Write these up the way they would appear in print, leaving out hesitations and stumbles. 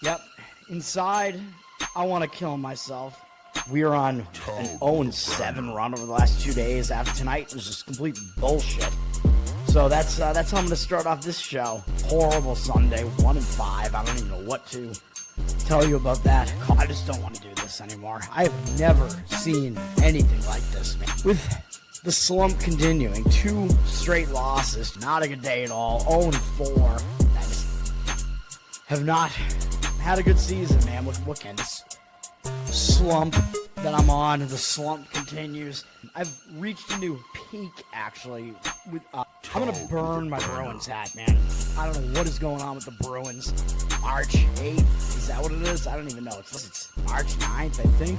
Yep. Inside, I want to kill myself. We are on an 0-7 run over the last 2 days. After tonight was just complete bullshit. So that's how I'm going to start off this show. Horrible Sunday, 1-5. I don't even know what to tell you about that. I just don't want to do this anymore. I have never seen anything like this, man. With the slump continuing, 2 straight losses, not a good day at all. 0-4. I just have not had a good season, man. What can this slump that I'm on? The slump continues. I've reached a new peak, actually. I'm going to burn my Bruins hat, man. I don't know what is going on with the Bruins. March 8th, is that what it is? I don't even know. It's March 9th, I think.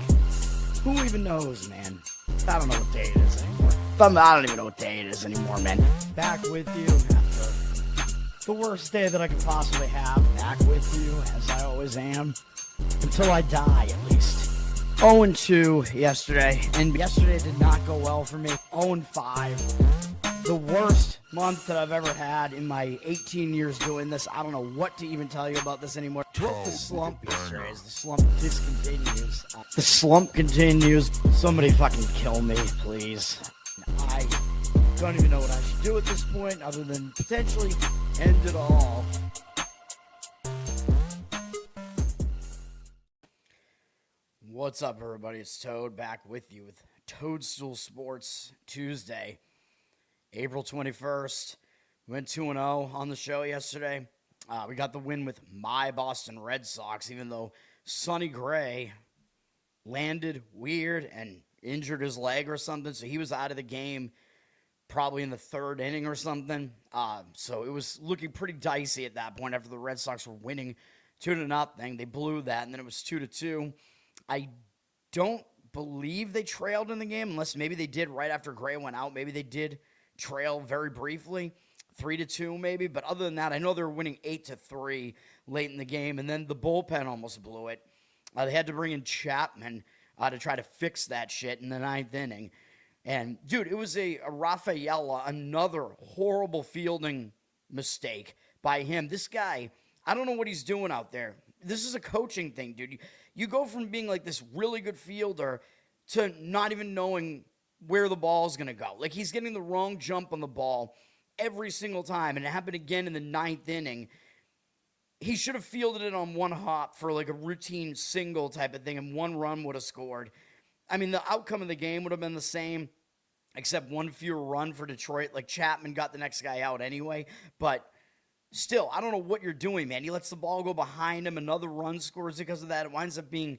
Who even knows, man? I don't know what day it is anymore. I don't even know what day it is anymore, man. Back with you after the worst day that I could possibly have. Back with you, as I always am. Until I die, at least. 0-2 yesterday, and yesterday did not go well for me. 0-5. The worst month that I've ever had in my 18 years doing this. I don't know what to even tell you about this anymore. Broke the slump yesterday as the slump discontinues. The slump continues. Somebody fucking kill me, please. I don't even know what I should do at this point other than potentially end it all. What's up, everybody? It's Toad back with you with Toadstool Sports Tuesday, April 21st. We went 2-0 on the show yesterday. We got the win with my Boston Red Sox, even though Sonny Gray landed weird and injured his leg or something, so he was out of the game probably in the 3rd inning or something. So it was looking pretty dicey at that point after the Red Sox were winning 2-0. They blew that, and then it was 2-2. I don't believe they trailed in the game, unless maybe they did right after Gray went out. Maybe they did trail very briefly, 3-2 maybe. But other than that, I know they were winning 8-3 late in the game, and then the bullpen almost blew it. They had to bring in Chapman to try to fix that shit in the 9th inning. And, dude, it was a Rafaela, another horrible fielding mistake by him. This guy, I don't know what he's doing out there. This is a coaching thing, dude. You go from being like this really good fielder to not even knowing where the ball is going to go. Like, he's getting the wrong jump on the ball every single time, and it happened again in the 9th inning. He should have fielded it on one hop for like a routine single type of thing, and 1 run would have scored. I mean, the outcome of the game would have been the same, except 1 fewer run for Detroit. Like, Chapman got the next guy out anyway, but still, I don't know what you're doing, man. He lets the ball go behind him. Another run scores because of that. It winds up being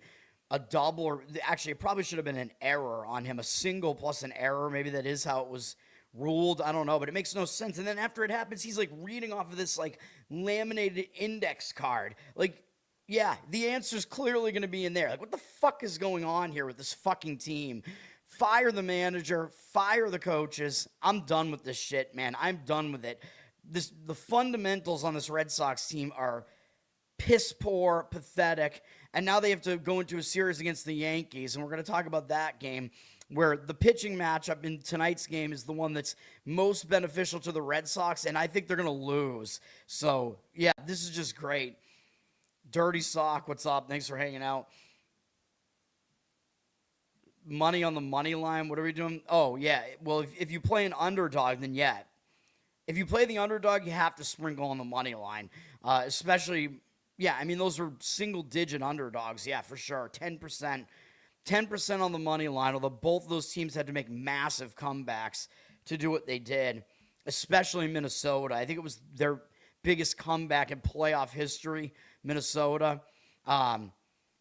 a double, or actually, it probably should have been an error on him. A single plus an error. Maybe that is how it was ruled. I don't know, but it makes no sense. And then after it happens, he's like reading off of this like laminated index card. Like, yeah, the answer's clearly going to be in there. Like, what the fuck is going on here with this fucking team? Fire the manager. Fire the coaches. I'm done with this shit, man. I'm done with it. The fundamentals on this Red Sox team are piss poor, pathetic, and now they have to go into a series against the Yankees, and we're going to talk about that game, where the pitching matchup in tonight's game is the one that's most beneficial to the Red Sox, and I think they're going to lose. So, yeah, this is just great. Dirty Sock, what's up? Thanks for hanging out. Money on the money line, what are we doing? Oh, yeah, well, if you play an underdog, then yeah. If you play the underdog, you have to sprinkle on the money line, especially, yeah, I mean, those are single-digit underdogs, yeah, for sure, 10%. 10% on the money line, although both of those teams had to make massive comebacks to do what they did, especially Minnesota. I think it was their biggest comeback in playoff history, Minnesota.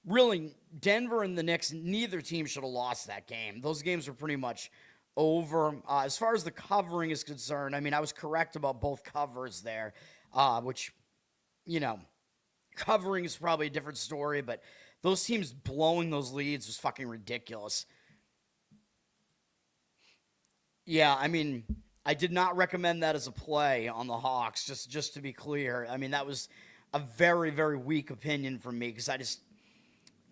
Really, Denver and the Knicks, neither team should have lost that game. Those games were pretty much over. As far as the covering is concerned, I mean, I was correct about both covers there, which, you know, covering is probably a different story, but those teams blowing those leads was fucking ridiculous. Yeah, I mean, I did not recommend that as a play on the Hawks, just to be clear. I mean, that was a very, very weak opinion from me, because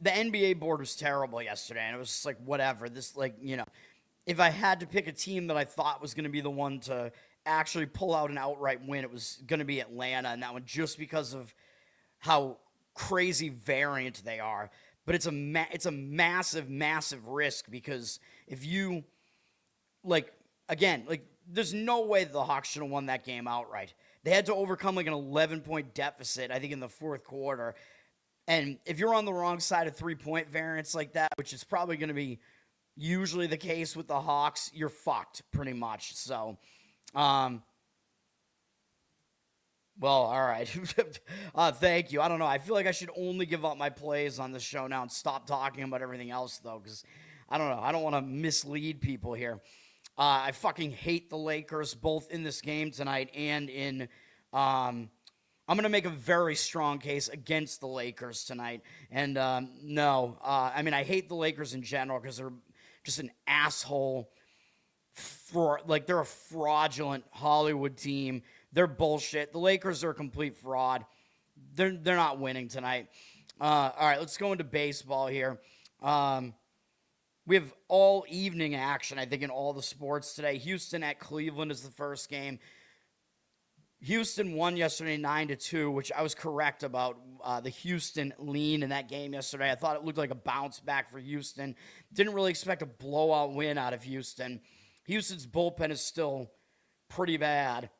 the NBA board was terrible yesterday, and it was just like, whatever. This, like, you know, if I had to pick a team that I thought was going to be the one to actually pull out an outright win, it was going to be Atlanta, and that one just because of how crazy variant they are. But it's a massive, massive risk because if you, there's no way the Hawks should have won that game outright. They had to overcome like an 11-point deficit, I think, in the fourth quarter. And if you're on the wrong side of 3-point variance like that, which is probably going to be usually the case with the Hawks, you're fucked pretty much. So, well, all right. Thank you. I don't know. I feel like I should only give up my plays on the show now and stop talking about everything else, though, because I don't know. I don't want to mislead people here. I fucking hate the Lakers, both in this game tonight and in I'm going to make a very strong case against the Lakers tonight. And no, I mean, I hate the Lakers in general because they're just an asshole. They're a fraudulent Hollywood team. They're bullshit. The Lakers are a complete fraud. They're not winning tonight. All right, let's go into baseball here. We have all evening action, I think, in all the sports today. Houston at Cleveland is the first game. Houston won yesterday 9-2, which I was correct about the Houston lean in that game yesterday. I thought it looked like a bounce back for Houston. Didn't really expect a blowout win out of Houston. Houston's bullpen is still pretty bad.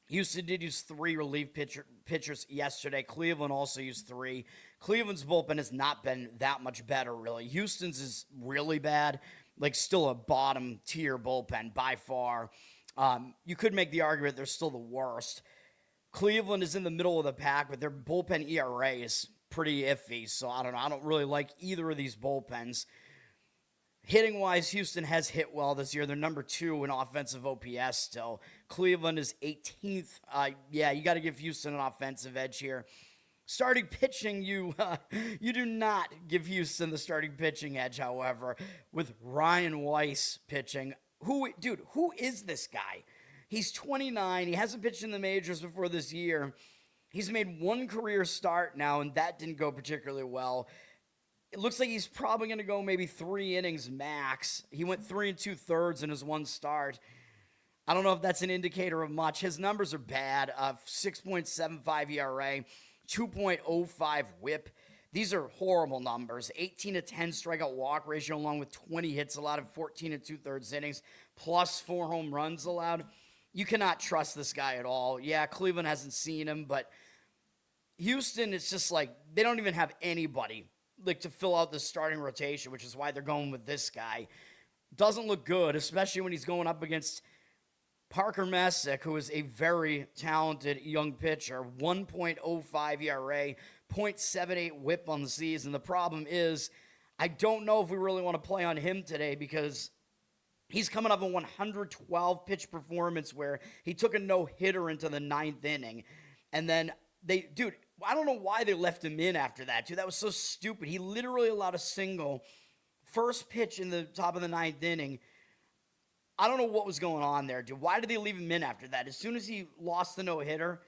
Houston did use 3 relief pitchers yesterday. Cleveland also used 3. Cleveland's bullpen has not been that much better, really. Houston's is really bad, like still a bottom-tier bullpen by far. You could make the argument they're still the worst. Cleveland is in the middle of the pack, but their bullpen ERA is pretty iffy, so I don't know. I don't really like either of these bullpens. Hitting-wise, Houston has hit well this year. They're number 2 in offensive OPS still. Cleveland is 18th. You got to give Houston an offensive edge here. Starting pitching, you do not give Houston the starting pitching edge, however, with Ryan Weiss pitching. Who is this guy? He's 29. He hasn't pitched in the majors before this year. He's made 1 career start now, and that didn't go particularly well. It looks like he's probably going to go maybe 3 innings max. He went 3 2/3 in his 1 start. I don't know if that's an indicator of much. His numbers are bad. 6.75 ERA, 2.05 whip. These are horrible numbers. 18-10 strikeout walk ratio, along with 20 hits allowed in 14 2/3 innings, plus 4 home runs allowed. You cannot trust this guy at all. Yeah, Cleveland hasn't seen him, but Houston, it's just like they don't even have anybody to fill out the starting rotation, which is why they're going with this guy. Doesn't look good, especially when he's going up against Parker Messick, who is a very talented young pitcher. 1.05 ERA, 0.78 whip on the season. The problem is, I don't know if we really want to play on him today because he's coming off a 112 pitch performance where he took a no-hitter into the 9th inning. And then I don't know why they left him in after that, dude. That was so stupid. He literally allowed a single first pitch in the top of the 9th inning. I don't know what was going on there, dude. Why did they leave him in after that? As soon as he lost the no-hitter,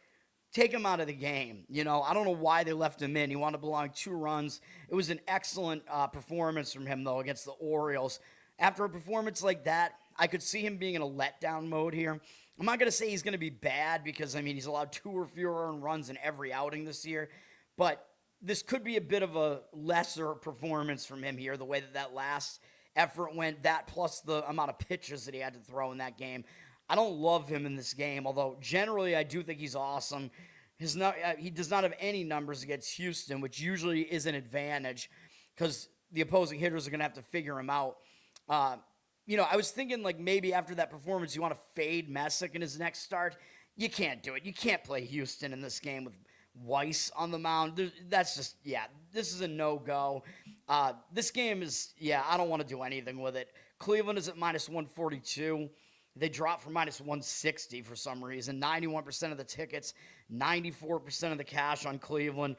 take him out of the game. I don't know why they left him in. He wound up allowing 2 runs. It was an excellent performance from him, though, against the Orioles. After a performance like that, I could see him being in a letdown mode here. I'm not going to say he's going to be bad because, he's allowed 2 or fewer earned runs in every outing this year. But this could be a bit of a lesser performance from him here, the way that last effort went, that plus the amount of pitches that he had to throw in that game. I don't love him in this game, although generally I do think he's awesome. He does not have any numbers against Houston, which usually is an advantage because the opposing hitters are going to have to figure him out. I was thinking maybe after that performance you want to fade Messick in his next start. You can't do it. You can't play Houston in this game with Weiss on the mound. That's just, this is a no-go. This game is, I don't want to do anything with it. Cleveland is at -142. They dropped from -160 for some reason. 91% of the tickets, 94% of the cash on Cleveland.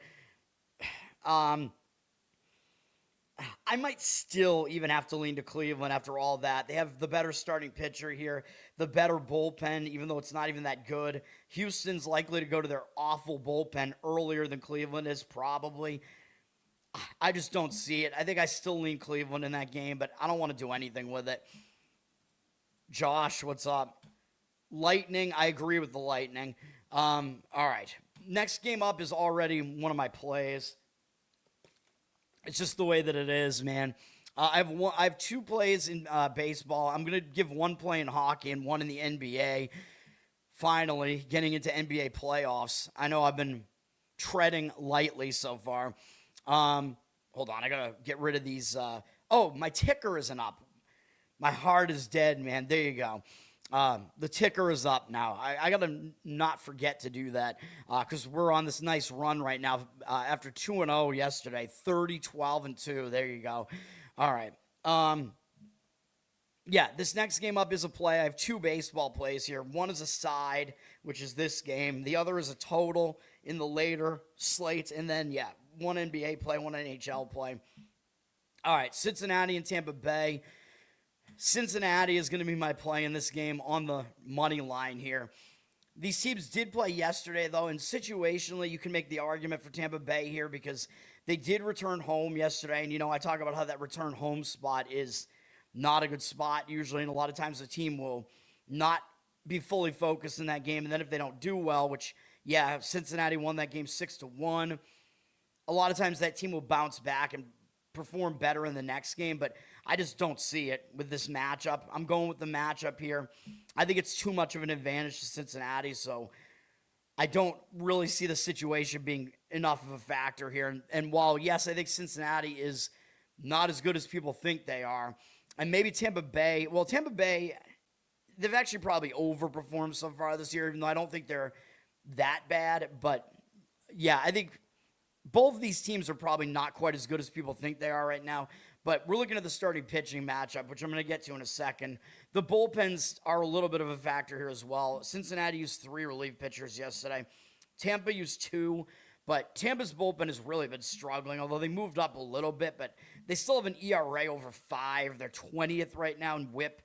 I might still even have to lean to Cleveland after all that. They have the better starting pitcher here, the better bullpen, even though it's not even that good. Houston's likely to go to their awful bullpen earlier than Cleveland is, probably. I just don't see it. I think I still lean Cleveland in that game, but I don't want to do anything with it. Josh, what's up? Lightning, I agree with the Lightning. All right. Next game up is already one of my plays. It's just the way that it is, man. I have two plays in baseball. I'm going to give one play in hockey and one in the NBA. Finally, getting into NBA playoffs. I know I've been treading lightly so far. Hold on, I got to get rid of these. My ticker isn't up. My heart is dead, man. There you go. The ticker is up now. I got to not forget to do that because we're on this nice run right now after 2-0 yesterday, 30-12-2. There you go. All right. This next game up is a play. I have two baseball plays here. One is a side, which is this game. The other is a total in the later slate. And then, one NBA play, one NHL play. All right, Cincinnati and Tampa Bay. Cincinnati is going to be my play in this game on the money line here. These teams did play yesterday, though, and situationally, you can make the argument for Tampa Bay here because they did return home yesterday. And, I talk about how that return home spot is not a good spot usually, and a lot of times the team will not be fully focused in that game. And then if they don't do well, which, Cincinnati won that game 6-1, a lot of times that team will bounce back and perform better in the next game, but I just don't see it with this matchup. I'm going with the matchup here. I think it's too much of an advantage to Cincinnati, so I don't really see the situation being enough of a factor here. And while, yes, I think Cincinnati is not as good as people think they are, and maybe Tampa Bay, they've actually probably overperformed so far this year, even though I don't think they're that bad, but I think both of these teams are probably not quite as good as people think they are right now, but we're looking at the starting pitching matchup, which I'm going to get to in a second. The bullpens are a little bit of a factor here as well. Cincinnati used 3 relief pitchers yesterday. Tampa used 2, but Tampa's bullpen has really been struggling, although they moved up a little bit, but they still have an ERA over 5. They're 20th right now in WHIP.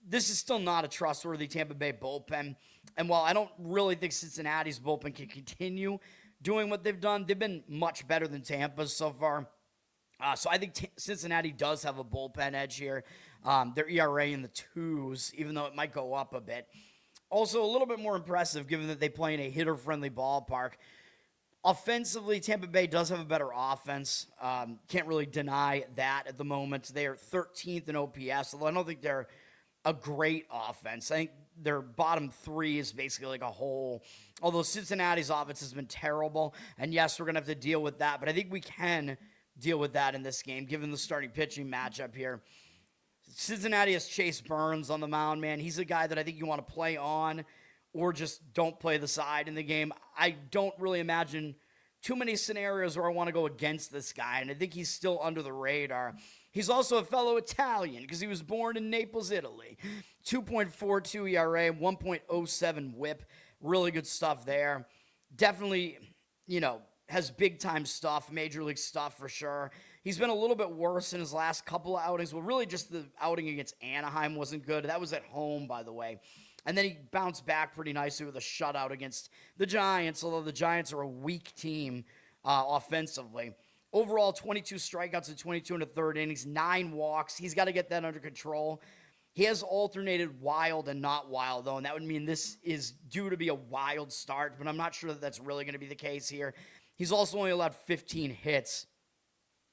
This is still not a trustworthy Tampa Bay bullpen, and while I don't really think Cincinnati's bullpen can continue doing what they've done, they've been much better than Tampa's so far. So I think Cincinnati does have a bullpen edge here. Their ERA in the 2s, even though it might go up a bit. Also, a little bit more impressive given that they play in a hitter-friendly ballpark. Offensively, Tampa Bay does have a better offense. Can't really deny that at the moment. They are 13th in OPS, although I don't think they're a great offense. I think their bottom 3 is basically like a hole. Although Cincinnati's offense has been terrible, and yes, we're going to have to deal with that, but I think we can deal with that in this game, given the starting pitching matchup here. Cincinnati has Chase Burns on the mound, man. He's a guy that I think you want to play on or just don't play the side in the game. I don't really imagine too many scenarios where I want to go against this guy, and I think he's still under the radar. He's also a fellow Italian because he was born in Naples, Italy. 2.42 ERA, 1.07 WHIP. Really good stuff there. Definitely, has big-time stuff, major league stuff for sure. He's been a little bit worse in his last couple of outings. Well, really just the outing against Anaheim wasn't good. That was at home, by the way. And then he bounced back pretty nicely with a shutout against the Giants, although the Giants are a weak team offensively. Overall, 22 strikeouts in 22 and a third innings, 9 walks. He's got to get that under control. He has alternated wild and not wild, though, and that would mean this is due to be a wild start, but I'm not sure that that's really going to be the case here. He's also only allowed 15 hits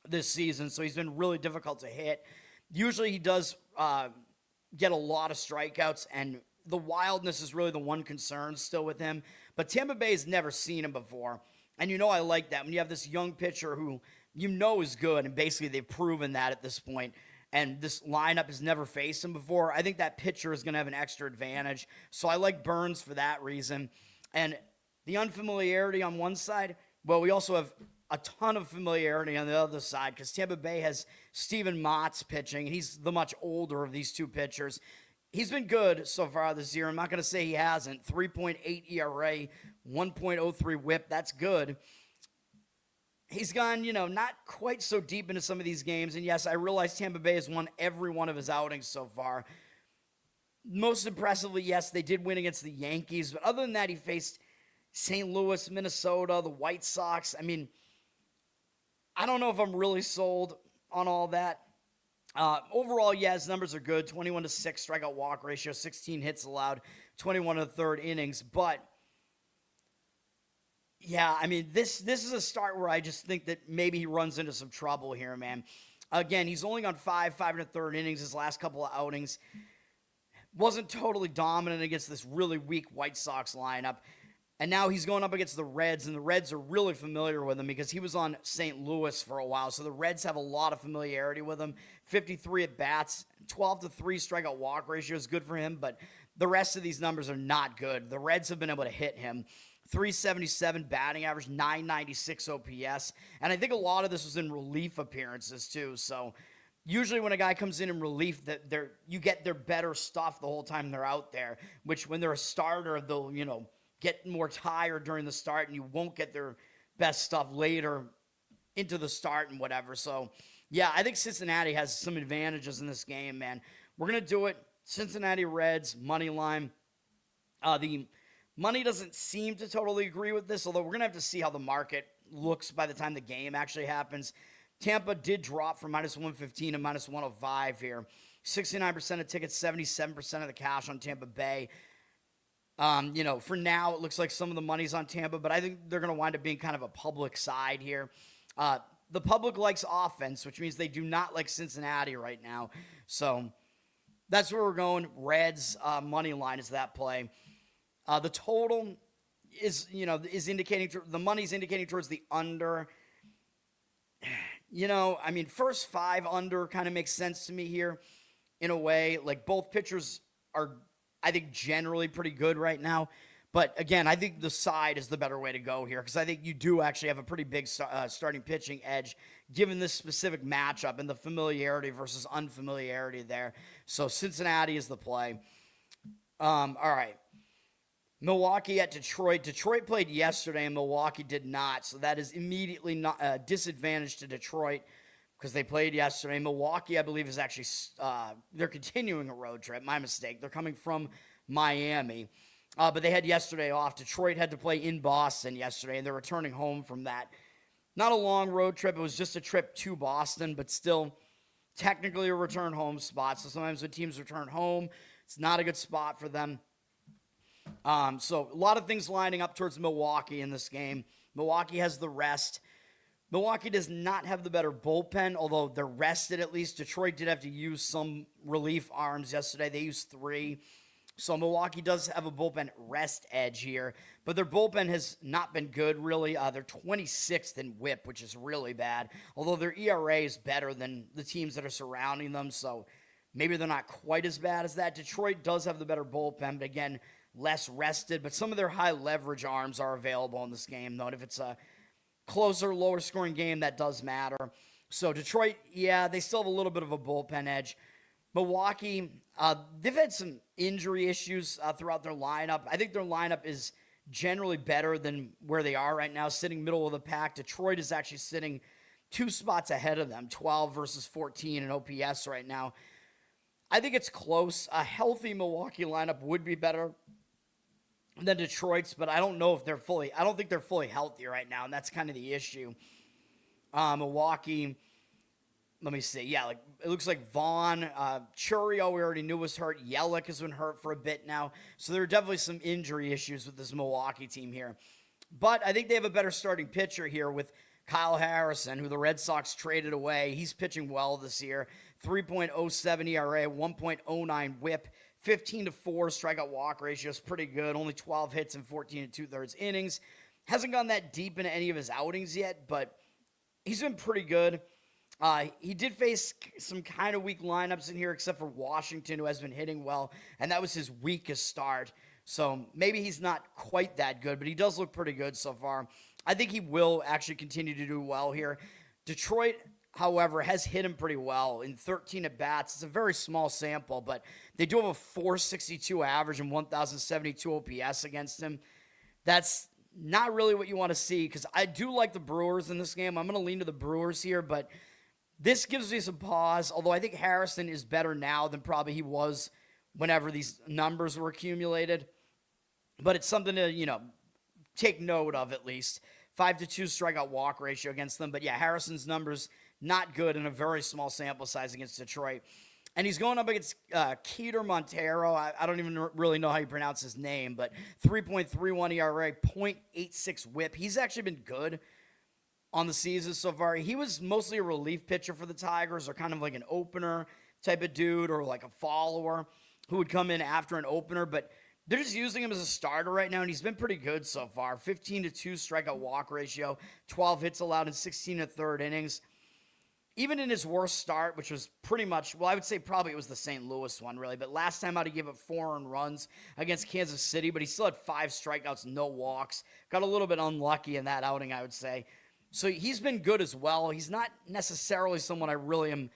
this season, so he's been really difficult to hit. Usually he does get a lot of strikeouts, and the wildness is really the one concern still with him. But Tampa Bay has never seen him before, and I like that. When you have this young pitcher who is good, and basically they've proven that at this point, and this lineup has never faced him before, I think that pitcher is going to have an extra advantage. So I like Burns for that reason. And the unfamiliarity on one side, well, we also have a ton of familiarity on the other side because Tampa Bay has Steven Mott's pitching, and he's the much older of these two pitchers. He's been good so far this year. I'm not going to say he hasn't. 3.8 ERA, 1.03 WHIP. That's good. He's gone, not quite so deep into some of these games. And yes, I realize Tampa Bay has won every one of his outings so far. Most impressively, yes, they did win against the Yankees. But other than that, he faced St. Louis, Minnesota, the White Sox. I mean, I don't know if I'm really sold on all that. Overall, his numbers are good. 21-6 strikeout walk ratio, 16 hits allowed, 21 and a third innings. But Yeah, I mean, this is a start where I just think that maybe he runs into some trouble here, man. Again, he's only gone five and a third innings his last couple of outings. Wasn't totally dominant against this really weak White Sox lineup. And now he's going up against the Reds, and the Reds are really familiar with him because he was on St. Louis for a while. So the Reds have a lot of familiarity with him. 53 at bats, 12-3 strikeout walk ratio is good for him, but the rest of these numbers are not good. The Reds have been able to hit him. 377 batting average, 996 OPS. And I think a lot of this was in relief appearances too. So usually when a guy comes in relief, you get their better stuff the whole time they're out there, which when they're a starter, they'll, get more tired during the start, and you won't get their best stuff later into the start and whatever. So, yeah, I think Cincinnati has some advantages in this game, man. We're going to do it. Cincinnati Reds, money line. The money doesn't seem to totally agree with this, although we're going to have to see how the market looks by the time the game actually happens. Tampa did drop from minus 115 to minus 105 here. 69% of tickets, 77% of the cash on Tampa Bay. For now, it looks like some of the money's on Tampa, but I think they're going to wind up being kind of a public side here. The public likes offense, which means they do not like Cincinnati right now. So that's where we're going. Reds, money line is that play. The total is indicating, the money's indicating towards the under. First five under kind of makes sense to me here in a way. Like both pitchers are, I think, generally pretty good right now. But again, I think the side is the better way to go here because I think you do actually have a pretty big starting pitching edge given this specific matchup and the familiarity versus unfamiliarity there. So Cincinnati is the play. All right. Milwaukee at Detroit. Detroit played yesterday and Milwaukee did not. So that is immediately not a disadvantage to Detroit because they played yesterday. Milwaukee, I believe, is actually they're continuing a road trip. My mistake. They're coming from Miami. But they had yesterday off. Detroit had to play in Boston yesterday, and they're returning home from that. Not a long road trip. It was just a trip to Boston, but still technically a return home spot. So sometimes when teams return home, it's not a good spot for them. So a lot of things lining up towards Milwaukee in this game. Milwaukee has the rest. Milwaukee does not have the better bullpen, although they're rested at least. Detroit did have to use some relief arms yesterday. They used 3. So Milwaukee does have a bullpen rest edge here, but their bullpen has not been good, really. They're 26th in whip, which is really bad, although their ERA is better than the teams that are surrounding them, so maybe they're not quite as bad as that. Detroit does have the better bullpen, but again, less rested, but some of their high leverage arms are available in this game, though, and if it's a closer, lower scoring game, that does matter. So Detroit, yeah, they still have a little bit of a bullpen edge. Milwaukee, they've had some injury issues throughout their lineup. I think their lineup is generally better than where they are right now, sitting middle of the pack. Detroit is actually sitting 2 spots ahead of them, 12 versus 14 in OPS right now. I think it's close. A healthy Milwaukee lineup would be better than Detroit's, but I don't know if I don't think they're fully healthy right now, and that's kind of the issue. Milwaukee, let me see. Yeah, it looks like Vaughn, Churio, we already knew was hurt. Yelich has been hurt for a bit now. So there are definitely some injury issues with this Milwaukee team here. But I think they have a better starting pitcher here with Kyle Harrison, who the Red Sox traded away. He's pitching well this year. 3.07 ERA, 1.09 whip, 15-4 strikeout walk ratio is pretty good. Only 12 hits in 14 2/3 innings. Hasn't gone that deep into any of his outings yet, but he's been pretty good. He did face some kind of weak lineups in here, except for Washington, who has been hitting well, and that was his weakest start. So maybe he's not quite that good, but he does look pretty good so far. I think he will actually continue to do well here. Detroit, however, has hit him pretty well in 13 at-bats. It's a very small sample, but they do have a 462 average and 1,072 OPS against him. That's not really what you want to see, because I do like the Brewers in this game. I'm going to lean to the Brewers here, but this gives me some pause, although I think Harrison is better now than probably he was whenever these numbers were accumulated. But it's something to, take note of at least. 5-2 strikeout walk ratio against them. But yeah, Harrison's numbers not good in a very small sample size against Detroit. And he's going up against Keter Montero. I don't even really know how you pronounce his name, but 3.31 ERA, 0.86 whip. He's actually been good on the season so far. He was mostly a relief pitcher for the Tigers, or kind of like an opener type of dude, or like a follower who would come in after an opener, but they're just using him as a starter right now, and he's been pretty good so far. 15-2 strikeout walk ratio, 12 hits allowed in 16 1/3 innings. Even in his worst start, which was pretty much, well, I would say probably it was the St. Louis one, really, but last time out he gave up 4 earned runs against Kansas City, but he still had 5 strikeouts, no walks. Got a little bit unlucky in that outing, I would say. So he's been good as well. He's not necessarily someone I really am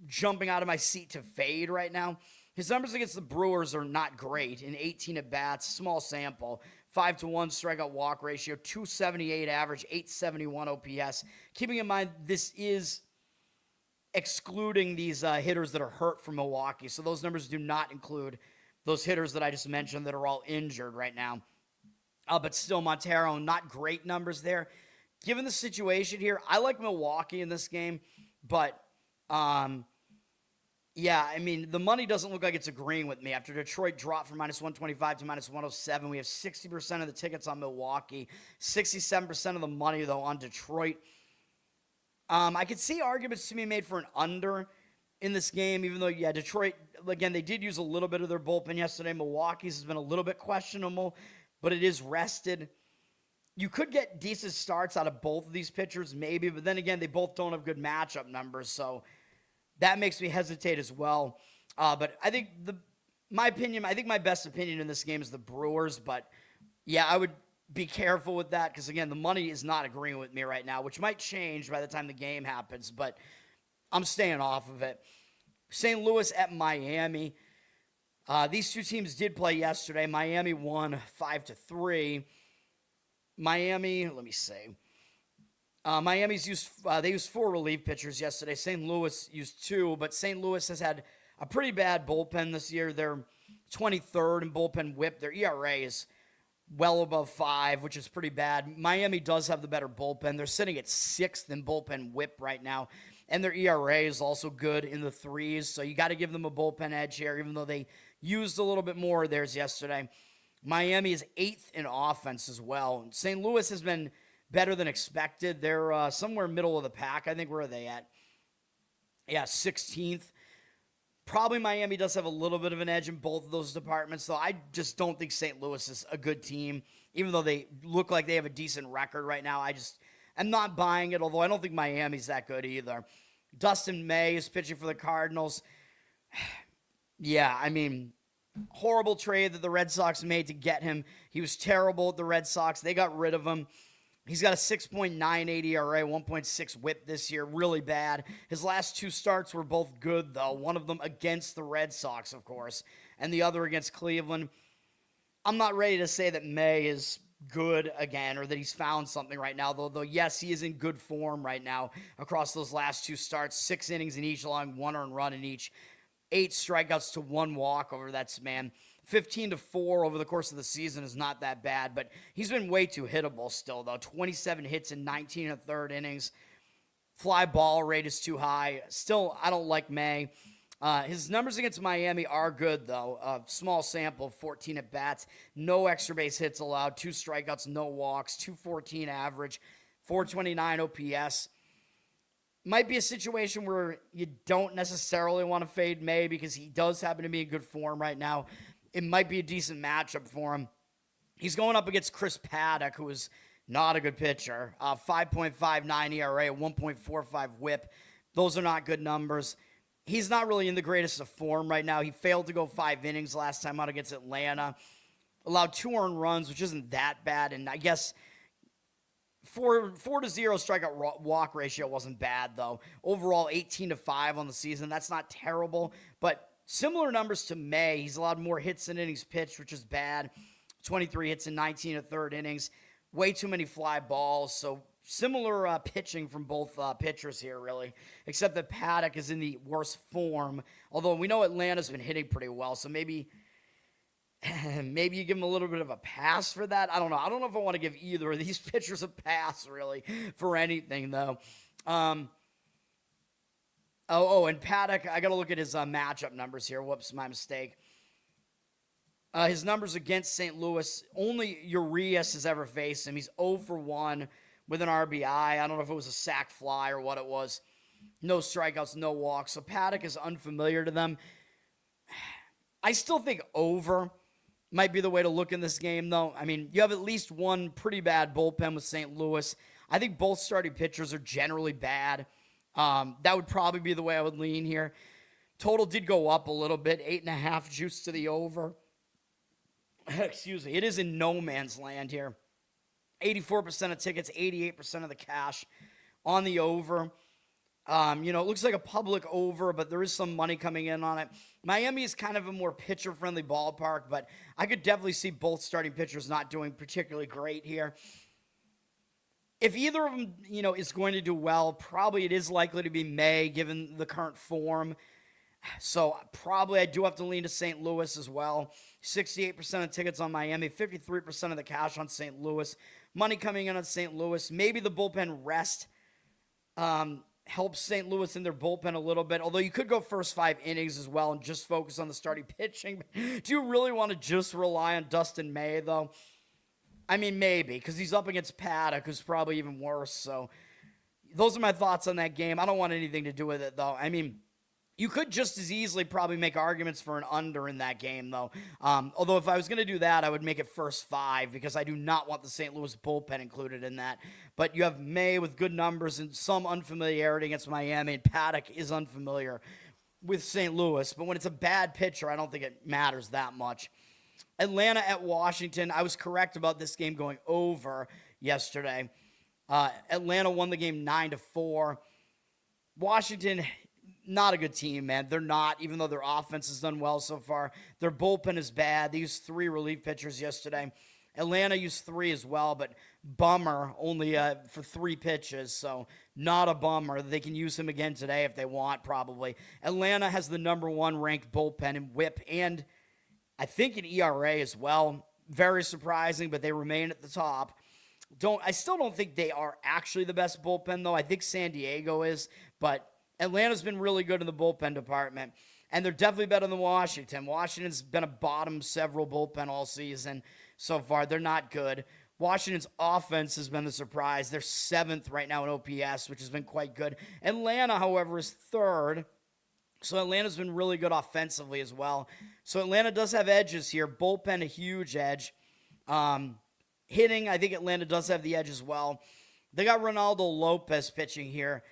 jumping out of my seat to fade right now. His numbers against the Brewers are not great. In 18 at-bats, small sample, 5-1 strikeout walk ratio, 278 average, 871 OPS. Keeping in mind, this is excluding these hitters that are hurt from Milwaukee. So those numbers do not include those hitters that I just mentioned that are all injured right now. But still, Montero, not great numbers there. Given the situation here, I like Milwaukee in this game, but yeah, I mean, the money doesn't look like it's agreeing with me. After Detroit dropped from -125 to -107, we have 60% of the tickets on Milwaukee, 67% of the money, though, on Detroit. I could see arguments to be made for an under in this game, even though, yeah, Detroit, again, they did use a little bit of their bullpen yesterday. Milwaukee's has been a little bit questionable, but it is rested. You could get decent starts out of both of these pitchers, maybe, but then again, they both don't have good matchup numbers, so that makes me hesitate as well. But I think my best opinion in this game is the Brewers. But yeah, I would be careful with that because, again, the money is not agreeing with me right now, which might change by the time the game happens. But I'm staying off of it. St. Louis at Miami. These two teams did play yesterday. Miami won 5-3. Miami, let me see. Miami's they used 4 relief pitchers yesterday. St. Louis used 2, but St. Louis has had a pretty bad bullpen this year. They're 23rd in bullpen whip. Their ERA is well above 5, which is pretty bad. Miami does have the better bullpen. They're sitting at 6th in bullpen whip right now, and their ERA is also good in the 3s, so you got to give them a bullpen edge here, even though they used a little bit more of theirs yesterday. Miami is 8th in offense as well. St. Louis has been better than expected. They're somewhere middle of the pack. I think, where are they at? Yeah, 16th. Probably Miami does have a little bit of an edge in both of those departments, though I just don't think St. Louis is a good team, even though they look like they have a decent record right now. I'm not buying it, although I don't think Miami's that good either. Dustin May is pitching for the Cardinals. Yeah, I mean, horrible trade that the Red Sox made to get him. He was terrible at the Red Sox. They got rid of him. He's got a 6.98 ERA, 1.6 whip this year, really bad. His last 2 starts were both good, though. One of them against the Red Sox, of course, and the other against Cleveland. I'm not ready to say that May is good again or that he's found something right now, though yes, he is in good form right now across those last 2 starts. 6 innings in each, allowing 1 earned run in each. 8 strikeouts to 1 walk over that span. 15-4 over the course of the season is not that bad, but he's been way too hittable still, though. 27 hits in 19 1/3 innings. Fly ball rate is too high. Still, I don't like May. His numbers against Miami are good, though. Small sample, 14 at-bats. No extra base hits allowed. 2 strikeouts, no walks. 214 average. 429 OPS. Might be a situation where you don't necessarily want to fade May because he does happen to be in good form right now. It might be a decent matchup for him. He's going up against Chris Paddock, who is not a good pitcher. 5.59 ERA, 1.45 whip. Those are not good numbers. He's not really in the greatest of form right now. He failed to go 5 innings last time out against Atlanta. Allowed 2 earned runs, which isn't that bad. And I guess 4-0 strikeout walk ratio wasn't bad, though. Overall, 18-5 on the season. That's not terrible, but similar numbers to May. He's allowed more hits than innings pitched, which is bad. 23 hits in 19 1/3 innings. Way too many fly balls. So similar pitching from both pitchers here, really. Except that Paddock is in the worst form. Although we know Atlanta's been hitting pretty well. So maybe you give him a little bit of a pass for that. I don't know. I don't know if I want to give either of these pitchers a pass, really, for anything, though. And Paddock, I got to look at his matchup numbers here. Whoops, my mistake. His numbers against St. Louis, only Urias has ever faced him. He's 0 for 1 with an RBI. I don't know if it was a sac fly or what it was. No strikeouts, no walks. So Paddock is unfamiliar to them. I still think over might be the way to look in this game, though. I mean, you have at least one pretty bad bullpen with St. Louis. I think both starting pitchers are generally bad. That would probably be the way I would lean here. Total did go up a little bit, 8.5 juice to the over. Excuse me. It is in no man's land here. 84% of tickets, 88% of the cash on the over. It looks like a public over, but there is some money coming in on it. Miami is kind of a more pitcher-friendly ballpark, but I could definitely see both starting pitchers not doing particularly great here. If either of them, is going to do well, probably it is likely to be May, given the current form. So probably I do have to lean to St. Louis as well. 68% of tickets on Miami, 53% of the cash on St. Louis. Money coming in on St. Louis. Maybe the bullpen rest helps St. Louis in their bullpen a little bit, although you could go first 5 innings as well and just focus on the starting pitching. Do you really want to just rely on Dustin May, though? I mean, maybe, because he's up against Paddock, who's probably even worse. So those are my thoughts on that game. I don't want anything to do with it, though. I mean, you could just as easily probably make arguments for an under in that game, though. Although if I was going to do that, I would make it first 5 because I do not want the St. Louis bullpen included in that. But you have May with good numbers and some unfamiliarity against Miami, and Paddock is unfamiliar with St. Louis. But when it's a bad pitcher, I don't think it matters that much. Atlanta at Washington. I was correct about this game going over yesterday. Atlanta won the game 9-4. Washington, not a good team, man. They're not, even though their offense has done well so far. Their bullpen is bad. They used 3 relief pitchers yesterday. Atlanta used 3 as well, but bummer, only for 3 pitches, so not a bummer. They can use him again today if they want, probably. Atlanta has the number 1 ranked bullpen in WHIP and I think an ERA as well. Very surprising, but they remain at the top. I still don't think they are actually the best bullpen, though. I think San Diego is, but Atlanta's been really good in the bullpen department, and they're definitely better than Washington. Washington's been a bottom several bullpen all season so far. They're not good. Washington's offense has been the surprise. They're 7th right now in OPS, which has been quite good. Atlanta, however, is 3rd. So Atlanta's been really good offensively as well. So Atlanta does have edges here. Bullpen, a huge edge. Hitting, I think Atlanta does have the edge as well. They got Ronaldo Lopez pitching here.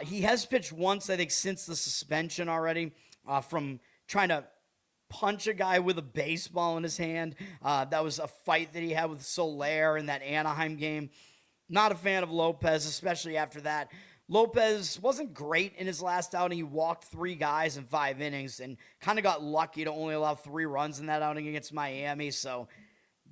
He has pitched once, I think, since the suspension already, from trying to punch a guy with a baseball in his hand. That was a fight that he had with Soler in that Anaheim game. Not a fan of Lopez, especially after that. Lopez wasn't great in his last outing. He walked 3 guys in 5 innings and kind of got lucky to only allow 3 runs in that outing against Miami, so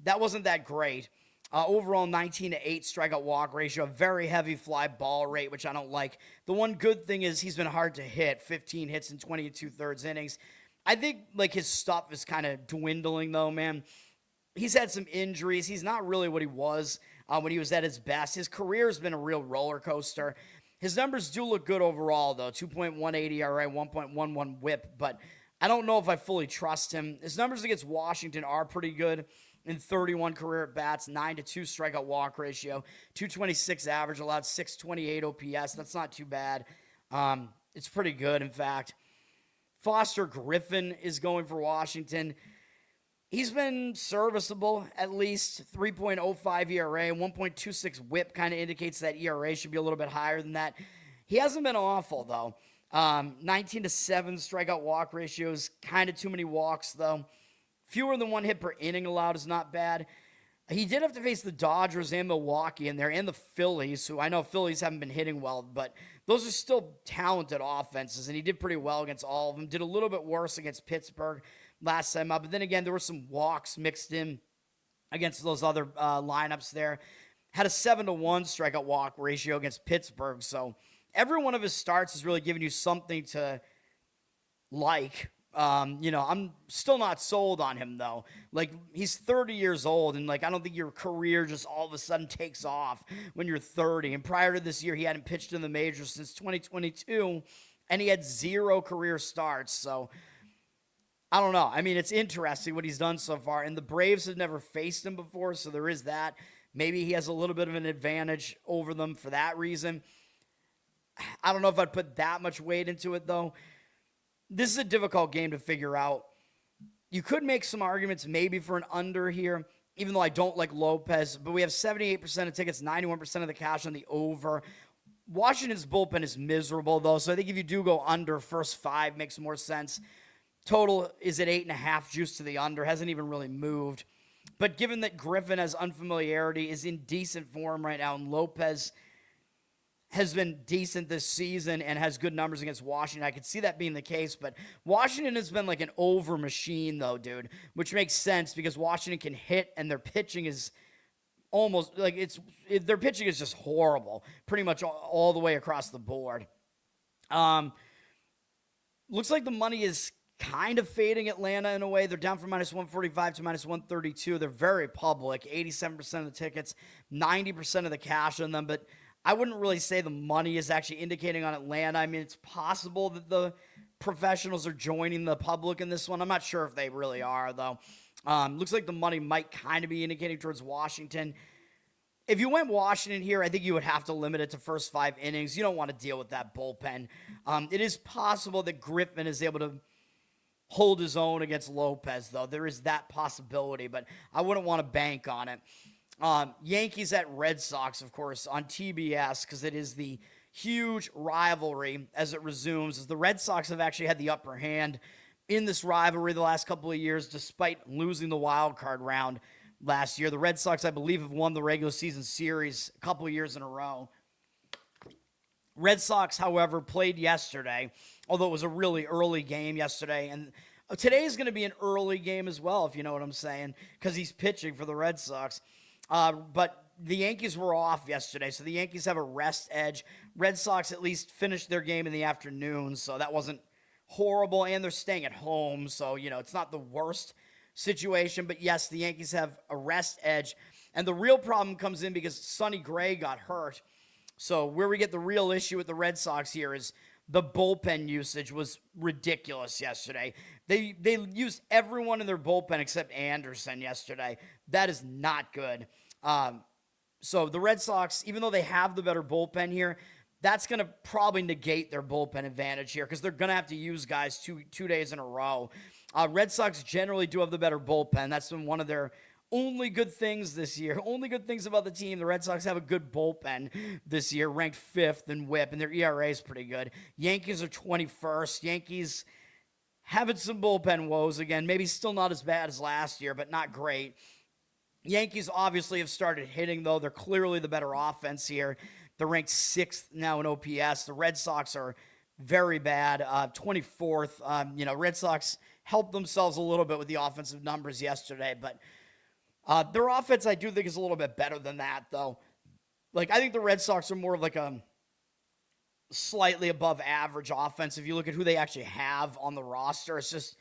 that wasn't that great. Overall, 19-8 strikeout walk ratio, a very heavy fly ball rate, which I don't like. The one good thing is he's been hard to hit, 15 hits in 20 2/3 innings. I think his stuff is kind of dwindling, though, man. He's had some injuries. He's not really what he was when he was at his best. His career has been a real roller coaster. His numbers do look good overall, though. 2.18 ERA, 1.11 WHIP, but I don't know if I fully trust him. His numbers against Washington are pretty good. In 31 career at-bats, 9-2 strikeout walk ratio, 226 average, allowed 628 OPS. That's not too bad. It's pretty good, in fact. Foster Griffin is going for Washington. He's been serviceable, at least 3.05 ERA, 1.26 WHIP kind of indicates that ERA should be a little bit higher than that. He hasn't been awful, though. 19-7 strikeout walk ratios, kind of too many walks, though. Fewer than 1 hit per inning allowed is not bad. He did have to face the Dodgers and Milwaukee in there and the Phillies, who I know Phillies haven't been hitting well, but those are still talented offenses, and he did pretty well against all of them. Did a little bit worse against Pittsburgh last time up, but then again, there were some walks mixed in against those other lineups there. Had a 7-1 strikeout walk ratio against Pittsburgh, so every one of his starts has really given you something to like. I'm still not sold on him, though. Like, he's 30 years old, and, like, I don't think your career just all of a sudden takes off when you're 30. And prior to this year, he hadn't pitched in the majors since 2022, and he had 0 career starts. So, I don't know. I mean, it's interesting what he's done so far, and the Braves have never faced him before, so there is that. Maybe he has a little bit of an advantage over them for that reason. I don't know if I'd put that much weight into it, though. This is a difficult game to figure out. You could make some arguments maybe for an under here, even though I don't like Lopez, but we have 78% of tickets, 91% of the cash on the over. Washington's bullpen is miserable, though, so I think if you do go under, first 5 makes more sense. Total is at 8.5, juice to the under, hasn't even really moved. But given that Griffin has unfamiliarity, is in decent form right now, and Lopez has been decent this season and has good numbers against Washington, I could see that being the case, but Washington has been like an over machine, though, dude, which makes sense because Washington can hit and their pitching is almost like their pitching is just horrible, pretty much all the way across the board. Looks like the money is kind of fading Atlanta in a way. They're down from -145 to -132. They're very public, 87% of the tickets, 90% of the cash on them, but I wouldn't really say the money is actually indicating on Atlanta. I mean, it's possible that the professionals are joining the public in this one. I'm not sure if they really are, though. Looks like the money might kind of be indicating towards Washington. If you went Washington here, I think you would have to limit it to first 5 innings. You don't want to deal with that bullpen. It is possible that Griffin is able to hold his own against Lopez, though. There is that possibility, but I wouldn't want to bank on it. Yankees at Red Sox, of course, on TBS, because it is the huge rivalry as it resumes, as the Red Sox have actually had the upper hand in this rivalry the last couple of years, despite losing the wild card round last year. The Red Sox, I believe, have won the regular season series a couple of years in a row. Red Sox, however, played yesterday, although it was a really early game yesterday, and today is going to be an early game as well, if you know what I'm saying, because he's pitching for the Red Sox. But the Yankees were off yesterday, so the Yankees have a rest edge. Red Sox at least finished their game in the afternoon, so that wasn't horrible, and they're staying at home, so, it's not the worst situation. But, yes, the Yankees have a rest edge, and the real problem comes in because Sonny Gray got hurt. So where we get the real issue with the Red Sox here is the bullpen usage was ridiculous yesterday. They used everyone in their bullpen except Anderson yesterday. That is not good. So the Red Sox, even though they have the better bullpen here, that's going to probably negate their bullpen advantage here because they're going to have to use guys two days in a row. Red Sox generally do have the better bullpen. That's been one of their only good things this year. Only good things about the team. The Red Sox have a good bullpen this year, ranked 5th in WHIP, and their ERA is pretty good. Yankees are 21st. Yankees having some bullpen woes again. Maybe still not as bad as last year, but not great. Yankees obviously have started hitting, though. They're clearly the better offense here. They're ranked 6th now in OPS. The Red Sox are very bad, 24th. Red Sox helped themselves a little bit with the offensive numbers yesterday, but their offense, I do think, is a little bit better than that, though. I think the Red Sox are more of a slightly above average offense. If you look at who they actually have on the roster, it's just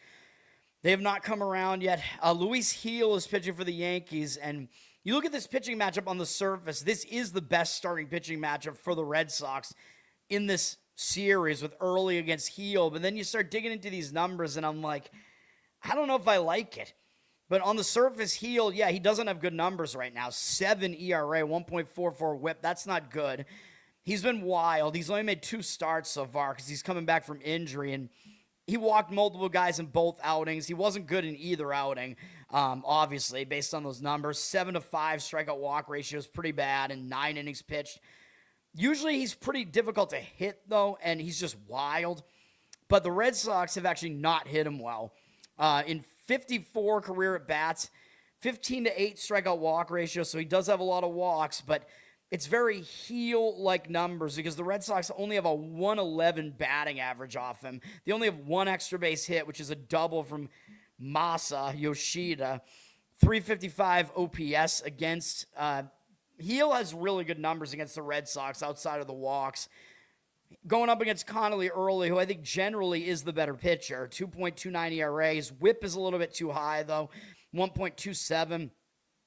they have not come around yet. Luis Gil is pitching for the Yankees, and you look at this pitching matchup on the surface, this is the best starting pitching matchup for the Red Sox in this series with Early against Gil. But then you start digging into these numbers, and I'm like, I don't know if I like it. But on the surface, Gil, yeah, he doesn't have good numbers right now. 7 ERA, 1.44 WHIP. That's not good. He's been wild. He's only made 2 starts so far because he's coming back from injury, and he walked multiple guys in both outings. He wasn't good in either outing, obviously, based on those numbers. 7-5 strikeout walk ratio is pretty bad, and 9 innings pitched. Usually he's pretty difficult to hit, though, and he's just wild. But the Red Sox have actually not hit him well. In 54 career at-bats, 15-8 strikeout walk ratio, so he does have a lot of walks, but it's very Gil-like numbers because the Red Sox only have a 111 batting average off him. They only have 1 extra base hit, which is a double from Masa Yoshida. 355 OPS against Gil has really good numbers against the Red Sox outside of the walks. Going up against Connolly early, who I think generally is the better pitcher. 2.29 ERA. His whip is a little bit too high, though. 1.27.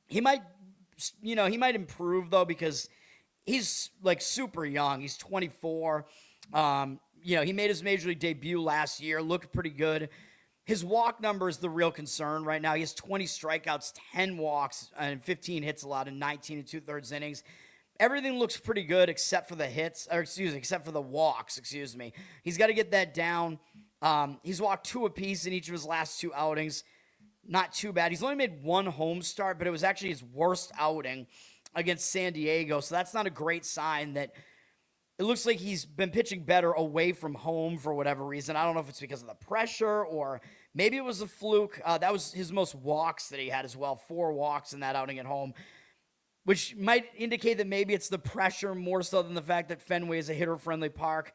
He might improve, though, because he's like super young. He's 24. He made his major league debut last year, looked pretty good. His walk number is the real concern right now. He has 20 strikeouts, 10 walks, and 15 hits allowed in 19 and 2/3 innings. Everything looks pretty good except for except for the walks, He's got to get that down. He's walked 2 apiece in each of his last 2 outings. Not too bad. He's only made 1 home start, but it was actually his worst outing against San Diego. So that's not a great sign that it looks like he's been pitching better away from home for whatever reason. I don't know if it's because of the pressure or maybe it was a fluke. That was his most walks that he had as well. 4 walks in that outing at home, which might indicate that maybe it's the pressure more so than the fact that Fenway is a hitter-friendly park.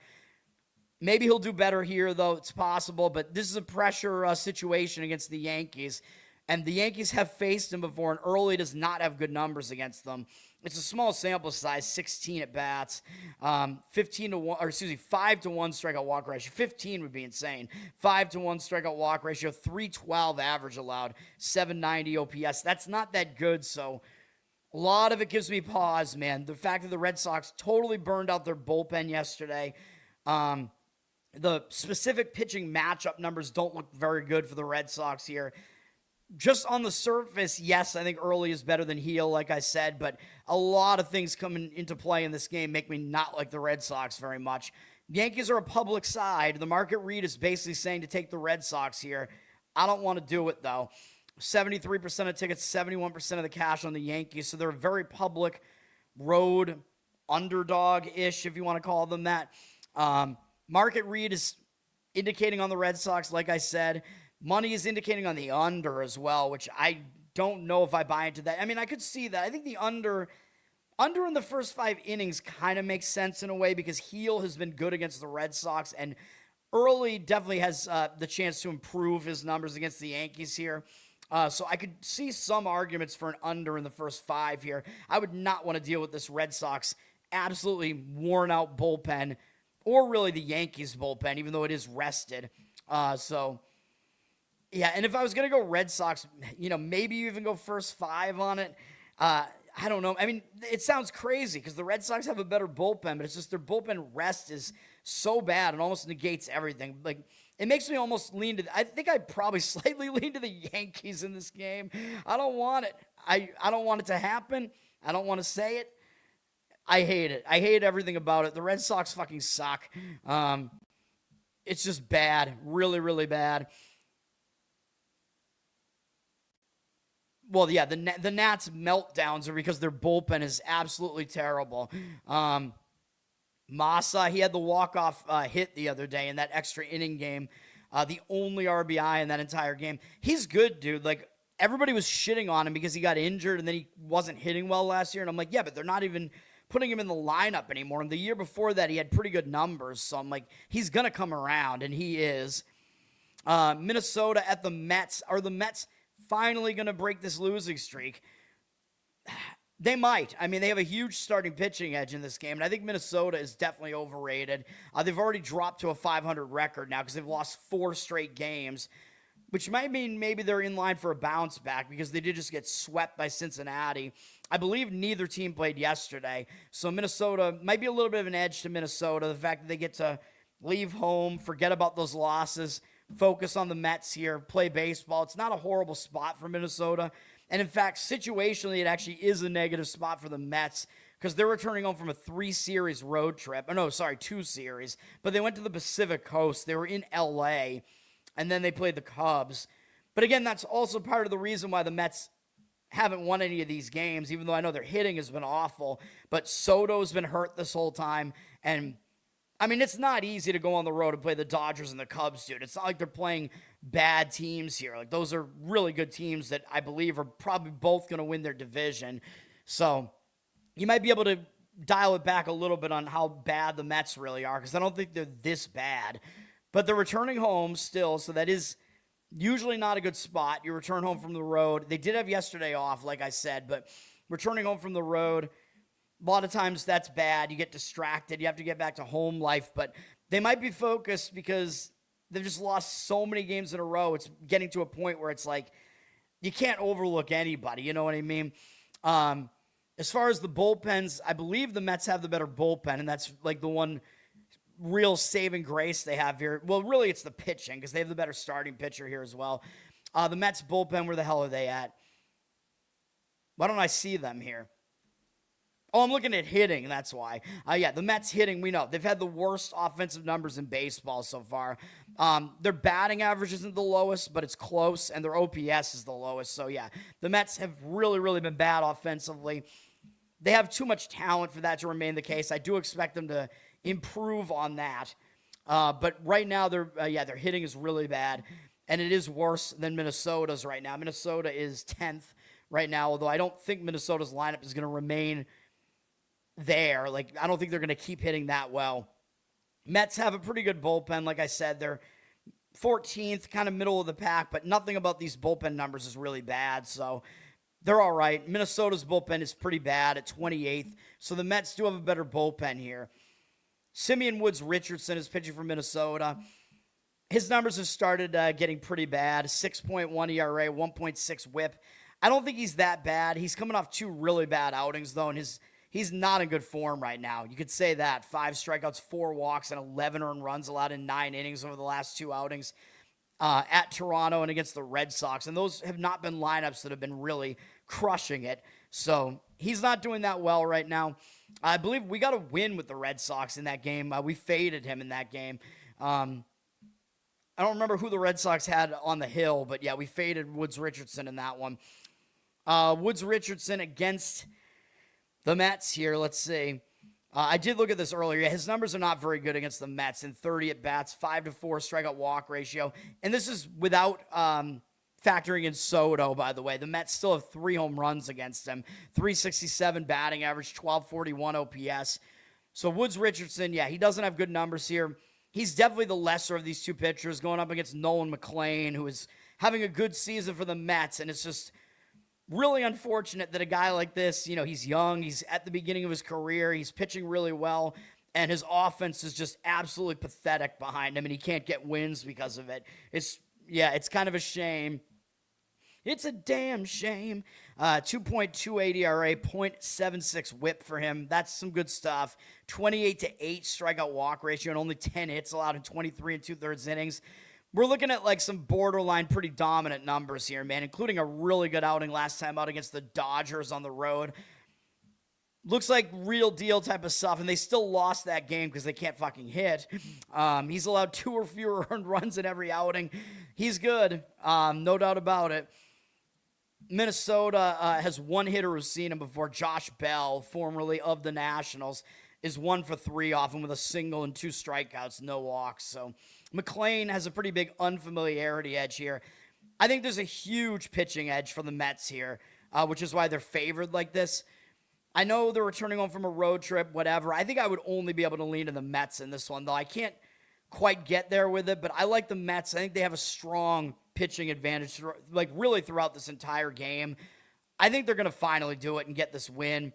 Maybe he'll do better here, though. It's possible, but this is a pressure situation against the Yankees, and the Yankees have faced him before, and early does not have good numbers against them. It's a small sample size, 16 at bats, 5-1 strikeout walk ratio. 15 would be insane. 5-1 strikeout walk ratio, 312 average allowed, 790 OPS. That's not that good, so a lot of it gives me pause, man. The fact that the Red Sox totally burned out their bullpen yesterday. The specific pitching matchup numbers don't look very good for the Red Sox here. Just on the surface, yes, I think early is better than heel, like I said, but a lot of things coming into play in this game make me not like the Red Sox very much. The Yankees are a public side. The market read is basically saying to take the Red Sox here. I don't want to do it, though. 73% of tickets, 71% of the cash on the Yankees, so they're a very public road underdog-ish, if you want to call them that. Market read is indicating on the Red Sox, like I said. Money is indicating on the under as well, which I don't know if I buy into that. I mean, I could see that. I think the under in the first 5 innings kind of makes sense in a way because Heel has been good against the Red Sox, and early definitely has the chance to improve his numbers against the Yankees here. So I could see some arguments for an under in the first 5 here. I would not want to deal with this Red Sox absolutely worn out bullpen, or really the Yankees bullpen, even though it is rested. Yeah, and if I was going to go Red Sox, maybe you even go first 5 on it. I don't know. I mean, it sounds crazy because the Red Sox have a better bullpen, but it's just their bullpen rest is so bad and almost negates everything. Like, it makes me almost lean to I think I'd probably slightly lean to the Yankees in this game. I don't want it. I don't want it to happen. I don't want to say it. I hate it. I hate everything about it. The Red Sox fucking suck. It's just bad. Really, really bad. Well, yeah, the Nats' meltdowns are because their bullpen is absolutely terrible. Massa, he had the walk-off hit the other day in that extra inning game. The only RBI in that entire game. He's good, dude. Like, everybody was shitting on him because he got injured and then he wasn't hitting well last year. And I'm like, yeah, but they're not even putting him in the lineup anymore. And the year before that, he had pretty good numbers. So I'm like, he's going to come around, and he is. Minnesota at the Mets. Are the Mets finally going to break this losing streak? They might. I mean, they have a huge starting pitching edge in this game, and I think Minnesota is definitely overrated. They've already dropped to a 500 record now because they've lost 4 straight games, which might mean maybe they're in line for a bounce back because they did just get swept by Cincinnati. I believe neither team played yesterday, so Minnesota might be a little bit of an edge to Minnesota. The fact that they get to leave home, forget about those losses, focus on the Mets here, play baseball. It's not a horrible spot for Minnesota. And in fact, situationally, it actually is a negative spot for the Mets because they're returning home from a 3-series road trip. Oh, no, sorry, 2 series. But they went to the Pacific Coast. They were in L.A., and then they played the Cubs. But again, that's also part of the reason why the Mets haven't won any of these games, even though I know their hitting has been awful. But Soto's been hurt this whole time, and I mean, it's not easy to go on the road and play the Dodgers and the Cubs, dude. It's not like they're playing bad teams here. Like, those are really good teams that I believe are probably both going to win their division. So you might be able to dial it back a little bit on how bad the Mets really are, because I don't think they're this bad. But they're returning home still, so that is usually not a good spot. You return home from the road. They did have yesterday off, like I said, but returning home from the road, A lot of times that's bad. You get distracted. You have to get back to home life. But they might be focused because they've just lost so many games in a row. It's getting to a point where it's like you can't overlook anybody. You know what I mean? As far as the bullpens, I believe the Mets have the better bullpen, and that's like the one real saving grace they have here. Well, really, it's the pitching because they have the better starting pitcher here as well. The Mets bullpen, where the hell are they at? Why don't I see them here? Oh, I'm looking at hitting, that's why. Yeah, the Mets hitting, we know. They've had the worst offensive numbers in baseball so far. Their batting average isn't the lowest, but it's close, and their OPS is the lowest. So, yeah, the Mets have really, really been bad offensively. They have too much talent for that to remain the case. I do expect them to improve on that. But right now, their hitting is really bad, and it is worse than Minnesota's right now. Minnesota is 10th right now, although I don't think Minnesota's lineup is going to remain there. Like, I don't think they're going to keep hitting that well. Mets have a pretty good bullpen. Like I said, they're 14th, kind of middle of the pack, but nothing about these bullpen numbers is really bad, so they're all right. Minnesota's bullpen is pretty bad at 28th, so the Mets do have a better bullpen here. Simeon Woods Richardson is pitching for Minnesota. His numbers have started getting pretty bad. 6.1 ERA, 1.6 whip. I don't think he's that bad. He's coming off 2 really bad outings, though, and he's not in good form right now. You could say that. 5 strikeouts, 4 walks, and 11 earned runs allowed in 9 innings over the last 2 outings at Toronto and against the Red Sox. And those have not been lineups that have been really crushing it. So he's not doing that well right now. I believe we got a win with the Red Sox in that game. We faded him in that game. I don't remember who the Red Sox had on the hill, but yeah, we faded Woods Richardson in that one. Woods Richardson against the Mets here. Let's see. I did look at this earlier. His numbers are not very good against the Mets in 30 at-bats, 5-4 strikeout walk ratio. And this is without factoring in Soto, by the way. The Mets still have 3 home runs against him. 367 batting average, 1241 OPS. So Woods Richardson, yeah, he doesn't have good numbers here. He's definitely the lesser of these two pitchers going up against Nolan McLean, who is having a good season for the Mets. And it's just really unfortunate that a guy like this, you know, he's young, he's at the beginning of his career, he's pitching really well, and his offense is just absolutely pathetic behind him, and he can't get wins because of it. It's kind of a shame. It's a damn shame. 2.28 ERA, 0.76 whip for him. That's some good stuff. 28-8 strikeout walk ratio and only 10 hits allowed in 23 2/3 innings. We're looking at like some borderline pretty dominant numbers here, man, including a really good outing last time out against the Dodgers on the road. Looks like real deal type of stuff, and they still lost that game because they can't fucking hit. He's allowed 2 or fewer earned runs in every outing. He's good, no doubt about it. Minnesota has one hitter who's seen him before. Josh Bell, formerly of the Nationals, is 1 for 3 off him with a single and 2 strikeouts, no walks. So McLean has a pretty big unfamiliarity edge here. I think there's a huge pitching edge for the Mets here, which is why they're favored like this. I know they're returning home from a road trip, whatever. I think I would only be able to lean to the Mets in this one, though. I can't quite get there with it, but I like the Mets. I think they have a strong pitching advantage, like really throughout this entire game. I think they're going to finally do it and get this win.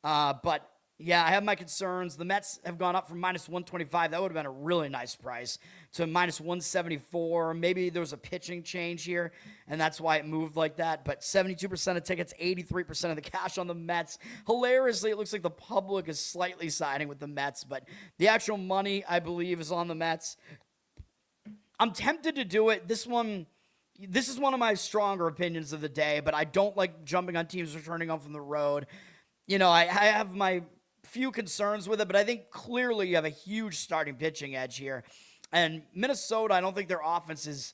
But yeah, I have my concerns. The Mets have gone up from -125. That would have been a really nice price to -174. Maybe there was a pitching change here, and that's why it moved like that. But 72% of tickets, 83% of the cash on the Mets. Hilariously, it looks like the public is slightly siding with the Mets, but the actual money, I believe, is on the Mets. I'm tempted to do it. This is one of my stronger opinions of the day, but I don't like jumping on teams returning home from the road. You know, I have my few concerns with it, but I think clearly you have a huge starting pitching edge here. And Minnesota, I don't think their offense is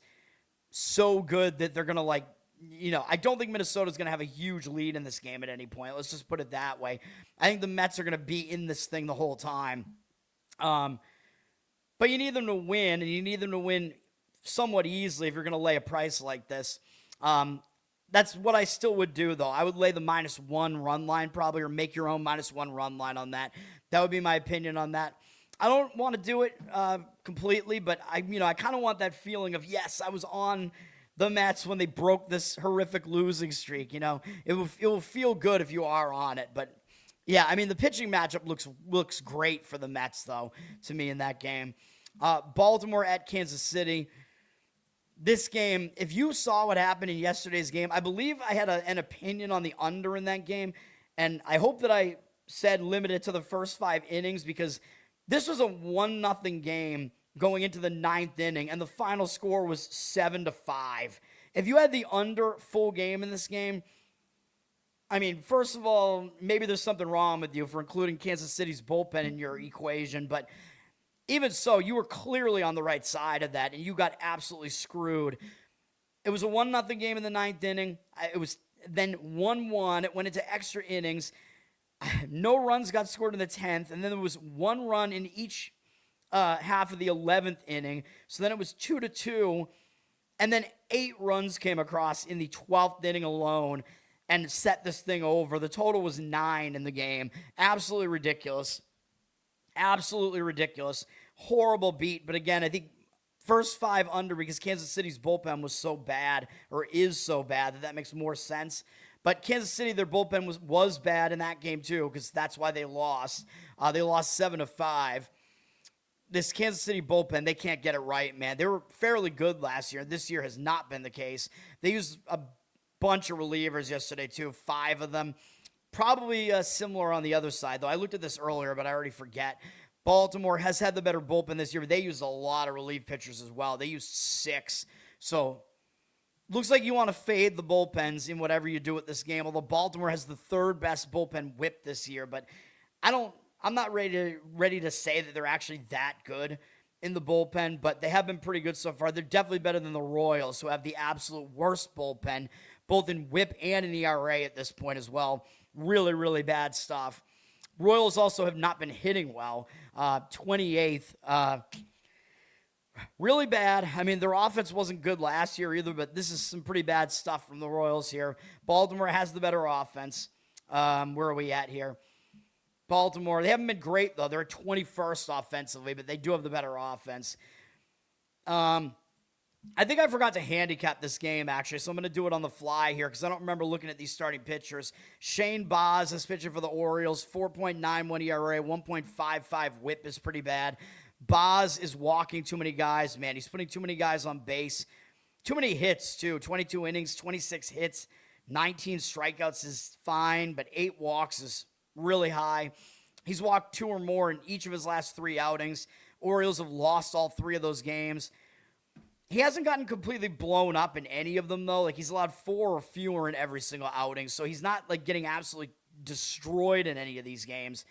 so good that they're going to I don't think Minnesota's going to have a huge lead in this game at any point. Let's just put it that way. I think the Mets are going to be in this thing the whole time. But you need them to win, and you need them to win somewhat easily if you're going to lay a price like this. That's what I still would do, though. I would lay the -1 run line probably, or make your own -1 run line on that. That would be my opinion on that. I don't want to do it completely, but I kind of want that feeling of, yes, I was on the Mets when they broke this horrific losing streak. You know, it will feel good if you are on it, but Yeah, I mean, the pitching matchup looks great for the Mets, though, to me in that game. Baltimore at Kansas City. This game, if you saw what happened in yesterday's game, I believe I had an opinion on the under in that game, and I hope that I said limited to the first 5 innings because this was a 1-0 game going into the 9th inning, and the final score was 7-5. If you had the under full game in this game, I mean, first of all, maybe there's something wrong with you for including Kansas City's bullpen in your equation, but even so, you were clearly on the right side of that, and you got absolutely screwed. It was a 1-0 game in the 9th inning. It was then 1-1. It went into extra innings. No runs got scored in the 10th, and then there was 1 run in each half of the 11th inning. So then it was 2-2, and then 8 runs came across in the 12th inning alone and set this thing over. The total was 9 in the game. Absolutely ridiculous. Absolutely ridiculous. Horrible beat. But again, I think first 5 under because Kansas City's bullpen was so bad, or is so bad, that makes more sense. But Kansas City, their bullpen was bad in that game too, because that's why they lost. They lost 7-5. This Kansas City bullpen, they can't get it right, man. They were fairly good last year. This year has not been the case. They used a bunch of relievers yesterday too, 5 of them. Probably similar on the other side, though. I looked at this earlier, but I already forget. Baltimore has had the better bullpen this year, but they used a lot of relief pitchers as well. They used 6. So looks like you want to fade the bullpens in whatever you do with this game, although Baltimore has the 3rd best bullpen whip this year. But I'm not ready to say that they're actually that good in the bullpen, but they have been pretty good so far. They're definitely better than the Royals, who have the absolute worst bullpen, both in whip and in ERA at this point as well. Really, really bad stuff. Royals also have not been hitting well. 28th. Really bad. I mean, their offense wasn't good last year either, but this is some pretty bad stuff from the Royals here. Baltimore has the better offense. Where are we at here? Baltimore, they haven't been great, though. They're 21st offensively, but they do have the better offense. I think I forgot to handicap this game, actually, so I'm going to do it on the fly here because I don't remember looking at these starting pitchers. Shane Baz is pitching for the Orioles, 4.91 ERA, 1.55 whip is pretty bad. Baz is walking too many guys, man. He's putting too many guys on base. Too many hits, too. 22 innings, 26 hits, 19 strikeouts is fine, but 8 walks is really high. He's walked 2 or more in each of his last 3 outings. Orioles have lost all 3 of those games. He hasn't gotten completely blown up in any of them, though. Like, he's allowed 4 or fewer in every single outing, so he's not, like, getting absolutely destroyed in any of these games.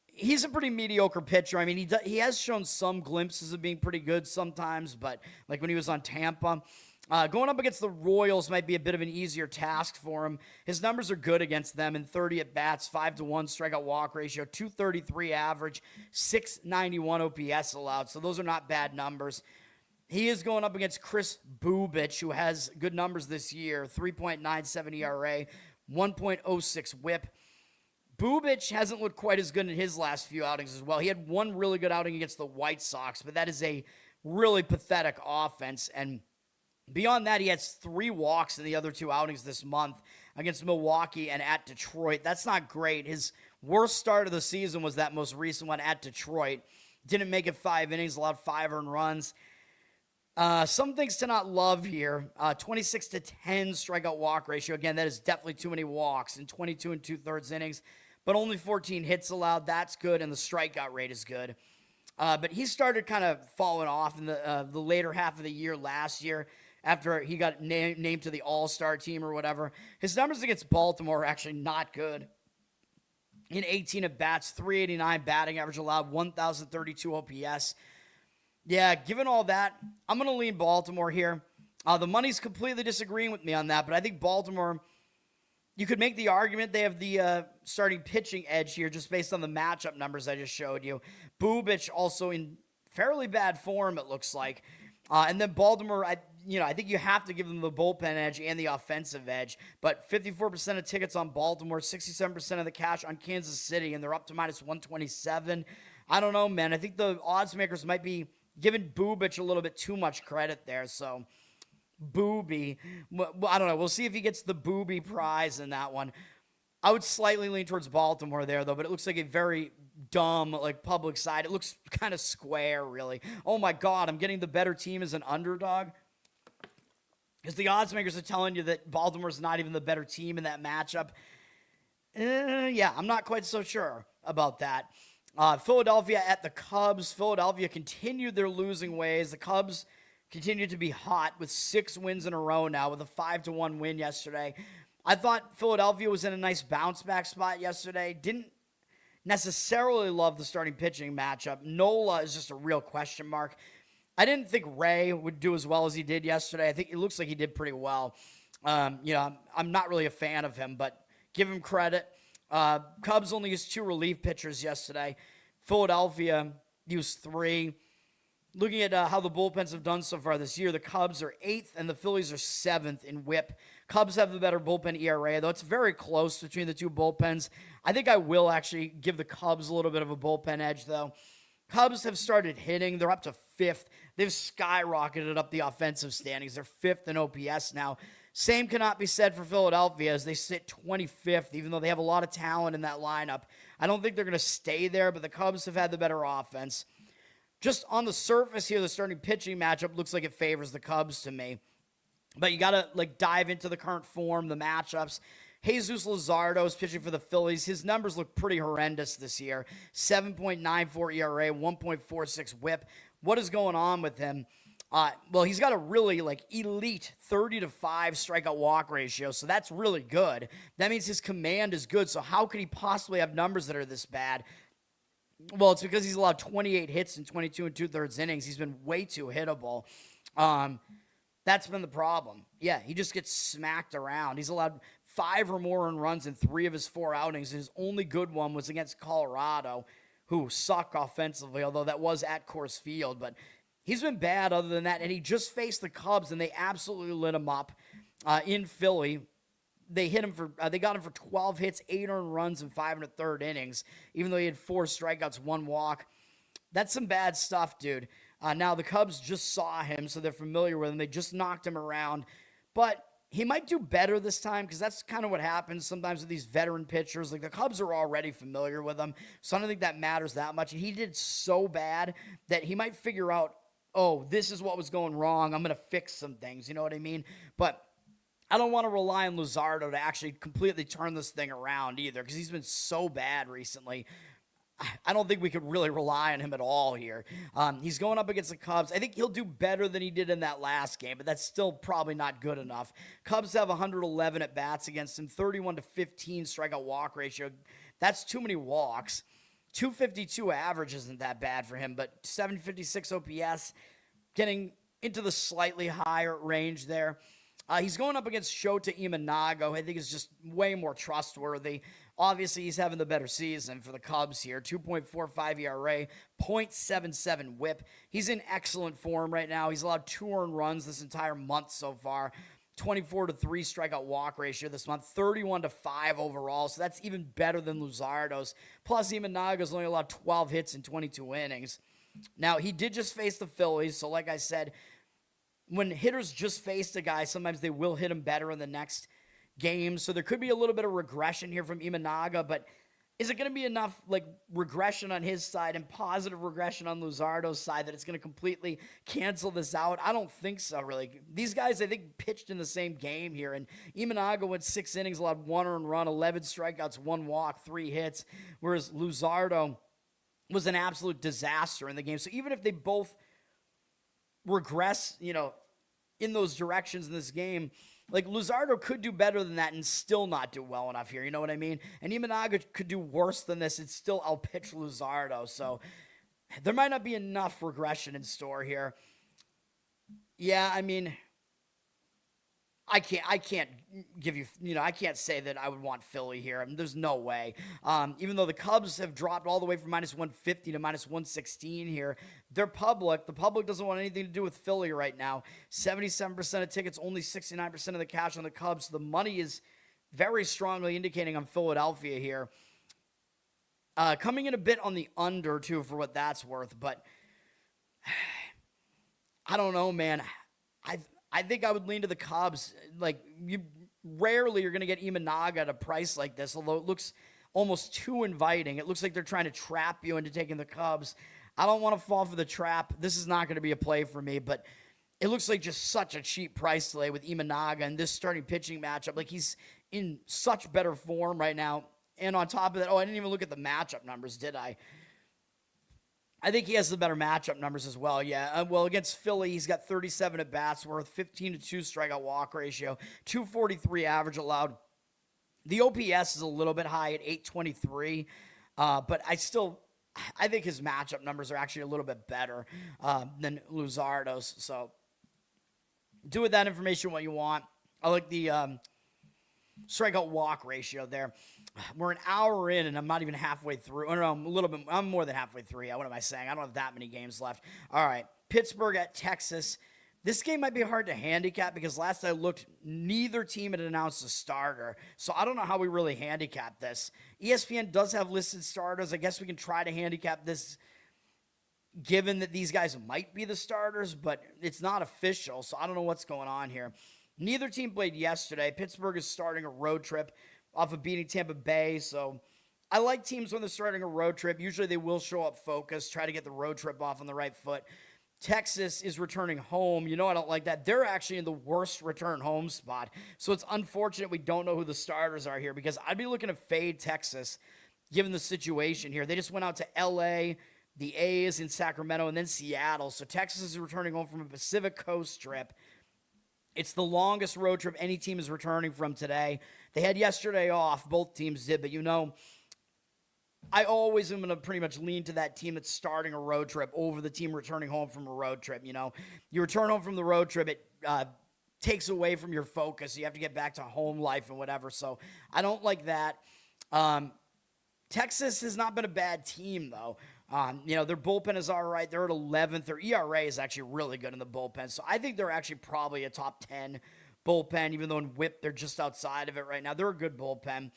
He's a pretty mediocre pitcher. I mean, he has shown some glimpses of being pretty good sometimes, but, like, when he was on Tampa. Going up against the Royals might be a bit of an easier task for him. His numbers are good against them in 30 at-bats, 5-1 strikeout walk ratio, 233 average, 691 OPS allowed, so those are not bad numbers. He is going up against Chris Bubich, who has good numbers this year, 3.97 ERA, 1.06 whip. Bubich hasn't looked quite as good in his last few outings as well. He had 1 really good outing against the White Sox, but that is a really pathetic offense. And beyond that, he has 3 walks in the other 2 outings this month against Milwaukee and at Detroit. That's not great. His worst start of the season was that most recent one at Detroit. Didn't make it 5 innings, allowed 5 earned runs. Some things to not love here. 26-10 strikeout walk ratio. Again, that is definitely too many walks in 22 2/3 innings, but only 14 hits allowed. That's good, and the strikeout rate is good. But he started kind of falling off in the later half of the year last year after he got named to the All-Star team or whatever. His numbers against Baltimore are actually not good. In 18 at-bats, 389 batting average allowed, 1,032 OPS. Yeah, given all that, I'm going to lean Baltimore here. The money's completely disagreeing with me on that, but I think Baltimore, you could make the argument they have the starting pitching edge here just based on the matchup numbers I just showed you. Bubich also in fairly bad form, it looks like. And then Baltimore, I think you have to give them the bullpen edge and the offensive edge. But 54% of tickets on Baltimore, 67% of the cash on Kansas City, and they're up to minus 127. I don't know, man. I think the odds makers might be giving Bubich a little bit too much credit there. So, Booby, I don't know. We'll see if he gets the Booby prize in that one. I would slightly lean towards Baltimore there, though, but it looks like a very dumb, like, public side. It looks kind of square, really. Oh, my God, I'm getting the better team as an underdog. Because the odds makers are telling you that Baltimore's not even the better team in that matchup. Yeah, I'm not quite so sure about that. Philadelphia at the Cubs. Philadelphia continued their losing ways. The Cubs continue to be hot with 6 wins in a row now with a 5-1 win yesterday. I thought Philadelphia was in a nice bounce back spot yesterday. Didn't necessarily love the starting pitching matchup. Nola is just a real question mark. I didn't think Ray would do as well as he did yesterday. I think it looks like he did pretty well. I'm not really a fan of him, but give him credit. Cubs only used 2 relief pitchers yesterday. Philadelphia used 3. Looking at how the bullpens have done so far this year, the Cubs are 8th and the Phillies are 7th in WHIP. Cubs have the better bullpen ERA, though it's very close between the 2 bullpens. I think I will actually give the Cubs a little bit of a bullpen edge, though. Cubs have started hitting. They're up to 5th. They've skyrocketed up the offensive standings. They're 5th in OPS now. Same cannot be said for Philadelphia as they sit 25th, even though they have a lot of talent in that lineup. I don't think they're going to stay there, but the Cubs have had the better offense. Just on the surface here, the starting pitching matchup looks like it favors the Cubs to me. But you got to dive into the current form, the matchups. Jesus Luzardo is pitching for the Phillies. His numbers look pretty horrendous this year. 7.94 ERA, 1.46 WHIP. What is going on with him? Well, he's got a really elite 30-5 strikeout walk ratio, so that's really good. That means his command is good, so how could he possibly have numbers that are this bad? Well, it's because he's allowed 28 hits in 22 2/3 innings. He's been way too hittable. That's been the problem. Yeah, he just gets smacked around. He's allowed 5 or more earned runs in 3 of his 4 outings. His only good one was against Colorado, who suck offensively, although that was at Coors Field. But he's been bad other than that, and he just faced the Cubs, and they absolutely lit him up in Philly. They got him for 12 hits, 8 earned runs in 5 1/3 innings, even though he had 4 strikeouts, 1 walk. That's some bad stuff, dude. Now, the Cubs just saw him, so they're familiar with him. They just knocked him around. But he might do better this time because that's kind of what happens sometimes with these veteran pitchers. Like, the Cubs are already familiar with him, so I don't think that matters that much. And he did so bad that he might figure out, oh, this is what was going wrong. I'm going to fix some things. You know what I mean? But I don't want to rely on Luzardo to actually completely turn this thing around either because he's been so bad recently. I don't think we could really rely on him at all here. He's going up against the Cubs. I think he'll do better than he did in that last game, but that's still probably not good enough. Cubs have 111 at-bats against him, 31-15 strikeout walk ratio. That's too many walks. 252 average isn't that bad for him, but 756 OPS, getting into the slightly higher range there. He's going up against Shota Imanago. I think is just way more trustworthy. Obviously, he's having the better season for the Cubs here. 2.45 ERA, 0.77 WHIP. He's in excellent form right now. He's allowed 2 earned runs this entire month so far. 24-3 strikeout walk ratio this month. 31-5 overall, so that's even better than Luzardo's. Plus, Imanaga's only allowed 12 hits in 22 innings. Now, he did just face the Phillies, so like I said, when hitters just face a guy, sometimes they will hit him better in the next game. So there could be a little bit of regression here from Imanaga, but is it going to be enough regression on his side and positive regression on Luzardo's side that it's going to completely cancel this out? I don't think so, really. These guys, I think, pitched in the same game here, and Imanaga went 6 innings, allowed 1 earned run, 11 strikeouts, 1 walk, 3 hits, whereas Luzardo was an absolute disaster in the game. So even if they both regress, in those directions in this game, Luzardo could do better than that and still not do well enough here. You know what I mean? And Imanaga could do worse than this and still outpitch Luzardo. So there might not be enough regression in store here. Yeah, I mean, I can't give you, I can't say that I would want Philly here. I mean, there's no way. Even though the Cubs have dropped all the way from -150 to -116 here, the public doesn't want anything to do with Philly right now. 77% of tickets, only 69% of the cash on the Cubs. So the money is very strongly indicating on Philadelphia here. Coming in a bit on the under, too, for what that's worth. But I don't know, man. I think I would lean to the Cubs. rarely you're going to get Imanaga at a price like this, although it looks almost too inviting. It looks like they're trying to trap you into taking the Cubs. I don't want to fall for the trap. This is not going to be a play for me, but it looks like just such a cheap price delay with Imanaga and this starting pitching matchup. Like, he's in such better form right now. And on top of that, I didn't even look at the matchup numbers, did I? I think he has the better matchup numbers as well, yeah. Well, against Philly, he's got 37 at-bats worth, 15-2 strikeout walk ratio, 243 average allowed. The OPS is a little bit high at 823, but I think his matchup numbers are actually a little bit better than Luzardo's. So do with that information what you want. I like the strikeout walk ratio there. We're an hour in, and I'm not even halfway through. Oh, no, I'm a little bit. I'm more than halfway through. What am I saying? I don't have that many games left. All right, Pittsburgh at Texas. This game might be hard to handicap because last I looked, neither team had announced a starter. So I don't know how we really handicap this. ESPN does have listed starters. I guess we can try to handicap this given that these guys might be the starters, but it's not official, so I don't know what's going on here. Neither team played yesterday. Pittsburgh is starting a road trip off of beating Tampa Bay, so I like teams when they're starting a road trip. Usually they will show up focused, try to get the road trip off on the right foot. Texas is returning home. I don't like that. They're actually in the worst return home spot, so it's unfortunate we don't know who the starters are here because I'd be looking to fade Texas given the situation here. They just went out to L.A., the A's in Sacramento, and then Seattle, so Texas is returning home from a Pacific Coast trip. It's the longest road trip any team is returning from today. They had yesterday off. Both teams did, but I always am going to pretty much lean to that team that's starting a road trip over the team returning home from a road trip. You return home from the road trip, it takes away from your focus. You have to get back to home life and whatever, so I don't like that. Texas has not been a bad team, though. Their bullpen is all right. They're at 11th. Their ERA is actually really good in the bullpen. So I think they're actually probably a top 10 bullpen, even though in whip they're just outside of it right now. They're a good bullpen.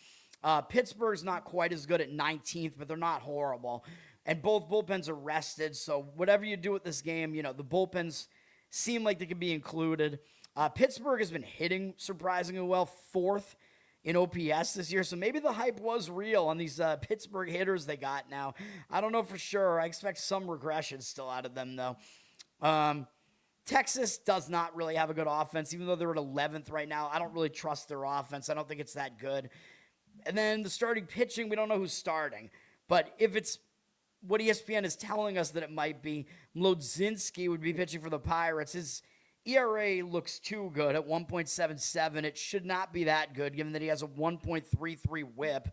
Pittsburgh's not quite as good at 19th, but they're not horrible. And both bullpens are rested. So whatever you do with this game, the bullpens seem like they could be included. Pittsburgh has been hitting surprisingly well, 4th in OPS this year, so maybe the hype was real on these Pittsburgh hitters they got now. I don't know for sure. I expect some regression still out of them, though. Texas does not really have a good offense, even though they're at 11th right now. I don't really trust their offense. I don't think it's that good. And then the starting pitching, we don't know who's starting. But if it's what ESPN is telling us that it might be, Mlodzinski would be pitching for the Pirates. His ERA looks too good at 1.77. It should not be that good given that he has a 1.33 whip.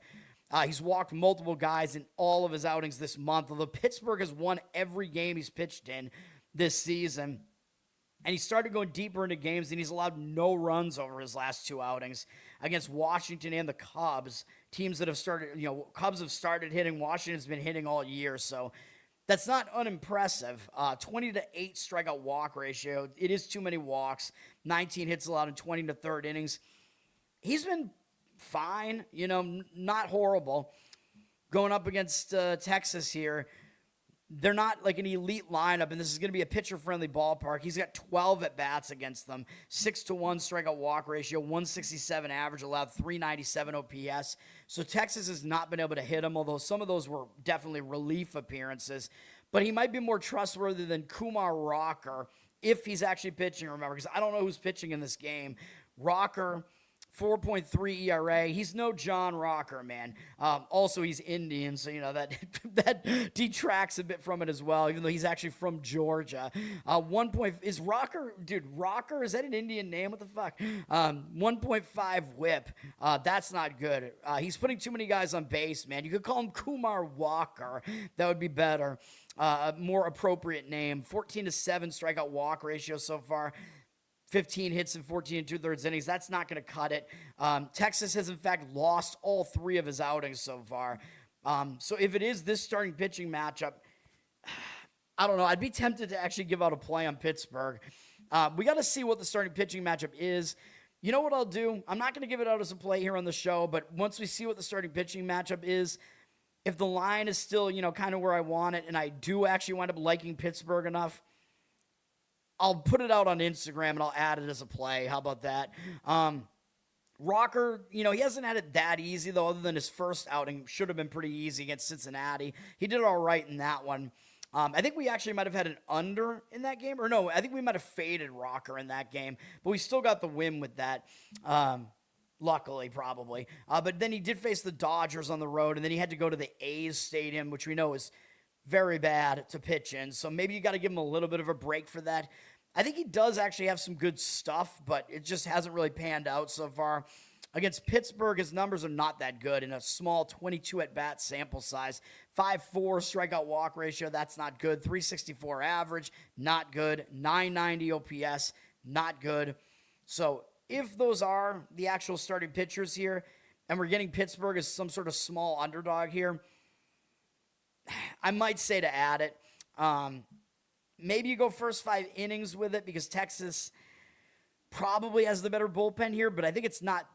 He's walked multiple guys in all of his outings this month, although Pittsburgh has won every game he's pitched in this season. And he started going deeper into games, and he's allowed no runs over his last 2 outings against Washington and the Cubs. Teams that have started, Cubs have started hitting. Washington's been hitting all year, so that's not unimpressive. 20-8 strikeout walk ratio. It is too many walks. 19 hits allowed in 20 to third innings. He's been fine, not horrible. Going up against Texas here, they're not like an elite lineup, and this is going to be a pitcher-friendly ballpark. He's got 12 at-bats against them, 6-1 strikeout walk ratio, 167 average allowed, 397 OPS. So Texas has not been able to hit him, although some of those were definitely relief appearances. But he might be more trustworthy than Kumar Rocker if he's actually pitching, remember, because I don't know who's pitching in this game. Rocker, 4.3 ERA. He's no John Rocker, man. Also, he's Indian, so, that detracts a bit from it as well, even though he's actually from Georgia. Is Rocker, Rocker, is that an Indian name? What the fuck? 1.5 whip. That's not good. He's putting too many guys on base, man. You could call him Kumar Walker. That would be better. A more appropriate name. 14-7 strikeout walk ratio so far. 15 hits in 14 2/3 innings. That's not going to cut it. Texas has, in fact, lost all 3 of his outings so far. So if it is this starting pitching matchup, I don't know. I'd be tempted to actually give out a play on Pittsburgh. We got to see what the starting pitching matchup is. You know what I'll do? I'm not going to give it out as a play here on the show, but once we see what the starting pitching matchup is, if the line is still, kind of where I want it, and I do actually wind up liking Pittsburgh enough, I'll put it out on Instagram and I'll add it as a play. How about that? Rocker, he hasn't had it that easy, though, other than his first outing. Should have been pretty easy against Cincinnati. He did all right in that one. I think we actually might have had an under in that game. Or no, I think we might have faded Rocker in that game. But we still got the win with that. Luckily, probably. But then he did face the Dodgers on the road, and then he had to go to the A's stadium, which we know is very bad to pitch in. So maybe you got to give him a little bit of a break for that. I think he does actually have some good stuff, but it just hasn't really panned out so far. Against Pittsburgh, his numbers are not that good in a small 22 at-bat sample size. 5.4 strikeout walk ratio, that's not good. 364 average, not good. 990 OPS, not good. So if those are the actual starting pitchers here, and we're getting Pittsburgh as some sort of small underdog here, I might say to add it. Maybe you go first 5 innings with it because Texas probably has the better bullpen here, but I think it's not,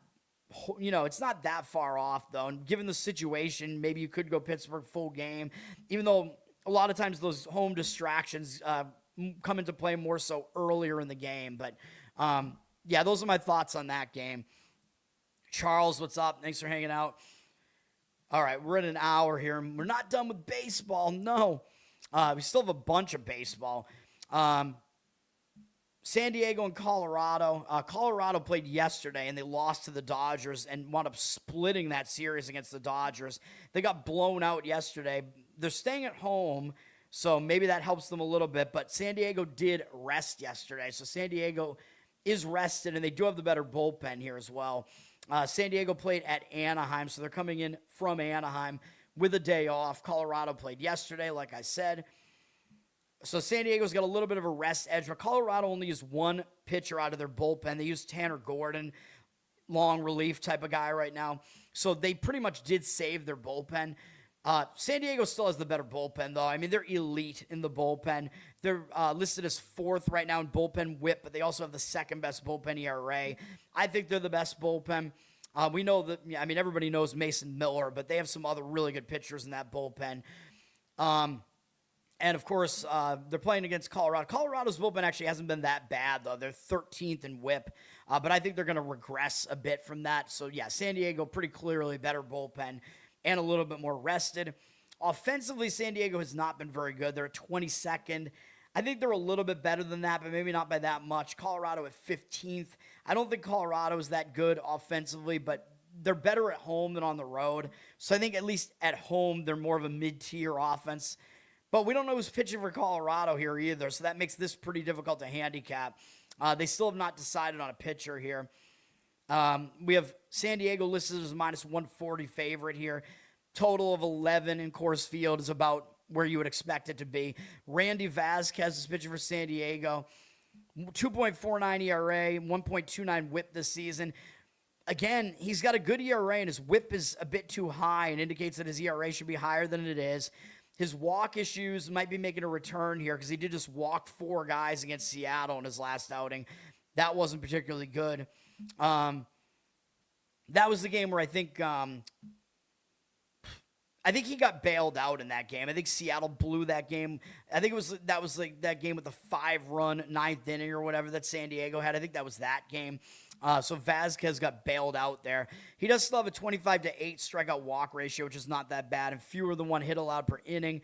it's not that far off, though. And given the situation, maybe you could go Pittsburgh full game, even though a lot of times those home distractions come into play more so earlier in the game. But, yeah, those are my thoughts on that game. Charles, what's up? Thanks for hanging out. All right, we're at an hour here, and we're not done with baseball. No. We still have a bunch of baseball. San Diego and Colorado. Colorado played yesterday, and they lost to the Dodgers and wound up splitting that series against the Dodgers. They got blown out yesterday. They're staying at home, so maybe that helps them a little bit. But San Diego did rest yesterday, so San Diego is rested, and they do have the better bullpen here as well. San Diego played at Anaheim, so they're coming in from Anaheim with a day off. Colorado played yesterday, like I said. So San Diego's got a little bit of a rest edge, but Colorado only used one pitcher out of their bullpen. They used Tanner Gordon, long relief type of guy right now. So they pretty much did save their bullpen. San Diego still has the better bullpen, though. I mean, they're elite in the bullpen. They're listed as 4th right now in bullpen whip, but they also have the 2nd best bullpen ERA. I think they're the best bullpen. We know that, everybody knows Mason Miller, but they have some other really good pitchers in that bullpen. And, of course, they're playing against Colorado. Colorado's bullpen actually hasn't been that bad, though. They're 13th in whip, but I think they're going to regress a bit from that. So, yeah, San Diego pretty clearly better bullpen and a little bit more rested. Offensively, San Diego has not been very good. They're at 22nd. I think they're a little bit better than that, but maybe not by that much. Colorado at 15th. I don't think Colorado is that good offensively, but they're better at home than on the road. So I think at least at home, they're more of a mid-tier offense. But we don't know who's pitching for Colorado here either, so that makes this pretty difficult to handicap. They still have not decided on a pitcher here. We have San Diego listed as a minus 140 favorite here. Total of 11 in Coors Field is about where you would expect it to be. Randy Vasquez is pitching for San Diego. 2.49 ERA, 1.29 whip this season. Again, he's got a good ERA, and his whip is a bit too high and indicates that his ERA should be higher than it is. His walk issues might be making a return here because he did just walk 4 guys against Seattle in his last outing. That wasn't particularly good. That was the game where I think he got bailed out in that game. I think Seattle blew that game. I think that was like that game with the 5-run 9th inning or whatever that San Diego had. I think that was that game. So Vasquez got bailed out there. He does still have a 25-8 strikeout walk ratio, which is not that bad, and fewer than 1 hit allowed per inning.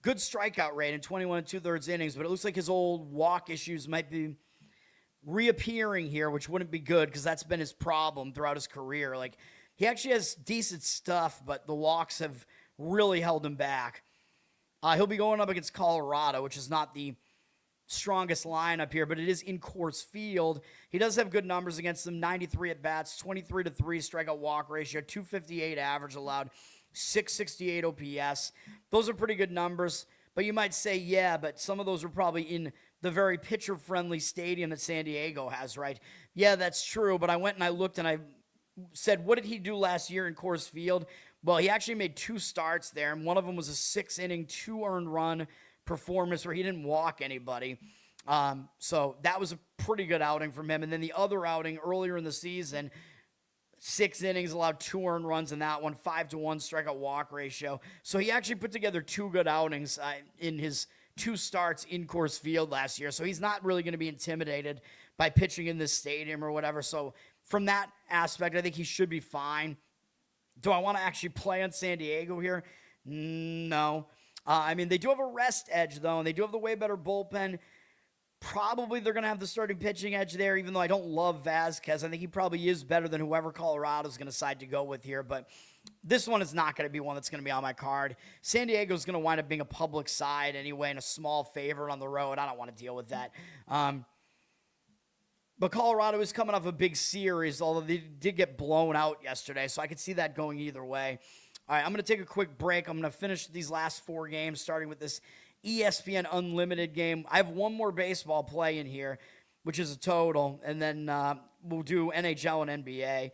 Good strikeout rate in 21 2/3 innings, but it looks like his old walk issues might be reappearing here, which wouldn't be good because that's been his problem throughout his career. Like, he actually has decent stuff, but the walks have really held him back. He'll be going up against Colorado, which is not the strongest lineup here, but it is in Coors Field. He does have good numbers against them. 93 at-bats, 23-3 strikeout walk ratio, 258 average allowed, 668 OPS. Those are pretty good numbers, but you might say, yeah, but some of those are probably in the very pitcher-friendly stadium that San Diego has, right? Yeah, that's true, but I went and I looked and I said, what did he do last year in Coors Field? Well, he actually made 2 starts there, and one of them was a 6-inning, 2-earned run performance where he didn't walk anybody. So that was a pretty good outing from him. And then the other outing earlier in the season, 6 innings, allowed 2 earned runs in that one, 5-1 strikeout walk ratio. So he actually put together 2 good outings in his 2 starts in Coors Field last year. So he's not really going to be intimidated by pitching in this stadium or whatever. So from that aspect, I think he should be fine. Do I want to actually play on San Diego here? No. I mean, they do have a rest edge, though, and they do have the way better bullpen. Probably they're going to have the starting pitching edge there, even though I don't love Vasquez. I think he probably is better than whoever Colorado is going to decide to go with here. But this one is not going to be one that's going to be on my card. San Diego is going to wind up being a public side anyway and a small favorite on the road. I don't want to deal with that. But Colorado is coming off a big series, although they did get blown out yesterday, so I could see that going either way. All right, I'm going to take a quick break. I'm going to finish these last 4 games, starting with this ESPN Unlimited game. I have one more baseball play in here, which is a total, and then we'll do NHL and NBA.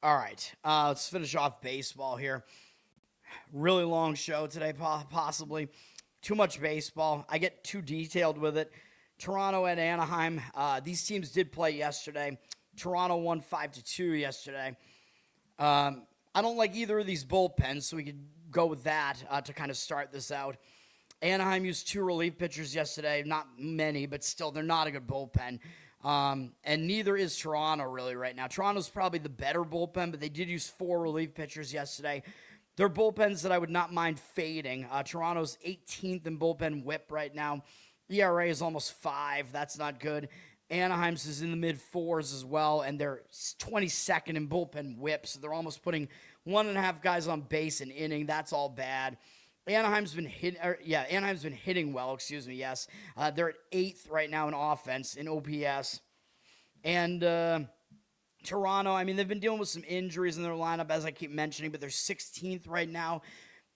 All right, let's finish off baseball here. Really long show today, possibly. Too much baseball. I get too detailed with it. Toronto and Anaheim. These teams did play yesterday. Toronto won 5-2 yesterday. I don't like either of these bullpens, so we could go with that to kind of start this out. Anaheim used 2 relief pitchers yesterday. Not many, but still, they're not a good bullpen. And neither is Toronto really right now. Toronto's probably the better bullpen, but they did use 4 relief pitchers yesterday. They're bullpens that I would not mind fading. Toronto's 18th in bullpen whip right now. ERA is almost 5. That's not good. Anaheim's is in the mid-4s as well, and they're 22nd in bullpen whip, so they're almost putting 1.5 guys on base an inning. That's all bad. Anaheim's been hitting well, yes. They're at 8th right now in offense, in OPS. And Toronto, I mean, they've been dealing with some injuries in their lineup, as I keep mentioning, but they're 16th right now.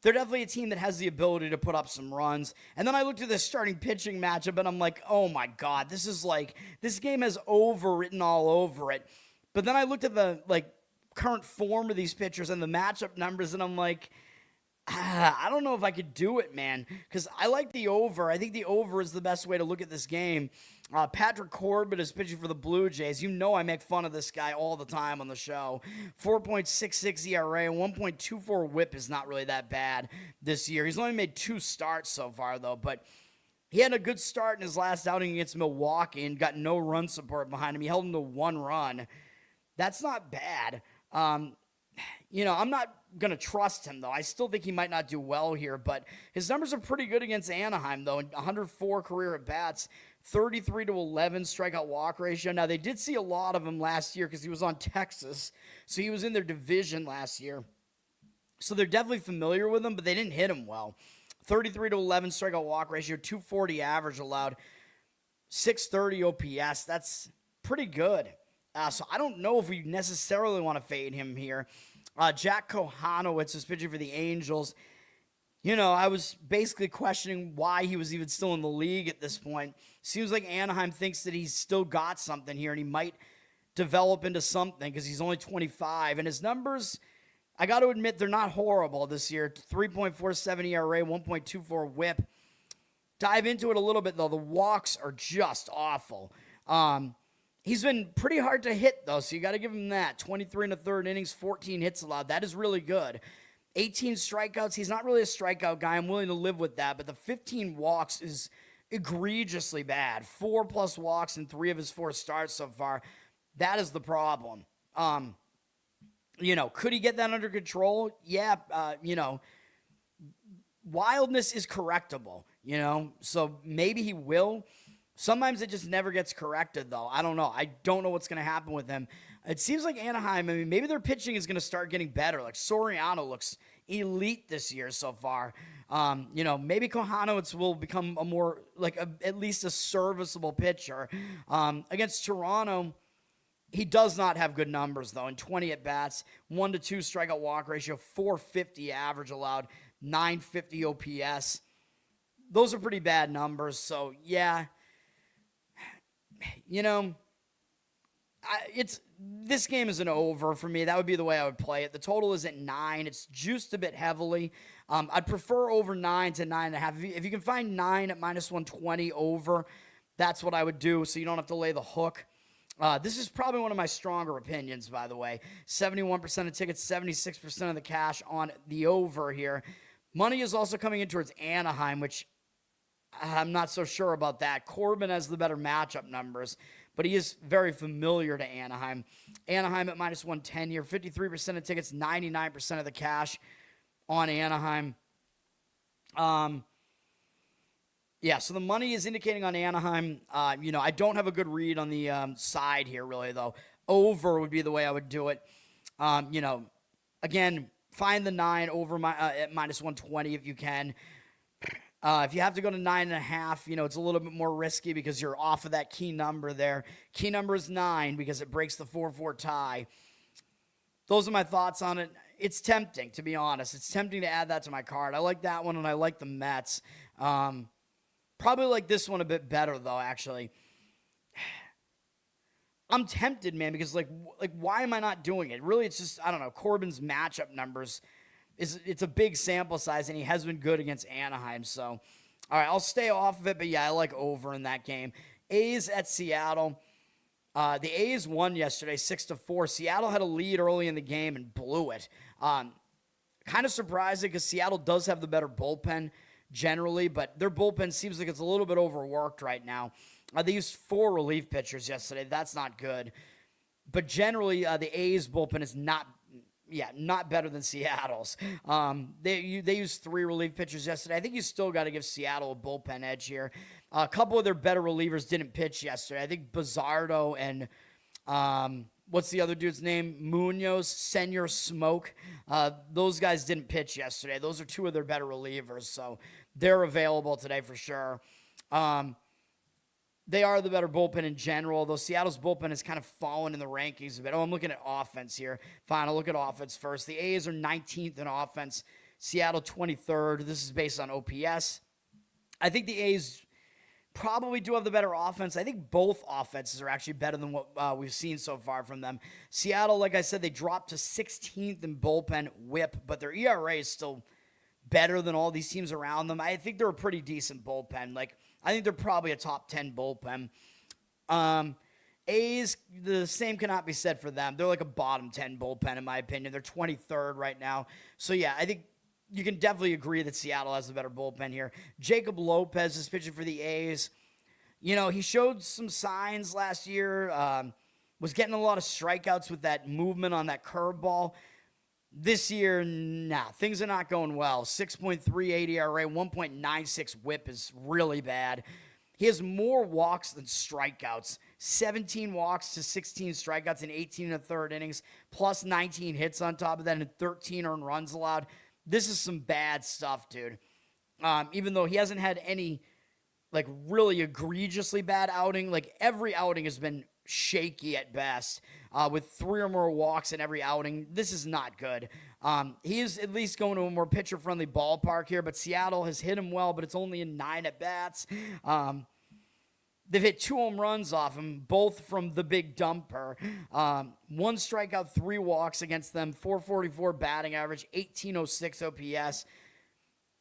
They're definitely a team that has the ability to put up some runs. And then I looked at this starting pitching matchup, and I'm like, oh my God, this game has overwritten all over it. But then I looked at the, current form of these pitchers and the matchup numbers, and I'm like, I don't know if I could do it, man, because I like the over. I think the over is the best way to look at this game. Patrick Corbett is pitching for the Blue Jays. You know I make fun of this guy all the time on the show. 4.66 ERA, 1.24 whip is not really that bad this year. He's only made 2 starts so far, though, but he had a good start in his last outing against Milwaukee and got no run support behind him. He held him to 1 run. That's not bad. I'm not going to trust him, though. I still think he might not do well here, but his numbers are pretty good against Anaheim, though. 104 career at-bats, 33-11 strikeout walk ratio. Now, they did see a lot of him last year because he was on Texas, so he was in their division last year. So they're definitely familiar with him, but they didn't hit him well. 33-11 strikeout walk ratio, 240 average allowed, 630 OPS. That's pretty good. So I don't know if we necessarily want to fade him here. Jack Kohanowitz is pitching for the Angels. I was basically questioning why he was even still in the league at this point. Seems like Anaheim thinks that he's still got something here, and he might develop into something because he's only 25. And his numbers, I got to admit, they're not horrible this year. 3.47 ERA, 1.24 whip. Dive into it a little bit, though. The walks are just awful. He's been pretty hard to hit, though, so you got to give him that. 23 1/3 innings, 14 hits allowed. That is really good. 18 strikeouts. He's not really a strikeout guy. I'm willing to live with that, but the 15 walks is egregiously bad. 4+ walks in 3 of his 4 starts so far. That is the problem. Could he get that under control? Yeah, wildness is correctable. So maybe he will. Sometimes it just never gets corrected, though. I don't know. I don't know what's going to happen with him. It seems like Anaheim, maybe their pitching is going to start getting better. Like Soriano looks elite this year so far. Maybe Kohanowitz will become a more, at least a serviceable pitcher. Against Toronto, he does not have good numbers, though. In 20 at-bats, 1-2 strikeout walk ratio, 450 average allowed, 950 OPS. Those are pretty bad numbers, so yeah. This game is an over for me. That would be the way I would play it. The total is at 9. It's juiced a bit heavily. I'd prefer over 9 to 9.5. If you can find 9 at -120 over, that's what I would do, so you don't have to lay the hook. This is probably one of my stronger opinions, by the way. 71% of tickets, 76% of the cash on the over here. Money is also coming in towards Anaheim, which I'm not so sure about that. Corbin has the better matchup numbers, but he is very familiar to Anaheim. Anaheim at -110 here, 53% of tickets, 99% of the cash on Anaheim. So the money is indicating on Anaheim. I don't have a good read on the side here, really, though. Over would be the way I would do it. Again, find the 9 over at -120 if you can. If you have to go to 9.5, it's a little bit more risky because you're off of that key number there. Key number is 9 because it breaks the 4-4 tie. Those are my thoughts on it. It's tempting, to be honest. It's tempting to add that to my card. I like that one, and I like the Mets. Probably like this one a bit better, though, actually. I'm tempted, man, because, why am I not doing it? Really, it's just, I don't know, Corbin's matchup numbers. It's a big sample size, and he has been good against Anaheim. So, all right, I'll stay off of it, but, yeah, I like over in that game. A's at Seattle. The A's won yesterday 6-4. Seattle had a lead early in the game and blew it. Kind of surprising because Seattle does have the better bullpen generally, but their bullpen seems like it's a little bit overworked right now. They used 4 relief pitchers yesterday. That's not good. But generally, the A's bullpen is not better than Seattle's. They used 3 relief pitchers yesterday. I think you still got to give Seattle a bullpen edge here. A couple of their better relievers didn't pitch yesterday. I think Bizzardo and what's the other dude's name? Munoz, Senor Smoke. Those guys didn't pitch yesterday. Those are 2 of their better relievers, so they're available today for sure. They are the better bullpen in general, though Seattle's bullpen has kind of fallen in the rankings a bit. I'm looking at offense here. Fine, I'll look at offense first. The A's are 19th in offense. Seattle 23rd. This is based on OPS. I think the A's probably do have the better offense. I think both offenses are actually better than what we've seen so far from them. Seattle, like I said, they dropped to 16th in bullpen whip, but their ERA is still better than all these teams around them. I think they're a pretty decent bullpen. I think they're probably a top 10 bullpen. A's, the same cannot be said for them. They're like a bottom 10 bullpen, in my opinion. They're 23rd right now. So, yeah, I think you can definitely agree that Seattle has the better bullpen here. Jacob Lopez is pitching for the A's. He showed some signs last year. Was getting a lot of strikeouts with that movement on that curveball. This year, things are not going well. 6.38 ERA, 1.96 whip is really bad. He has more walks than strikeouts. 17 walks to 16 strikeouts in 18 1/3 innings, plus 19 hits on top of that, and 13 earned runs allowed. This is some bad stuff, dude. Even though he hasn't had any, really egregiously bad outing, every outing has been shaky at best, with 3 or more walks in every outing. This is not good. He is at least going to a more pitcher-friendly ballpark here, but Seattle has hit him well, but it's only in 9 at-bats. They've hit 2 home runs off him, both from the big dumper. 1 strikeout, 3 walks against them, 444 batting average, 1806 OPS.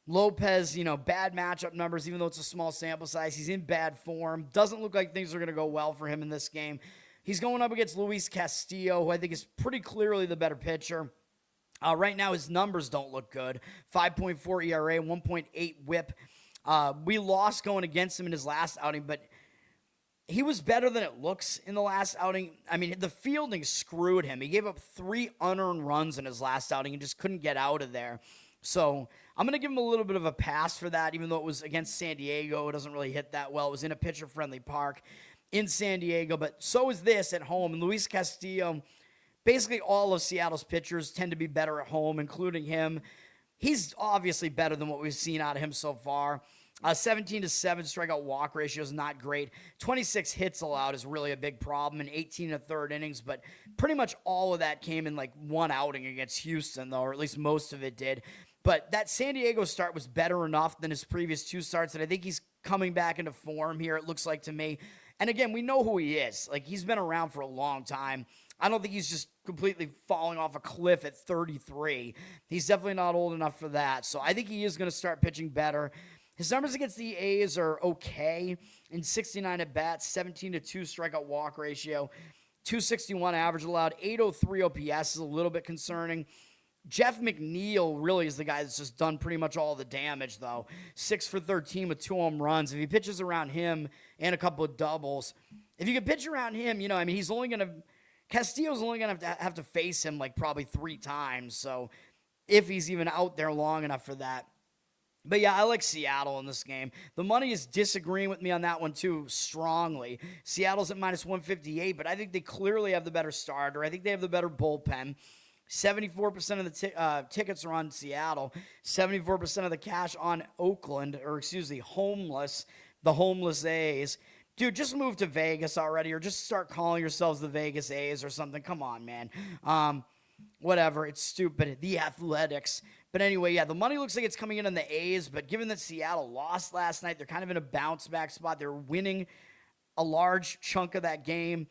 Lopez, bad matchup numbers, even though it's a small sample size. He's in bad form. Doesn't look like things are going to go well for him in this game. He's going up against Luis Castillo, who I think is pretty clearly the better pitcher. Right now, his numbers don't look good. 5.4 ERA, 1.8 whip. We lost going against him in his last outing, but he was better than it looks in the last outing. The fielding screwed him. He gave up 3 unearned runs in his last outing and just couldn't get out of there. So I'm going to give him a little bit of a pass for that, even though it was against San Diego. It doesn't really hit that well. It was in a pitcher-friendly park in San Diego, but so is this at home. And Luis Castillo, basically all of Seattle's pitchers tend to be better at home, including him. He's obviously better than what we've seen out of him so far. 17-7 strikeout walk ratio is not great. 26 hits allowed is really a big problem in 18 1/3 innings, but pretty much all of that came in like one outing against Houston, though, or at least most of it did. But that San Diego start was better enough than his previous two starts, and I think he's coming back into form here, it looks like to me. And again, we know who he is. Like, he's been around for a long time. I don't think he's just completely falling off a cliff at 33. He's definitely not old enough for that. So I think he is going to start pitching better. His numbers against the A's are okay. In 69 at-bats, 17-2 strikeout walk ratio, 261 average allowed, 803 OPS is a little bit concerning. Jeff McNeil really is the guy that's just done pretty much all the damage, though. 6 for 13 with 2 home runs. If he pitches around him and a couple of doubles, if you can pitch around him, you know, I mean, he's only going to – Castillo's only going to have to face him like probably 3 times. So if he's even out there long enough for that. But yeah, I like Seattle in this game. The money is disagreeing with me on that one too strongly. Seattle's at minus 158, but I think they clearly have the better starter. I think they have the better bullpen. 74% of the tickets are on Seattle. 74% of the cash on Oakland, the homeless A's. Dude, just move to Vegas already, or just start calling yourselves the Vegas A's or something. Come on, man. Whatever, it's stupid. The Athletics. But anyway, yeah, the money looks like it's coming in on the A's, but given that Seattle lost last night, they're kind of in a bounce-back spot. They're winning a large chunk of that game.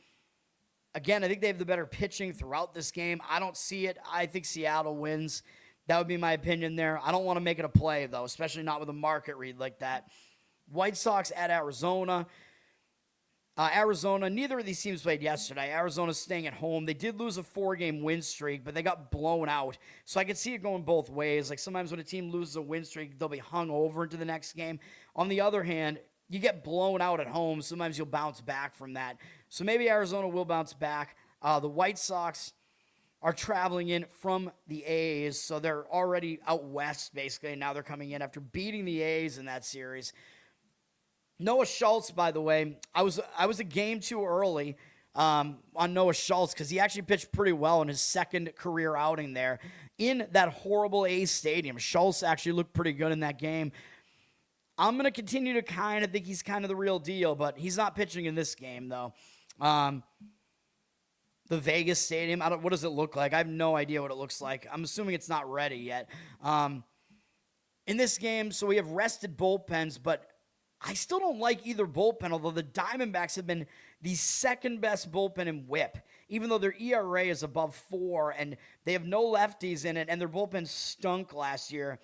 Again, I think they have the better pitching throughout this game. I don't see it. I think Seattle wins. That would be my opinion there. I don't want to make it a play, though, especially not with a market read like that. White Sox at Arizona. Arizona, neither of these teams played yesterday. Arizona's staying at home. They did lose a 4-game win streak, but they got blown out. So I could see it going both ways. Like sometimes when a team loses a win streak, they'll be hung over into the next game. On the other hand, you get blown out at home. Sometimes you'll bounce back from that. So maybe Arizona will bounce back. The White Sox are traveling in from the A's, so they're already out west, basically, and now they're coming in after beating the A's in that series. Noah Schultz, by the way, I was a game too early on Noah Schultz because he actually pitched pretty well in his second career outing there in that horrible A's stadium. Schultz actually looked pretty good in that game. I'm going to continue to kind of think he's kind of the real deal, but he's not pitching in this game, though. The Vegas stadium, what does it look like? I have no idea what it looks like. I'm assuming it's not ready yet. In this game, so we have rested bullpens, but I still don't like either bullpen, although the Diamondbacks have been the second best bullpen in WHIP, even though their ERA is above 4, and they have no lefties in it, and their bullpen stunk last year.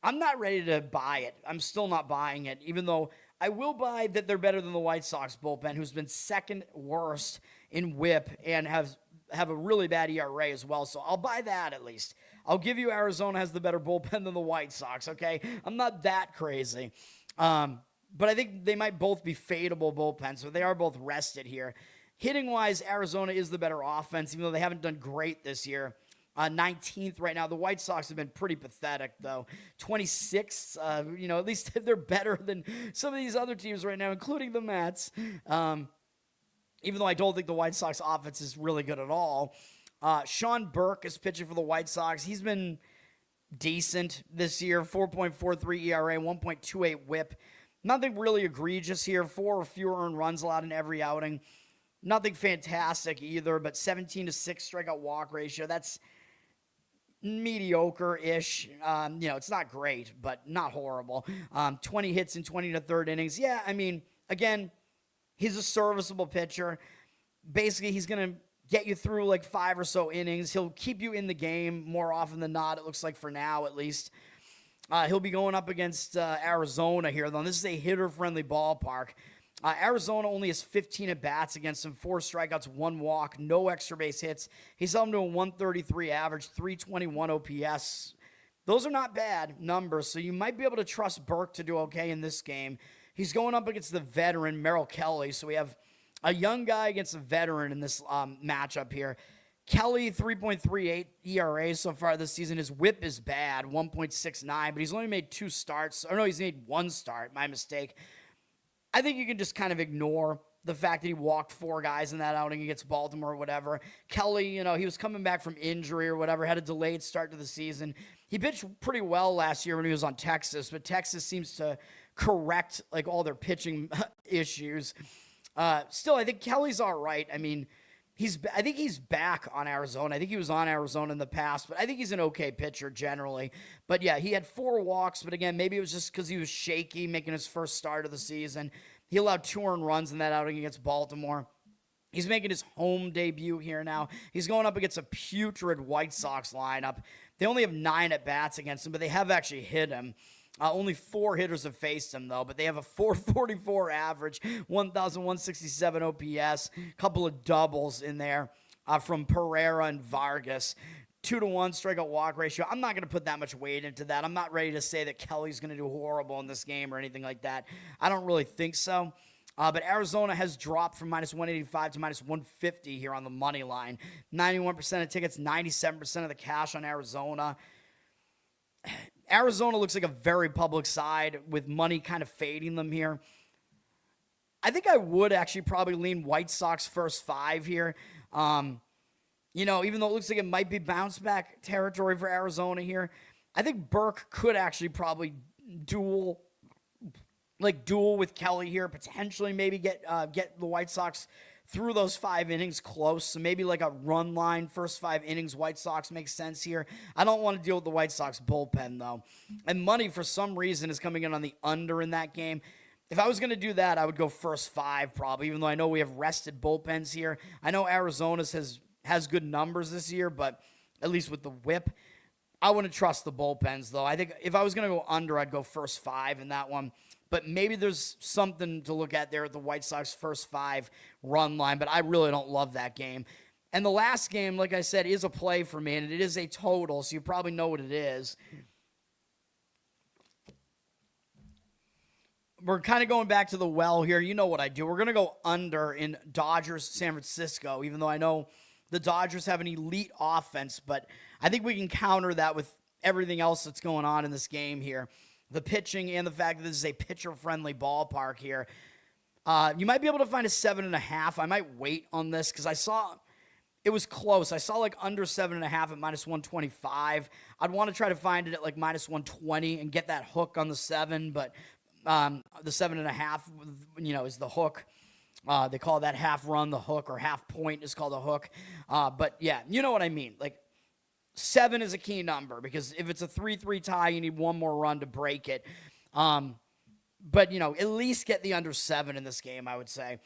I'm not ready to buy it. I'm still not buying it, even though I will buy that they're better than the White Sox bullpen, who's been second worst in WHIP and have a really bad ERA as well. So I'll buy that at least. I'll give you Arizona has the better bullpen than the White Sox, okay? I'm not that crazy. But I think they might both be fadeable bullpens, so they are both rested here. Hitting-wise, Arizona is the better offense, even though they haven't done great this year. 19th right now. The White Sox have been pretty pathetic, though. 26th, at least they're better than some of these other teams right now, including the Mets. Even though I don't think the White Sox offense is really good at all. Sean Burke is pitching for the White Sox. He's been decent this year. 4.43 ERA, 1.28 WHIP. Nothing really egregious here. 4 or fewer earned runs allowed in every outing. Nothing fantastic either, but 17-6 strikeout walk ratio. That's mediocre-ish. It's not great, but not horrible. 20 hits in 20 1/3 innings. Yeah, I mean, again, he's a serviceable pitcher. Basically, he's going to get you through like 5 or so innings. He'll keep you in the game more often than not, it looks like for now at least. He'll be going up against Arizona here, though. This is a hitter-friendly ballpark. Arizona only has 15 at-bats against him, 4 strikeouts, 1 walk, no extra base hits. He's held him to a 133 average, 321 OPS. Those are not bad numbers, so you might be able to trust Burke to do okay in this game. He's going up against the veteran, Merrill Kelly, so we have a young guy against a veteran in this matchup here. Kelly, 3.38 ERA so far this season. His whip is bad, 1.69, but he's only made 2 starts. Or no, he's made 1 start. My mistake. I think you can just kind of ignore the fact that he walked 4 guys in that outing against Baltimore or whatever. Kelly, he was coming back from injury or whatever, had a delayed start to the season. He pitched pretty well last year when he was on Texas, but Texas seems to correct like all their pitching issues. Still, I think Kelly's all right. I mean, I think he's back on Arizona. I think he was on Arizona in the past, but I think he's an okay pitcher generally. But yeah, he had 4 walks, but again, maybe it was just because he was shaky making his first start of the season. He allowed 2 earned runs in that outing against Baltimore. He's making his home debut here now. He's going up against a putrid White Sox lineup. They only have 9 at-bats against him, but they have actually hit him. Only 4 hitters have faced him, though, but they have a 444 average, 1,167 OPS, couple of doubles in there from Pereira and Vargas. 2-to-1 strikeout walk ratio. I'm not going to put that much weight into that. I'm not ready to say that Kelly's going to do horrible in this game or anything like that. I don't really think so. But Arizona has dropped from -185 to -150 here on the money line. 91% of tickets, 97% of the cash on Arizona. Arizona looks like a very public side with money kind of fading them here. I think I would actually probably lean White Sox first 5 here. Even though it looks like it might be bounce back territory for Arizona here, I think Burke could actually probably duel with Kelly here, potentially maybe get the White Sox through those 5 innings close. So maybe like a run line, first 5 innings, White Sox makes sense here. I don't want to deal with the White Sox bullpen, though. And money, for some reason, is coming in on the under in that game. If I was going to do that, I would go first 5 probably, even though I know we have rested bullpens here. I know Arizona's has good numbers this year, but at least with the whip, I wouldn't trust the bullpens, though. I think if I was going to go under, I'd go first 5 in that one. But maybe there's something to look at there at the White Sox first 5 run line, but I really don't love that game. And the last game, like I said, is a play for me, and it is a total, so you probably know what it is. We're kind of going back to the well here. You know what I do. We're going to go under in Dodgers-San Francisco, even though I know the Dodgers have an elite offense, but I think we can counter that with everything else that's going on in this game here. The pitching and the fact that this is a pitcher-friendly ballpark here. You might be able to find a 7.5. I might wait on this because I saw it was close. I saw like under 7.5 at -125. I'd want to try to find it at like -120 and get that hook on the 7, but the 7.5, is the hook. They call that half run the hook, or half point is called a hook. But yeah, you know what I mean. Like 7 is a key number because if it's a 3-3 tie, you need 1 more run to break it. But at least get the under 7 in this game, I would say.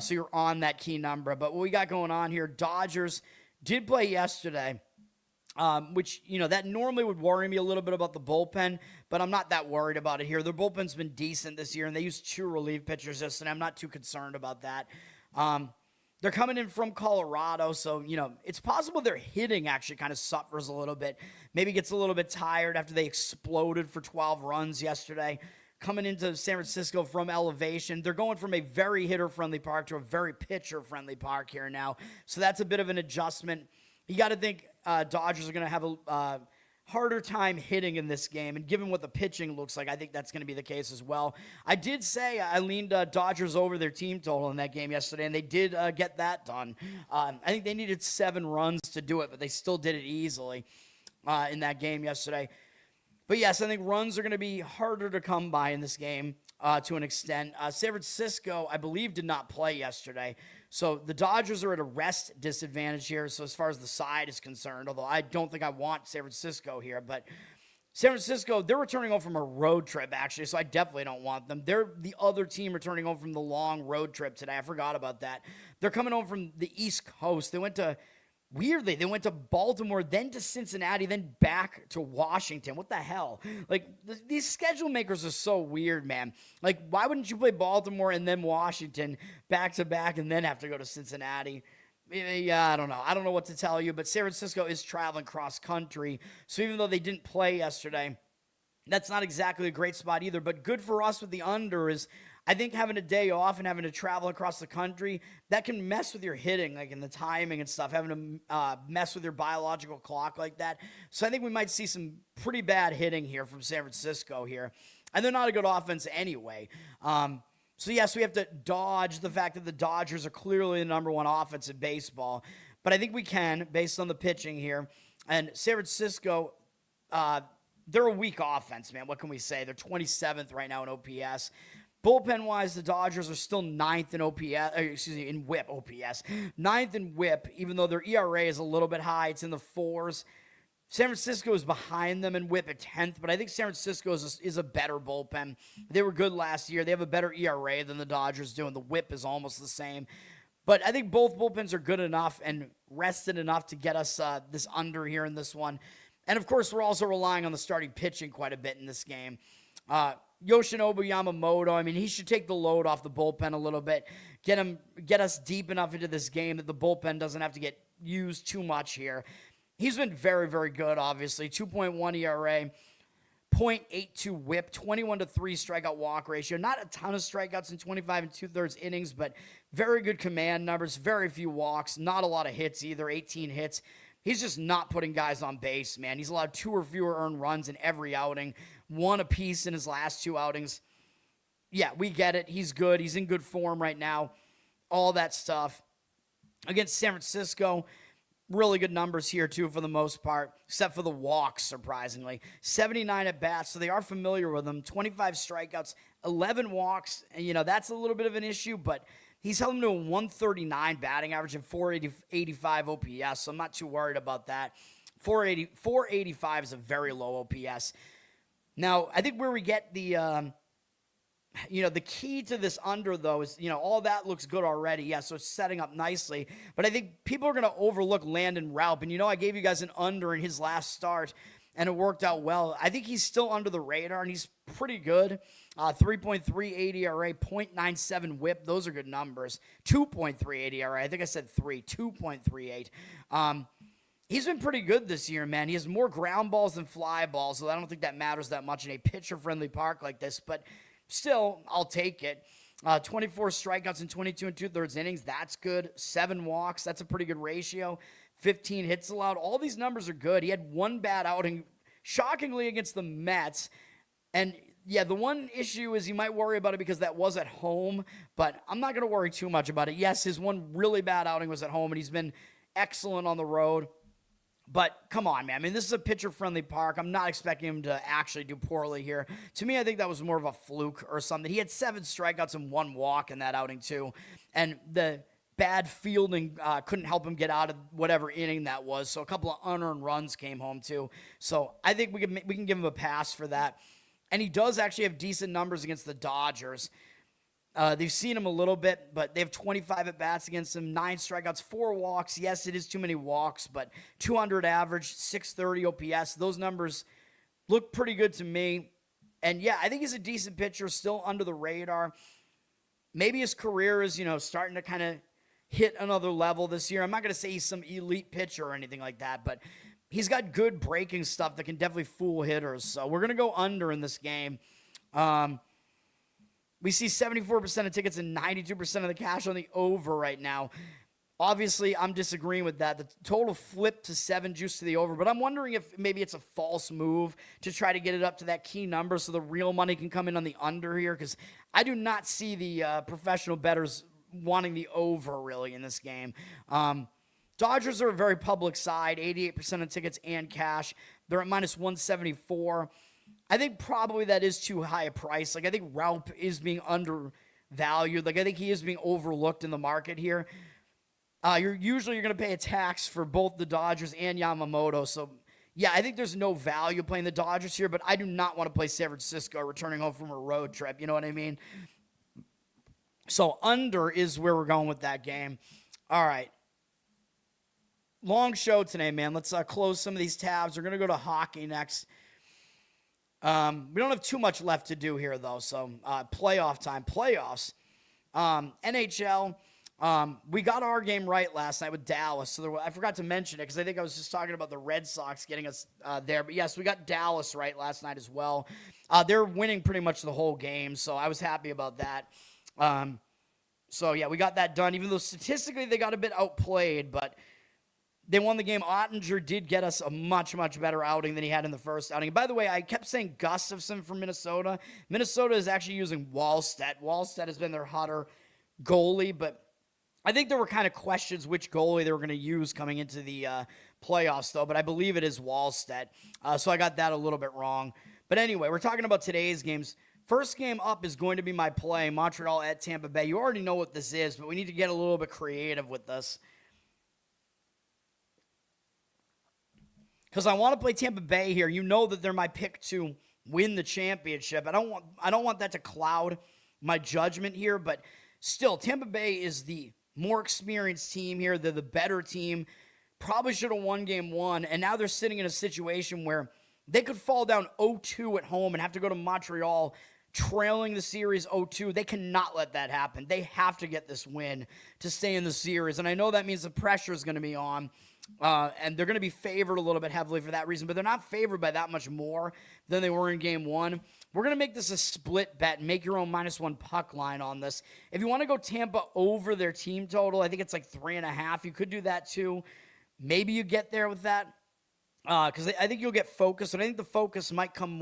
So you're on that key number. But what we got going on here, Dodgers did play yesterday, which, that normally would worry me a little bit about the bullpen, but I'm not that worried about it here. Their bullpen's been decent this year, and they used 2 relief pitchers yesterday. I'm not too concerned about that. They're coming in from Colorado, so, it's possible their hitting actually kind of suffers a little bit. Maybe gets a little bit tired after they exploded for 12 runs yesterday. Coming into San Francisco from elevation. They're going from a very hitter-friendly park to a very pitcher-friendly park here now. So that's a bit of an adjustment. You got to think Dodgers are going to have a harder time hitting in this game. And given what the pitching looks like, I think that's going to be the case as well. I did say I leaned Dodgers over their team total in that game yesterday, and they did get that done. I think they needed 7 runs to do it, but they still did it easily in that game yesterday. But yes, I think runs are going to be harder to come by in this game to an extent. San Francisco, I believe, did not play yesterday. So the Dodgers are at a rest disadvantage here. So as far as the side is concerned, although I don't think I want San Francisco here, but San Francisco, they're returning home from a road trip, actually, so I definitely don't want them. They're the other team returning home from the long road trip today. I forgot about that. They're coming home from the East Coast. They went to Baltimore, then to Cincinnati, then back to Washington. What the hell? Like, these schedule makers are so weird, man. Like, why wouldn't you play Baltimore and then Washington back-to-back and then have to go to Cincinnati? Yeah, I don't know. I don't know what to tell you, but San Francisco is traveling cross-country. So even though they didn't play yesterday, that's not exactly a great spot either, but good for us with the under is I think having a day off and having to travel across the country, that can mess with your hitting, like in the timing and stuff, having to mess with your biological clock like that. So I think we might see some pretty bad hitting here from San Francisco here. And they're not a good offense anyway. So yes, we have to dodge the fact that the Dodgers are clearly the number one offense in baseball. But I think we can, based on the pitching here. And San Francisco, they're a weak offense, man. What can we say? They're 27th right now in OPS. Bullpen-wise, the Dodgers are still 9th in in WHIP, OPS. 9th in WHIP, even though their ERA is a little bit high. It's in the 4s. San Francisco is behind them in WHIP at 10th, but I think San Francisco is a better bullpen. They were good last year. They have a better ERA than the Dodgers do, and the WHIP is almost the same. But I think both bullpens are good enough and rested enough to get us this under here in this one. And, of course, we're also relying on the starting pitching quite a bit in this game. Yoshinobu Yamamoto, I mean, he should take the load off the bullpen a little bit, get us deep enough into this game that the bullpen doesn't have to get used too much here. He's been very, very good, obviously. 2.1 ERA, 0.82 WHIP, 21-3 strikeout walk ratio. Not a ton of strikeouts in 25 2/3 innings, but very good command numbers, very few walks, not a lot of hits either, 18 hits. He's just not putting guys on base, man. He's allowed 2 or fewer earned runs in every outing, 1 apiece in his last 2 outings. Yeah, we get it. He's good. He's in good form right now. All that stuff. Against San Francisco, really good numbers here, too, for the most part, except for the walks, surprisingly. 79 at-bats, so they are familiar with them. 25 strikeouts, 11 walks. And, that's a little bit of an issue, but he's held him to a 139 batting average and 485 OPS, so I'm not too worried about that. 485 is a very low OPS. Now, I think where we get the key to this under, though, is, all that looks good already. Yeah, so it's setting up nicely. But I think people are going to overlook Landon Rout. And, I gave you guys an under in his last start, and it worked out well. I think he's still under the radar, and he's pretty good. 3.38 ERA, 0.97 WHIP. Those are good numbers. 2.38 ERA. I think I said 2.38. He's been pretty good this year, man. He has more ground balls than fly balls, so I don't think that matters that much in a pitcher-friendly park like this. But still, I'll take it. 24 strikeouts in 22 2/3 innings. That's good. 7 walks. That's a pretty good ratio. 15 hits allowed. All these numbers are good. He had 1 bad outing, shockingly, against the Mets. And, yeah, the one issue is you might worry about it because that was at home, but I'm not going to worry too much about it. Yes, his one really bad outing was at home, and he's been excellent on the road. But come on, man. I mean, this is a pitcher-friendly park. I'm not expecting him to actually do poorly here. To me, I think that was more of a fluke or something. He had 7 strikeouts and 1 walk in that outing, too. And the bad fielding couldn't help him get out of whatever inning that was. So a couple of unearned runs came home, too. So I think we can give him a pass for that. And he does actually have decent numbers against the Dodgers. They've seen him a little bit, but they have 25 at-bats against him, 9 strikeouts, 4 walks. Yes, it is too many walks, but 200 average, 630 OPS. Those numbers look pretty good to me. And, yeah, I think he's a decent pitcher, still under the radar. Maybe his career is, starting to kind of hit another level this year. I'm not going to say he's some elite pitcher or anything like that, but he's got good breaking stuff that can definitely fool hitters. So we're going to go under in this game. We see 74% of tickets and 92% of the cash on the over right now. Obviously, I'm disagreeing with that. The total flipped to 7 juice to the over, but I'm wondering if maybe it's a false move to try to get it up to that key number so the real money can come in on the under here, because I do not see the professional bettors wanting the over, really, in this game. Dodgers are a very public side, 88% of tickets and cash. They're at minus 174. I think probably that is too high a price. I think Rout is being undervalued. I think he is being overlooked in the market here. You're going to pay a tax for both the Dodgers and Yamamoto. So, yeah, I think there's no value playing the Dodgers here, but I do not want to play San Francisco returning home from a road trip. You know what I mean? So, under is where we're going with that game. All right. Long show today, man. Let's close some of these tabs. We're going to go to hockey next. We don't have too much left to do here, though, so playoff time. Playoffs. NHL, We got our game right last night with Dallas. So I forgot to mention it because I think I was just talking about the Red Sox getting us there. But yes, we got Dallas right last night as well. They're winning pretty much the whole game, so I was happy about that. So yeah, we got that done, even though statistically they got a bit outplayed, but they won the game. Ottinger did get us a much, much better outing than he had in the first outing. And by the way, I kept saying Gustafson from Minnesota. Minnesota is actually using Wallstedt. Wallstedt has been their hotter goalie, but I think there were kind of questions which goalie they were going to use coming into the playoffs, though, but I believe it is Wallstedt. So I got that a little bit wrong. But anyway, we're talking about today's games. First game up is going to be my play, Montreal at Tampa Bay. You already know what this is, but we need to get a little bit creative with this. Because I want to play Tampa Bay here. You know that they're my pick to win the championship. I don't want that to cloud my judgment here, but still, Tampa Bay is the more experienced team here. They're the better team. Probably should have won game one, and now they're sitting in a situation where they could fall down 0-2 at home and have to go to Montreal trailing the series 0-2. They cannot let that happen. They have to get this win to stay in the series, and I know that means the pressure is going to be on. And they're going to be favored a little bit heavily for that reason, but they're not favored by that much more than they were in game one. We're going to make this a split bet and make your own -1 puck line on this. If you want to go Tampa over their team total, I think it's like 3.5. You could do that too. Maybe you get there with that because I think you'll get focused, and I think the focus might come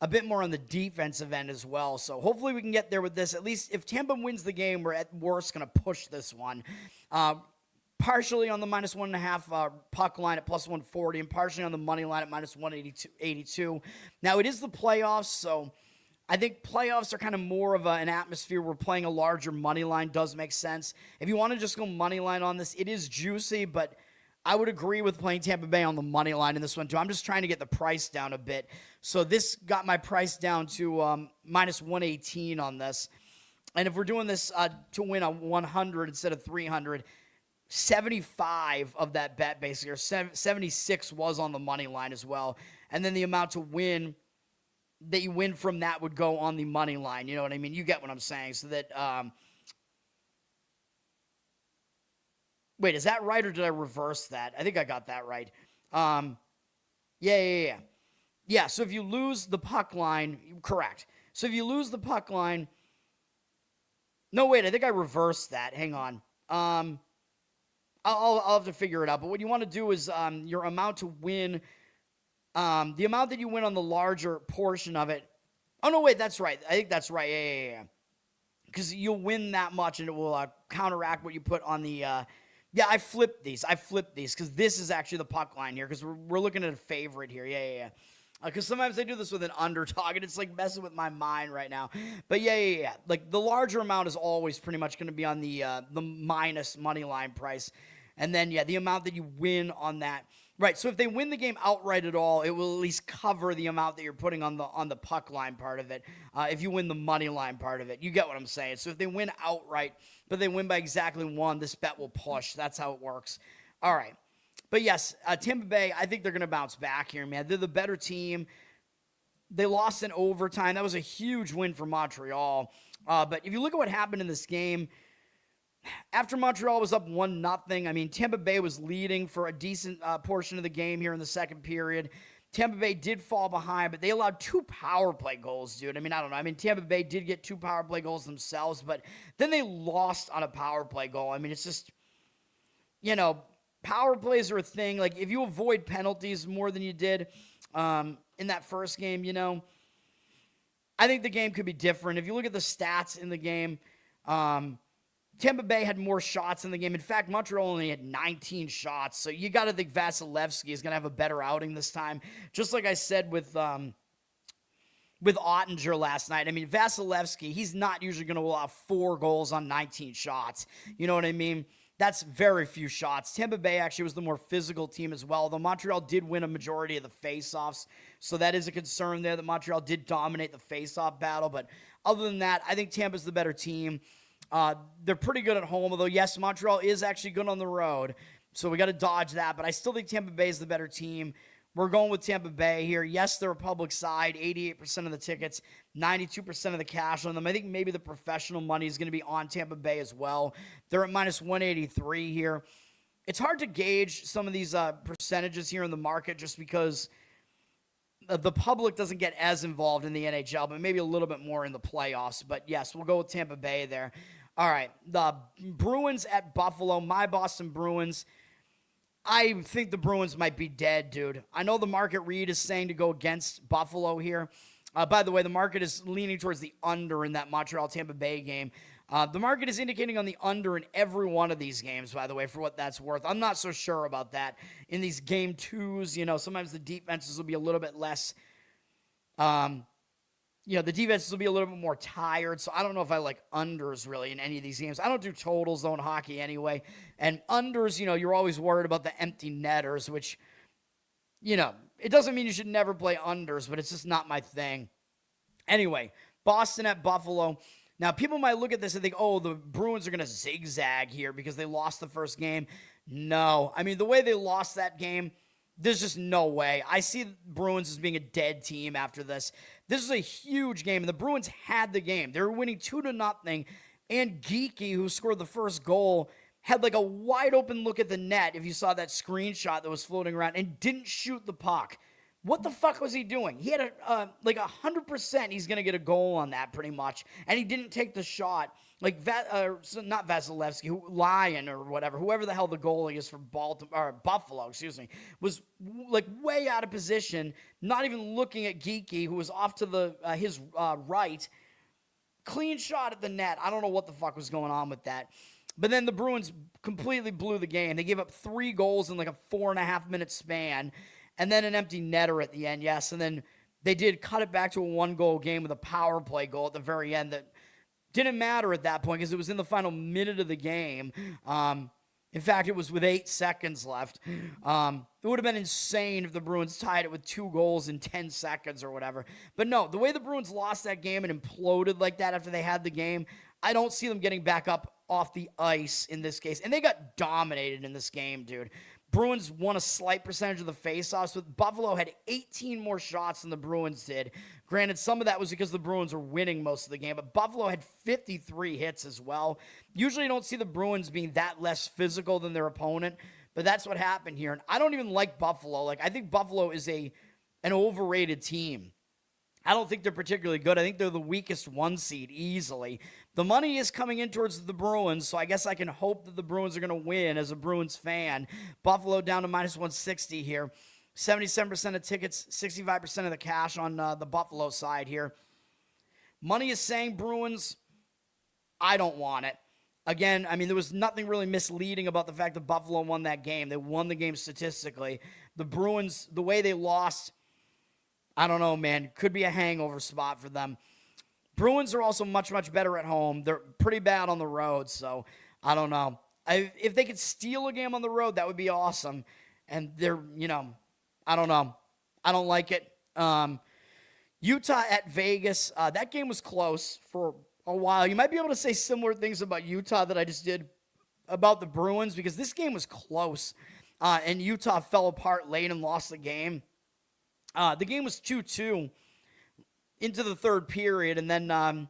a bit more on the defensive end as well. So hopefully we can get there with this. At least if Tampa wins the game, we're at worst going to push this one. Partially on the -1.5 puck line at +140, and partially on the money line at -182. Now, it is the playoffs, so I think playoffs are kind of more of an atmosphere where playing a larger money line does make sense. If you want to just go money line on this, it is juicy, but I would agree with playing Tampa Bay on the money line in this one, too. I'm just trying to get the price down a bit. So this got my price down to -118 on this. And if we're doing this to win a 100 instead of 300, 75 of that bet, basically, or 76 was on the money line as well. And then the amount to win that you win from that would go on the money line. You know what I mean? You get what I'm saying. So that, wait, is that right, or did I reverse that? I think I got that right. Yeah, so if you lose the puck line, correct. So if you lose the puck line, no, wait, I think I reversed that. Hang on. I'll have to figure it out. But what you want to do is your amount to win, the amount that you win on the larger portion of it. Oh, no, wait, that's right. I think that's right. Yeah. Because you'll win that much, and it will counteract what you put on the yeah, I flipped these because this is actually the puck line here because we're looking at a favorite here. Yeah. Because sometimes I do this with an underdog, and it's like messing with my mind right now. But yeah. Like the larger amount is always pretty much going to be on the minus money line price. And then, yeah, the amount that you win on that. Right, so if they win the game outright at all, it will at least cover the amount that you're putting on the puck line part of it. If you win the money line part of it, you get what I'm saying. So if they win outright, but they win by exactly one, this bet will push. That's how it works. All right. But yes, Tampa Bay, I think they're going to bounce back here, man. They're the better team. They lost in overtime. That was a huge win for Montreal. But if you look at what happened in this game, after Montreal was up 1-0, I mean, Tampa Bay was leading for a decent portion of the game here in the second period. Tampa Bay did fall behind, but they allowed 2 power play goals, dude. I mean, I don't know. I mean, Tampa Bay did get 2 power play goals themselves, but then they lost on a power play goal. I mean, it's just, power plays are a thing. Like, if you avoid penalties more than you did in that first game, I think the game could be different. If you look at the stats in the game, Tampa Bay had more shots in the game. In fact, Montreal only had 19 shots. So you got to think Vasilevsky is going to have a better outing this time. Just like I said with Ottinger last night. I mean, Vasilevsky, he's not usually going to allow 4 goals on 19 shots. You know what I mean? That's very few shots. Tampa Bay actually was the more physical team as well, though Montreal did win a majority of the faceoffs. So that is a concern there that Montreal did dominate the faceoff battle. But other than that, I think Tampa's the better team. They're pretty good at home, although, yes, Montreal is actually good on the road, so we got to dodge that. But I still think Tampa Bay is the better team. We're going with Tampa Bay here. Yes, they're a public side, 88% of the tickets, 92% of the cash on them. I think maybe the professional money is going to be on Tampa Bay as well. They're at minus 183 here. It's hard to gauge some of these percentages here in the market just because the public doesn't get as involved in the NHL, but maybe a little bit more in the playoffs. But yes, we'll go with Tampa Bay there. All right, the Bruins at Buffalo, my Boston Bruins. I think the Bruins might be dead, dude. I know the market read is saying to go against Buffalo here. By the way, the market is leaning towards the under in that Montreal-Tampa Bay game. The market is indicating on the under in every one of these games, by the way, for what that's worth. I'm not so sure about that. In these game twos, sometimes the defenses will be a little bit less, the defenses will be a little bit more tired, so I don't know if I like unders really in any of these games. I don't do totals, though, in hockey anyway. And unders, you're always worried about the empty netters, which, it doesn't mean you should never play unders, but it's just not my thing. Anyway, Boston at Buffalo. Now, people might look at this and think, oh, the Bruins are going to zigzag here because they lost the first game. No. I mean, the way they lost that game, there's just no way. I see Bruins as being a dead team after this. This is a huge game, and the Bruins had the game. They were winning 2-0, and Geeky, who scored the first goal, had like a wide-open look at the net, if you saw that screenshot that was floating around, and didn't shoot the puck. What the fuck was he doing? He had 100% he's going to get a goal on that pretty much, and he didn't take the shot. Like, not Vasilevsky, Lyon or whatever, whoever the hell the goalie is for Buffalo, was like way out of position, not even looking at Geeky, who was off to his right. Clean shot at the net. I don't know what the fuck was going on with that. But then the Bruins completely blew the game. They gave up 3 goals in like a 4.5-minute span, and then an empty netter at the end, yes. And then they did cut it back to a 1-goal game with a power play goal at the very end that didn't matter at that point because it was in the final minute of the game. In fact, it was with 8 seconds left. It would have been insane if the Bruins tied it with 2 goals in 10 seconds or whatever. But no, the way the Bruins lost that game and imploded like that after they had the game, I don't see them getting back up off the ice in this case. And they got dominated in this game, dude. Bruins won a slight percentage of the faceoffs, but Buffalo had 18 more shots than the Bruins did. Granted, some of that was because the Bruins were winning most of the game, but Buffalo had 53 hits as well. Usually you don't see the Bruins being that less physical than their opponent, but that's what happened here. And I don't even like Buffalo. I think Buffalo is an overrated team. I don't think they're particularly good. I think they're the weakest 1 seed easily. The money is coming in towards the Bruins, so I guess I can hope that the Bruins are going to win as a Bruins fan. Buffalo down to minus 160 here. 77% of tickets, 65% of the cash on the Buffalo side here. Money is saying Bruins. I don't want it. Again, I mean, there was nothing really misleading about the fact that Buffalo won that game. They won the game statistically. The Bruins, the way they lost, I don't know, man. Could be a hangover spot for them. Bruins are also much, much better at home. They're pretty bad on the road, so I don't know. If they could steal a game on the road, that would be awesome. And they're, I don't know. I don't like it. Utah at Vegas. That game was close for a while. You might be able to say similar things about Utah that I just did about the Bruins because this game was close. And Utah fell apart late and lost the game. The game was 2-2 into the third period, and then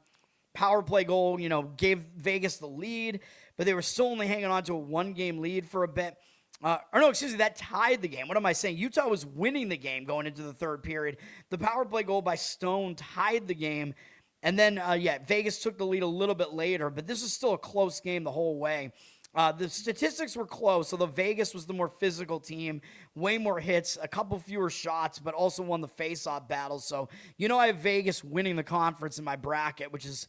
power play goal, gave Vegas the lead, but they were still only hanging on to a 1-game lead for a bit. That tied the game. What am I saying? Utah was winning the game going into the third period. The power play goal by Stone tied the game, and then, Vegas took the lead a little bit later, but this is still a close game the whole way. The statistics were close, so the Vegas was the more physical team, way more hits, a couple fewer shots, but also won the face-off battle. So, I have Vegas winning the conference in my bracket, which is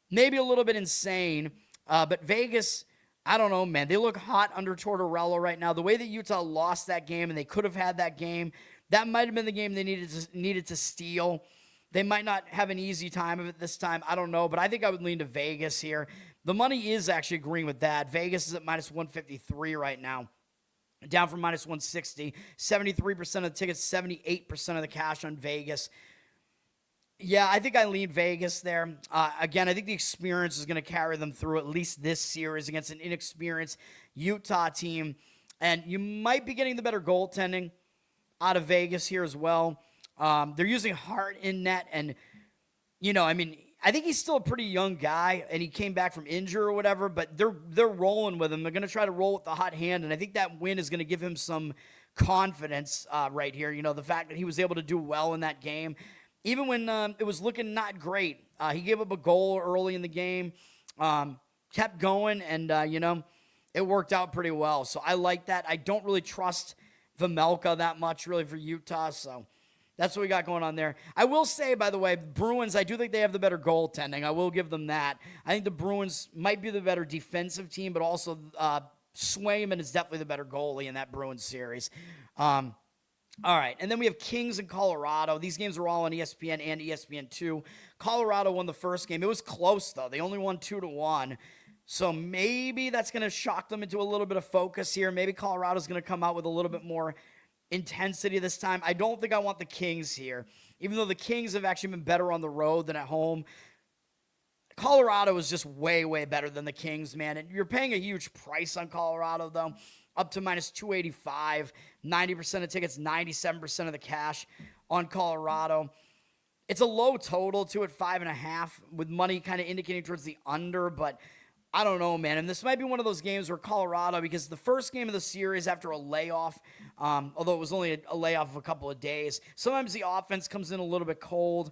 maybe a little bit insane. But Vegas, I don't know, man. They look hot under Tortorella right now. The way that Utah lost that game, and they could have had that game, that might have been the game they needed to steal. They might not have an easy time of it this time. I don't know, but I think I would lean to Vegas here. The money is actually agreeing with that. Vegas is at minus 153 right now, down from minus 160. 73% of the tickets, 78% of the cash on Vegas. Yeah, I think I lean Vegas there. Again, I think the experience is going to carry them through at least this series against an inexperienced Utah team. And you might be getting the better goaltending. out of Vegas here as well. They're using Hart in net, and, I think he's still a pretty young guy, and he came back from injury or whatever, but they're rolling with him. They're going to try to roll with the hot hand, and I think that win is going to give him some confidence right here. The fact that he was able to do well in that game, even when it was looking not great. He gave up a goal early in the game, kept going, and, it worked out pretty well. So I like that. I don't really trust Vejmelka that much, really, for Utah, so that's what we got going on there. I will say, by the way, Bruins, I do think they have the better goaltending. I will give them that. I think the Bruins might be the better defensive team, but also Swayman is definitely the better goalie in that Bruins series. All right, and then we have Kings and Colorado. These games are all on ESPN and ESPN2. Colorado won the first game. It was close, though. They only won 2-1. So maybe that's going to shock them into a little bit of focus here. Maybe Colorado's going to come out with a little bit more intensity this time. I don't think I want the Kings here. Even though the Kings have actually been better on the road than at home, Colorado is just way, way better than the Kings, man. And you're paying a huge price on Colorado, though, up to minus 285, 90% of tickets, 97% of the cash on Colorado. It's a low total, too, at 5.5, with money kind of indicating towards the under, but I don't know, man. And this might be one of those games where Colorado, because the first game of the series after a layoff, although it was only a layoff of a couple of days, sometimes the offense comes in a little bit cold.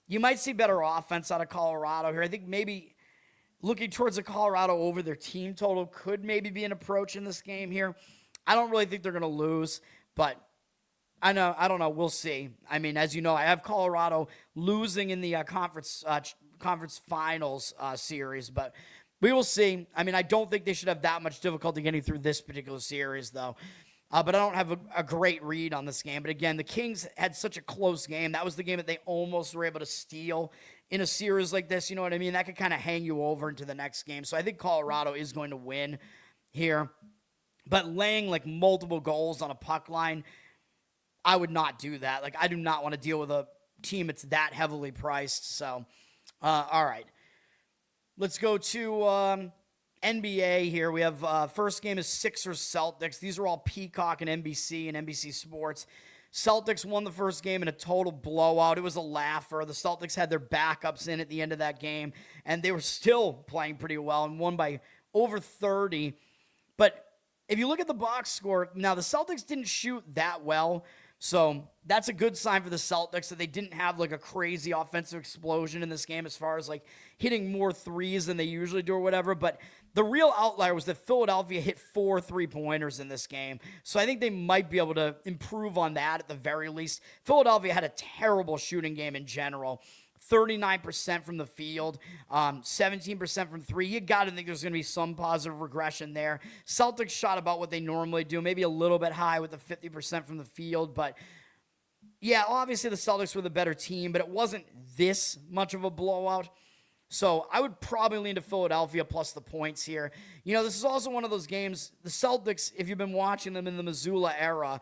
You might see better offense out of Colorado here. I think maybe looking towards the Colorado over their team total could maybe be an approach in this game here. I don't really think they're going to lose, but I don't know. We'll see. I mean, as you know, I have Colorado losing in the conference finals series, but we will see. I mean, I don't think they should have that much difficulty getting through this particular series, though. But I don't have a great read on this game. But again, the Kings had such a close game. That was the game that they almost were able to steal in a series like this. You know what I mean? That could kind of hang you over into the next game. So I think Colorado is going to win here. But laying like multiple goals on a puck line, I would not do that. Like, I do not want to deal with a team that's that heavily priced. So, all right. Let's go to NBA here. We have first game is Sixers Celtics. These are all Peacock and NBC Sports. Celtics won the first game in a total blowout. It was a laugher. The Celtics had their backups in at the end of that game, and they were still playing pretty well and won by over 30. But if you look at the box score, now the Celtics didn't shoot that well, so that's a good sign for the Celtics that they didn't have like a crazy offensive explosion in this game as far as like hitting more threes than they usually do or whatever. But the real outlier was that Philadelphia hit 4 3-pointers in this game. So I think they might be able to improve on that at the very least. Philadelphia had a terrible shooting game in general. 39% from the field, 17% from three. You got to think there's going to be some positive regression there. Celtics shot about what they normally do, maybe a little bit high with the 50% from the field. But, yeah, obviously the Celtics were the better team, but it wasn't this much of a blowout. So I would probably lean to Philadelphia plus the points here. You know, this is also one of those games, the Celtics, if you've been watching them in the Missoula era,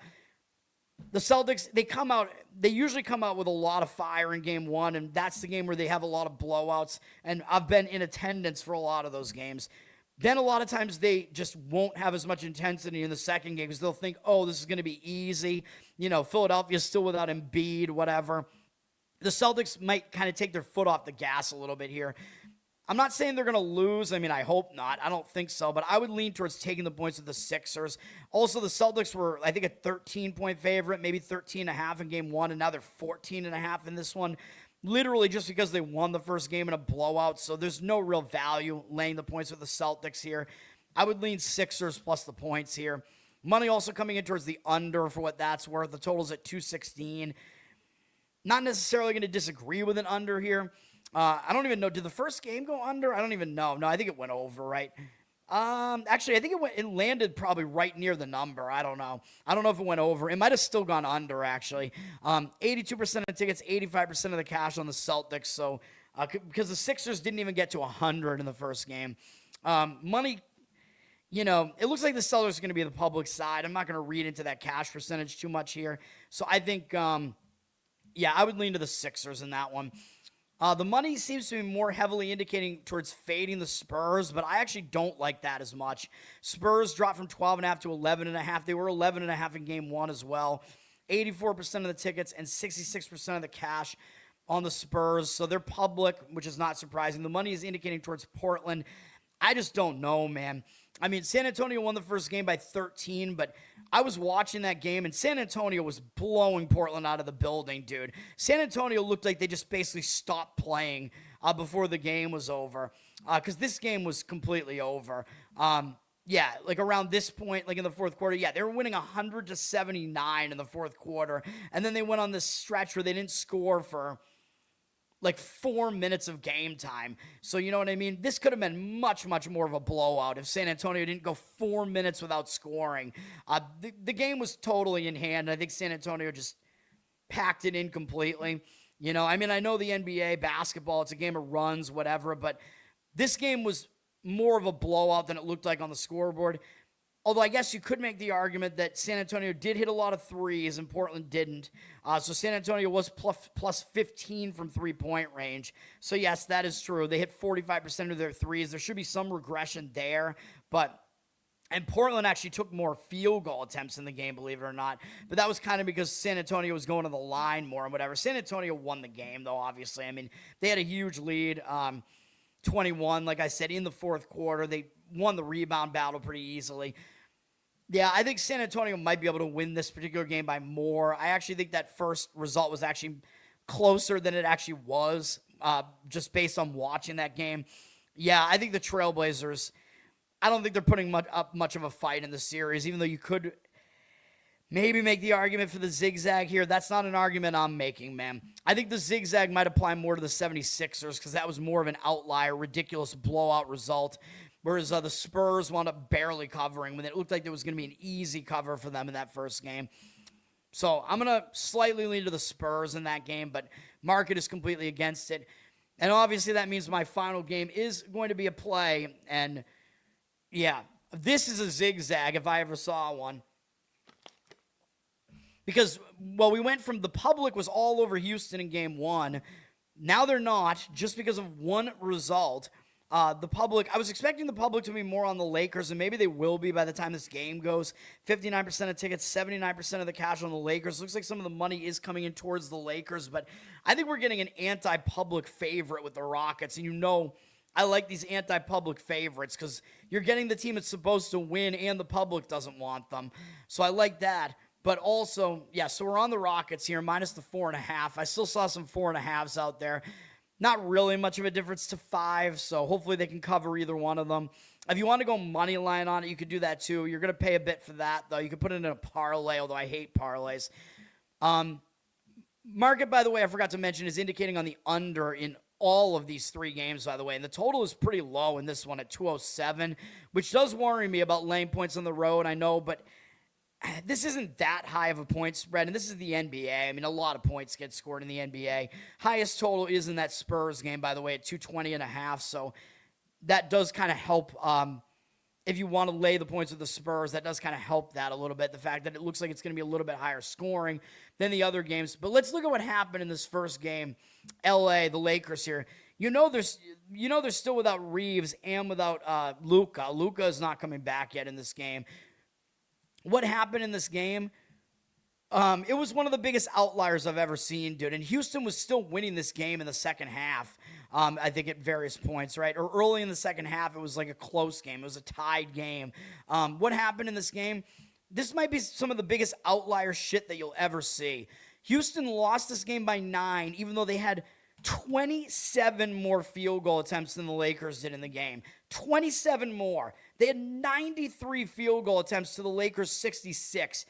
the Celtics, they usually come out with a lot of fire in game one, and that's the game where they have a lot of blowouts, and I've been in attendance for a lot of those games. Then a lot of times they just won't have as much intensity in the second game because they'll think, oh, this is going to be easy. You know, Philadelphia's still without Embiid, whatever. The Celtics might kind of take their foot off the gas a little bit here. I'm not saying they're going to lose. I mean, I hope not. I don't think so. But I would lean towards taking the points of the Sixers. Also, the Celtics were, I think, a 13-point favorite, maybe 13.5 in game one, and now they're 14.5 in this one, literally just because they won the first game in a blowout. So there's no real value laying the points with the Celtics here. I would lean Sixers plus the points here. Money also coming in towards the under for what that's worth. The total's at 216. Not necessarily going to disagree with an under here. I don't even know. Did the first game go under? I don't even know. No, I think it went over, right? Actually, I think it landed probably right near the number. I don't know. I don't know if it went over. It might have still gone under, actually. 82% of the tickets, 85% of the cash on the Celtics. So, because the Sixers didn't even get to 100 in the first game. Money, you know, it looks like the Celtics are going to be the public side. I'm not going to read into that cash percentage too much here. So, I think, yeah, I would lean to the Sixers in that one. The money seems to be more heavily indicating towards fading the Spurs, but I actually don't like that as much. Spurs dropped from 12.5 to 11.5. They were 11.5 in game one as well. 84% of the tickets and 66% of the cash on the Spurs. So they're public, which is not surprising. The money is indicating towards Portland. I just don't know, man. I mean, San Antonio won the first game by 13, but I was watching that game, and San Antonio was blowing Portland out of the building, dude. San Antonio looked like they just basically stopped playing before the game was over, because this game was completely over. Yeah, like around this point, like in the fourth quarter, yeah, they were winning 100-79 in the fourth quarter, and then they went on this stretch where they didn't score for like 4 minutes of game time. So you know what I mean? This could have been much, much more of a blowout if San Antonio didn't go 4 minutes without scoring. The game was totally in hand. I think San Antonio just packed it in completely. You know, I mean, I know the NBA basketball, it's a game of runs, whatever, but this game was more of a blowout than it looked like on the scoreboard. Although I guess you could make the argument that San Antonio did hit a lot of threes and Portland didn't. So San Antonio was plus 15 from three-point range. So yes, that is true. They hit 45% of their threes. There should be some regression there. And Portland actually took more field goal attempts in the game, believe it or not. But that was kind of because San Antonio was going to the line more and whatever. San Antonio won the game, though, obviously. I mean, they had a huge lead, 21, like I said, in the fourth quarter. They won the rebound battle pretty easily. Yeah, I think San Antonio might be able to win this particular game by more. I actually think that first result was actually closer than it actually was, just based on watching that game. Yeah, I think the Trailblazers, I don't think they're putting up much of a fight in the series, even though you could maybe make the argument for the zigzag here. That's not an argument I'm making, man. I think the zigzag might apply more to the 76ers because that was more of an outlier, ridiculous blowout result. Whereas the Spurs wound up barely covering when it looked like there was going to be an easy cover for them in that first game. So I'm going to slightly lean to the Spurs in that game, but market is completely against it. And obviously that means my final game is going to be a play. And yeah, this is a zigzag if I ever saw one. Because, well, we went from the public was all over Houston in game one. Now they're not, just because of one result. The public, I was expecting the public to be more on the Lakers, and maybe they will be by the time this game goes. 59% of tickets, 79% of the cash on the Lakers. Looks like some of the money is coming in towards the Lakers, but I think we're getting an anti-public favorite with the Rockets, and you know I like these anti-public favorites because you're getting the team that's supposed to win, and the public doesn't want them. So I like that. But also, yeah, so we're on the Rockets here, minus the 4.5. I still saw some 4.5s out there. Not really much of a difference to 5, so hopefully they can cover either one of them. If you want to go money line on it, you could do that too. You're going to pay a bit for that, though. You could put it in a parlay, although I hate parlays. Market, by the way, I forgot to mention, is indicating on the under in all of these three games, by the way. And the total is pretty low in this one at 207, which does worry me about laying points on the road, I know, but this isn't that high of a point spread, and this is the NBA. I mean, a lot of points get scored in the NBA. Highest total is in that Spurs game, by the way, at 220.5, so that does kind of help. If you want to lay the points with the Spurs, that does kind of help that a little bit, the fact that it looks like it's going to be a little bit higher scoring than the other games. But let's look at what happened in this first game. LA, the Lakers here. You know they're still without Reeves and without Luka. Luka is not coming back yet in this game. What happened in this game? It was one of the biggest outliers I've ever seen, dude. And Houston was still winning this game in the second half, I think at various points, right? Or early in the second half, it was like a close game. It was a tied game. What happened in this game? This might be some of the biggest outlier shit that you'll ever see. Houston lost this game by 9, even though they had 27 more field goal attempts than the Lakers did in the game. 27 more. They had 93 field goal attempts to the Lakers' 66.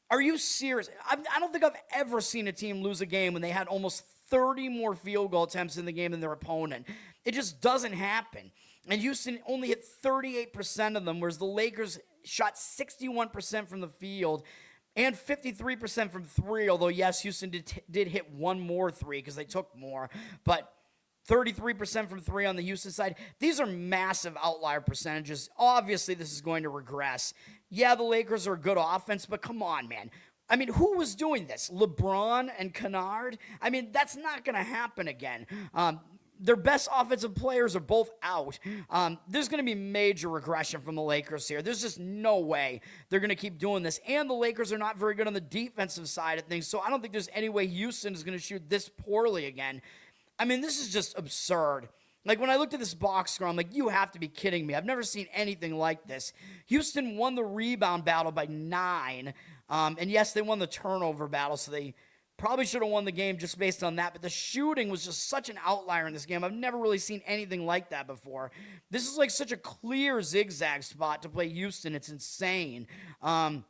Are you serious? I don't think I've ever seen a team lose a game when they had almost 30 more field goal attempts in the game than their opponent. It just doesn't happen. And Houston only hit 38% of them, whereas the Lakers shot 61% from the field and 53% from three, although, yes, Houston did hit one more three because they took more. But 33% from three on the Houston side. These are massive outlier percentages. Obviously, this is going to regress. Yeah, the Lakers are a good offense, but come on, man. I mean, who was doing this? LeBron and Kennard? I mean, that's not going to happen again. their best offensive players are both out. There's going to be major regression from the Lakers here. There's just no way they're going to keep doing this. And the Lakers are not very good on the defensive side of things, so I don't think there's any way Houston is going to shoot this poorly again. I mean, this is just absurd. Like, when I looked at this box score, I'm like, you have to be kidding me. I've never seen anything like this. Houston won the rebound battle by 9. And yes, they won the turnover battle, so they probably should have won the game just based on that. But the shooting was just such an outlier in this game. I've never really seen anything like that before. This is like such a clear zigzag spot to play Houston. It's insane. And,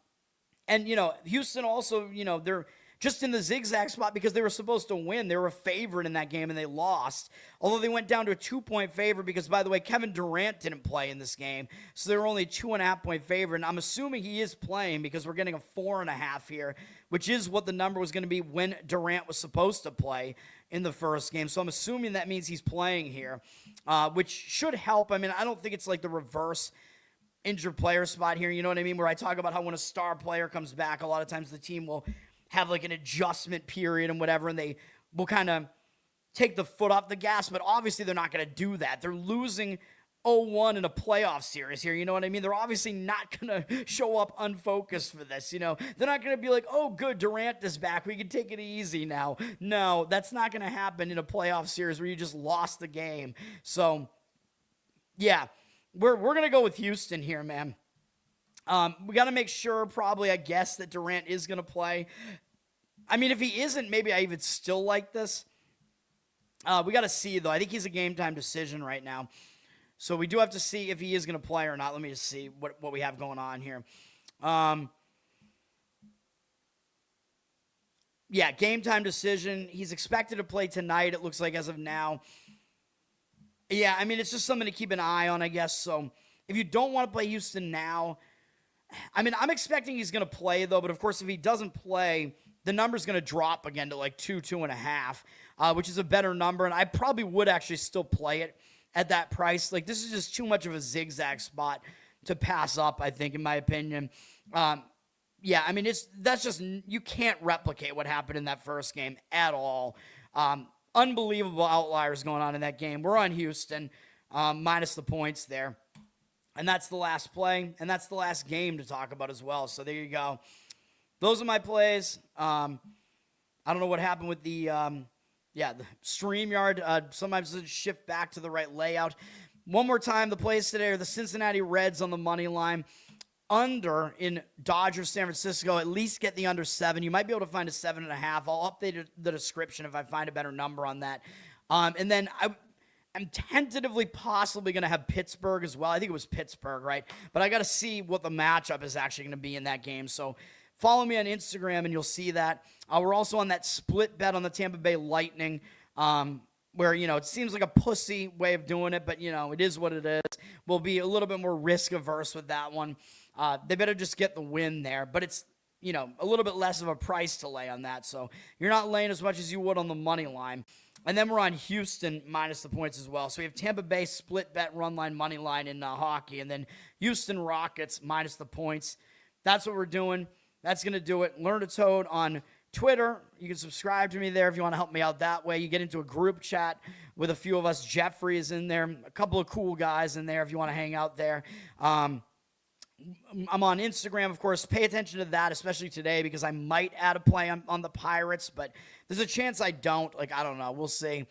Houston also, they're just in the zigzag spot because they were supposed to win. They were a favorite in that game, and they lost. Although they went down to a 2-point favorite because, by the way, Kevin Durant didn't play in this game. So they were only a 2.5-point favorite. And I'm assuming he is playing because we're getting a 4.5 here, which is what the number was going to be when Durant was supposed to play in the first game. So I'm assuming that means he's playing here, which should help. I mean, I don't think it's like the reverse injured player spot here. You know what I mean? Where I talk about how when a star player comes back, a lot of times the team will have like an adjustment period and whatever, and they will kind of take the foot off the gas, but obviously they're not going to do that. They're losing 0-1 in a playoff series here, you know what I mean? They're obviously not going to show up unfocused for this, They're not going to be like, oh, good, Durant is back, we can take it easy now. No, that's not going to happen in a playoff series where you just lost the game. So, yeah, we're going to go with Houston here, man. We got to make sure, probably, I guess, that Durant is going to play. I mean, if he isn't, maybe I even still like this. We got to see, though. I think he's a game-time decision right now. So we do have to see if he is going to play or not. Let me just see what we have going on here. Yeah, game-time decision. He's expected to play tonight, it looks like, as of now. Yeah, I mean, it's just something to keep an eye on, I guess. So if you don't want to play Houston now, I mean, I'm expecting he's going to play, though. But, of course, if he doesn't play, the number's going to drop again to like 2.5, which is a better number. And I probably would actually still play it at that price. Like, this is just too much of a zigzag spot to pass up, I think, in my opinion. Yeah, I mean, that's just, you can't replicate what happened in that first game at all. Unbelievable outliers going on in that game. We're on Houston, minus the points there. And that's the last play, and that's the last game to talk about as well. So there you go. Those are my plays. I don't know what happened with the StreamYard. Sometimes it shift back to the right layout. One more time, the plays today are the Cincinnati Reds on the money line. Under in Dodgers, San Francisco. At least get the under 7. You might be able to find a 7.5. I'll update the description if I find a better number on that. And then I'm tentatively possibly going to have Pittsburgh as well. I think it was Pittsburgh, right? But I got to see what the matchup is actually going to be in that game. So follow me on Instagram and you'll see that. We're also on that split bet on the Tampa Bay Lightning, where, it seems like a pussy way of doing it, but, it is what it is. We'll be a little bit more risk-averse with that one. They better just get the win there. But it's, a little bit less of a price to lay on that. So you're not laying as much as you would on the money line. And then we're on Houston minus the points as well. So we have Tampa Bay split bet run line, money line in hockey. And then Houston Rockets minus the points. That's what we're doing. That's going to do it. Learn to Toad on Twitter. You can subscribe to me there if you want to help me out that way. You get into a group chat with a few of us. Jeffrey is in there. A couple of cool guys in there if you want to hang out there. I'm on Instagram, of course. Pay attention to that, especially today, because I might add a play on the Pirates, but there's a chance I don't. Like, I don't know. We'll see.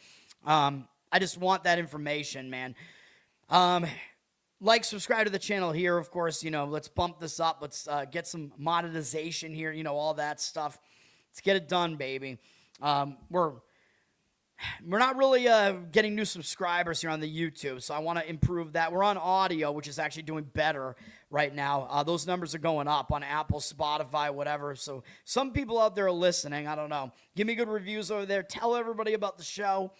I just want that information, man. Subscribe to the channel here, of course. Let's bump this up. Let's get some monetization here, all that stuff. Let's get it done, baby. We're not really getting new subscribers here on the YouTube, so I want to improve that. We're on audio, which is actually doing better right now. Those numbers are going up on Apple, Spotify, whatever. So some people out there are listening. I don't know. Give me good reviews over there. Tell everybody about the show.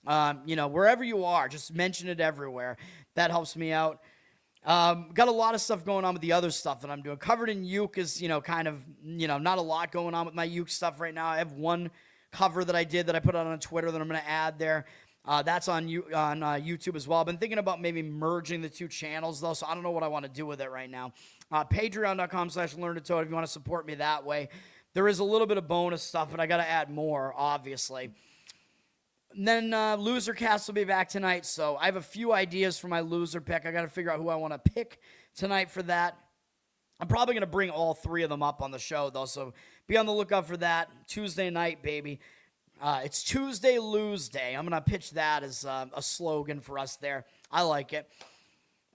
Wherever you are, just mention it everywhere. That helps me out. Got a lot of stuff going on with the other stuff that I'm doing. Covered in Uke is, kind of, not a lot going on with my Uke stuff right now. I have one cover that I did that I put out on Twitter that I'm going to add there. That's on YouTube as well. I've been thinking about maybe merging the two channels, though, so I don't know what I want to do with it right now. Patreon.com/LearnToToad if you want to support me that way. There is a little bit of bonus stuff, but I got to add more, obviously. And then loser cast will be back tonight, so I have a few ideas for my loser pick. I got to figure out who I want to pick tonight for that. I'm probably going to bring all three of them up on the show, though, so be on the lookout for that. Tuesday night, baby. It's Tuesday Lose Day. I'm going to pitch that as a slogan for us there. I like it.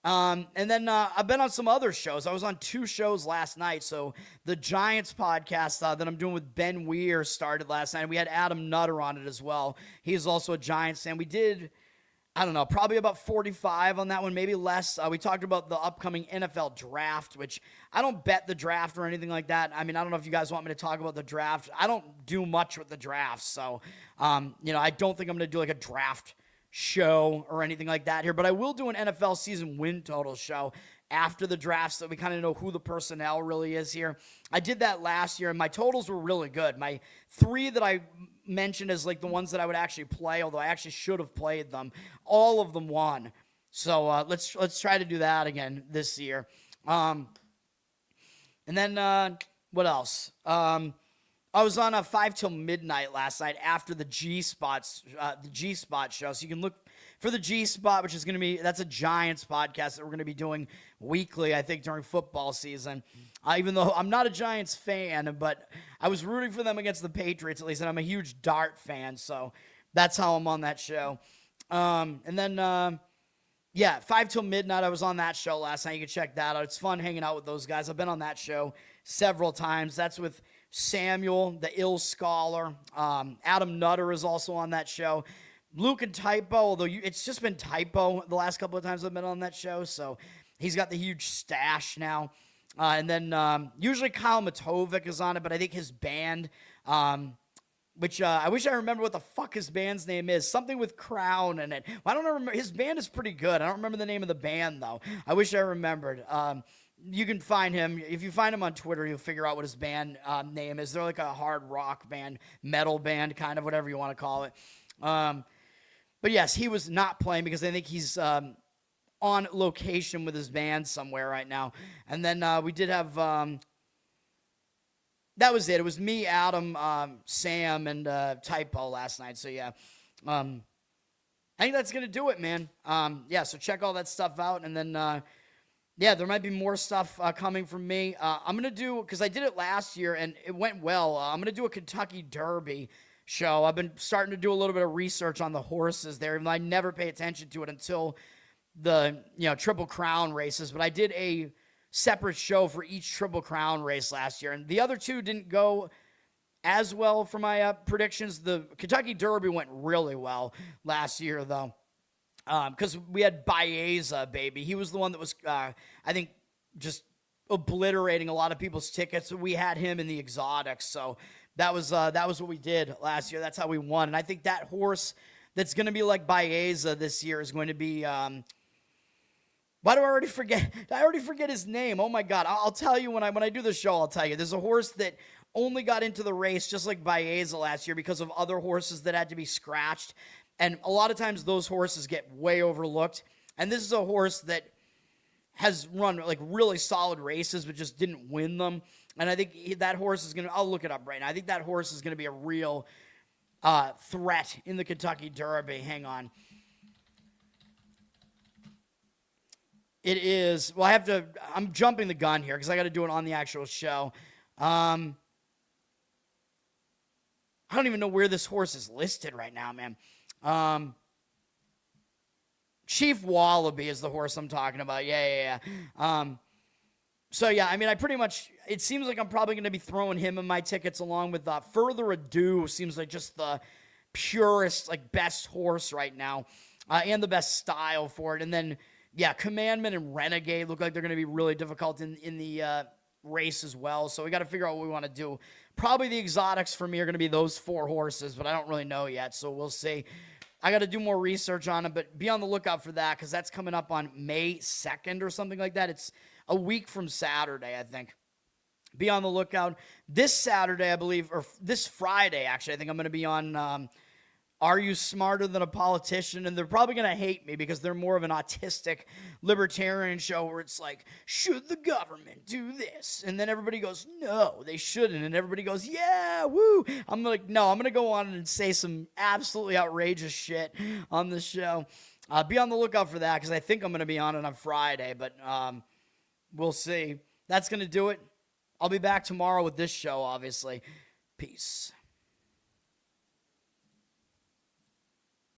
And then I've been on some other shows. I was on 2 shows last night. So the Giants podcast that I'm doing with Ben Weir started last night. We had Adam Nutter on it as well. He's also a Giants fan. We did, I don't know, probably about 45 on that one, maybe less. We talked about the upcoming NFL draft, which I don't bet the draft or anything like that. I mean, I don't know if you guys want me to talk about the draft. I don't do much with the draft. So, I don't think I'm going to do like a draft show or anything like that here, but I will do an NFL season win total show after the draft so we kind of know who the personnel really is here. I did that last year, and my totals were really good. My 3 that I mentioned as like the ones that I would actually play, although I actually should have played them, all of them won. So let's try to do that again this year. And then what else? I was on a 5 till midnight last night after the G-Spot show. So you can look for the G-Spot, which is going to be, that's a Giants podcast that we're going to be doing weekly, I think, during football season. Even though I'm not a Giants fan, but I was rooting for them against the Patriots at least, and I'm a huge Dart fan, so that's how I'm on that show. And then 5 till midnight, I was on that show last night. You can check that out. It's fun hanging out with those guys. I've been on that show several times. That's with Samuel, the ill scholar. Adam Nutter is also on that show. Luke and Typo, although it's just been Typo the last couple of times I've been on that show, so he's got the huge stash now. And then usually Kyle Matovic is on it, but I think his band, which I wish I remember what the fuck his band's name is. Something with Crown in it. Well, I don't remember. His band is pretty good. I don't remember the name of the band, though. I wish I remembered. You can find him. If you find him on Twitter, you'll figure out what his band name is. They're like a hard rock band, metal band, kind of, whatever you want to call it. But yes, he was not playing because I think he's on location with his band somewhere right now. And then we did have, that was it. It was me, Adam, Sam, and Typo last night. So yeah, I think that's going to do it, man. So check all that stuff out. And then, there might be more stuff coming from me. I'm going to do, because I did it last year and it went well, I'm going to do a Kentucky Derby show. I've been starting to do a little bit of research on the horses there, even though I never pay attention to it until the Triple Crown races. But I did a separate show for each Triple Crown race last year, and the other 2 didn't go as well for my predictions. The Kentucky Derby went really well last year, though. Because we had Baeza, baby. He was the one that was, I think, just obliterating a lot of people's tickets. We had him in the exotics, so that was what we did last year. That's how we won. And I think that horse that's going to be like Baeza this year is going to be. Why do I already forget? I already forget his name. Oh my God! I'll tell you when I do the show. I'll tell you. There's a horse that only got into the race just like Baeza last year because of other horses that had to be scratched. And a lot of times those horses get way overlooked. And this is a horse that has run like really solid races, but just didn't win them. And I think that horse is going to, I'll look it up right now. I think that horse is going to be a real threat in the Kentucky Derby. Hang on. It is, well, I'm jumping the gun here because I got to do it on the actual show. I don't even know where this horse is listed right now, man. Chief Wallaby is the horse I'm talking about. Yeah. So, yeah, I mean, it seems like I'm probably going to be throwing him in my tickets along with Further Ado seems like just the purest, like, best horse right now, and the best style for it. And then, yeah, Commandment and Renegade look like they're going to be really difficult in the race as well. So we got to figure out what we want to do. Probably the exotics for me are going to be those 4 horses, but I don't really know yet, so we'll see. I got to do more research on it, but be on the lookout for that because that's coming up on May 2nd or something like that. It's a week from Saturday, I think. Be on the lookout. This Saturday, I believe, or this Friday, actually, I think I'm going to be on Are you smarter than a politician? And they're probably going to hate me because they're more of an autistic libertarian show where it's like, should the government do this? And then everybody goes, no, they shouldn't. And everybody goes, yeah, woo. I'm like, no, I'm going to go on and say some absolutely outrageous shit on this show. Be on the lookout for that because I think I'm going to be on it on Friday, but we'll see. That's going to do it. I'll be back tomorrow with this show, obviously. Peace.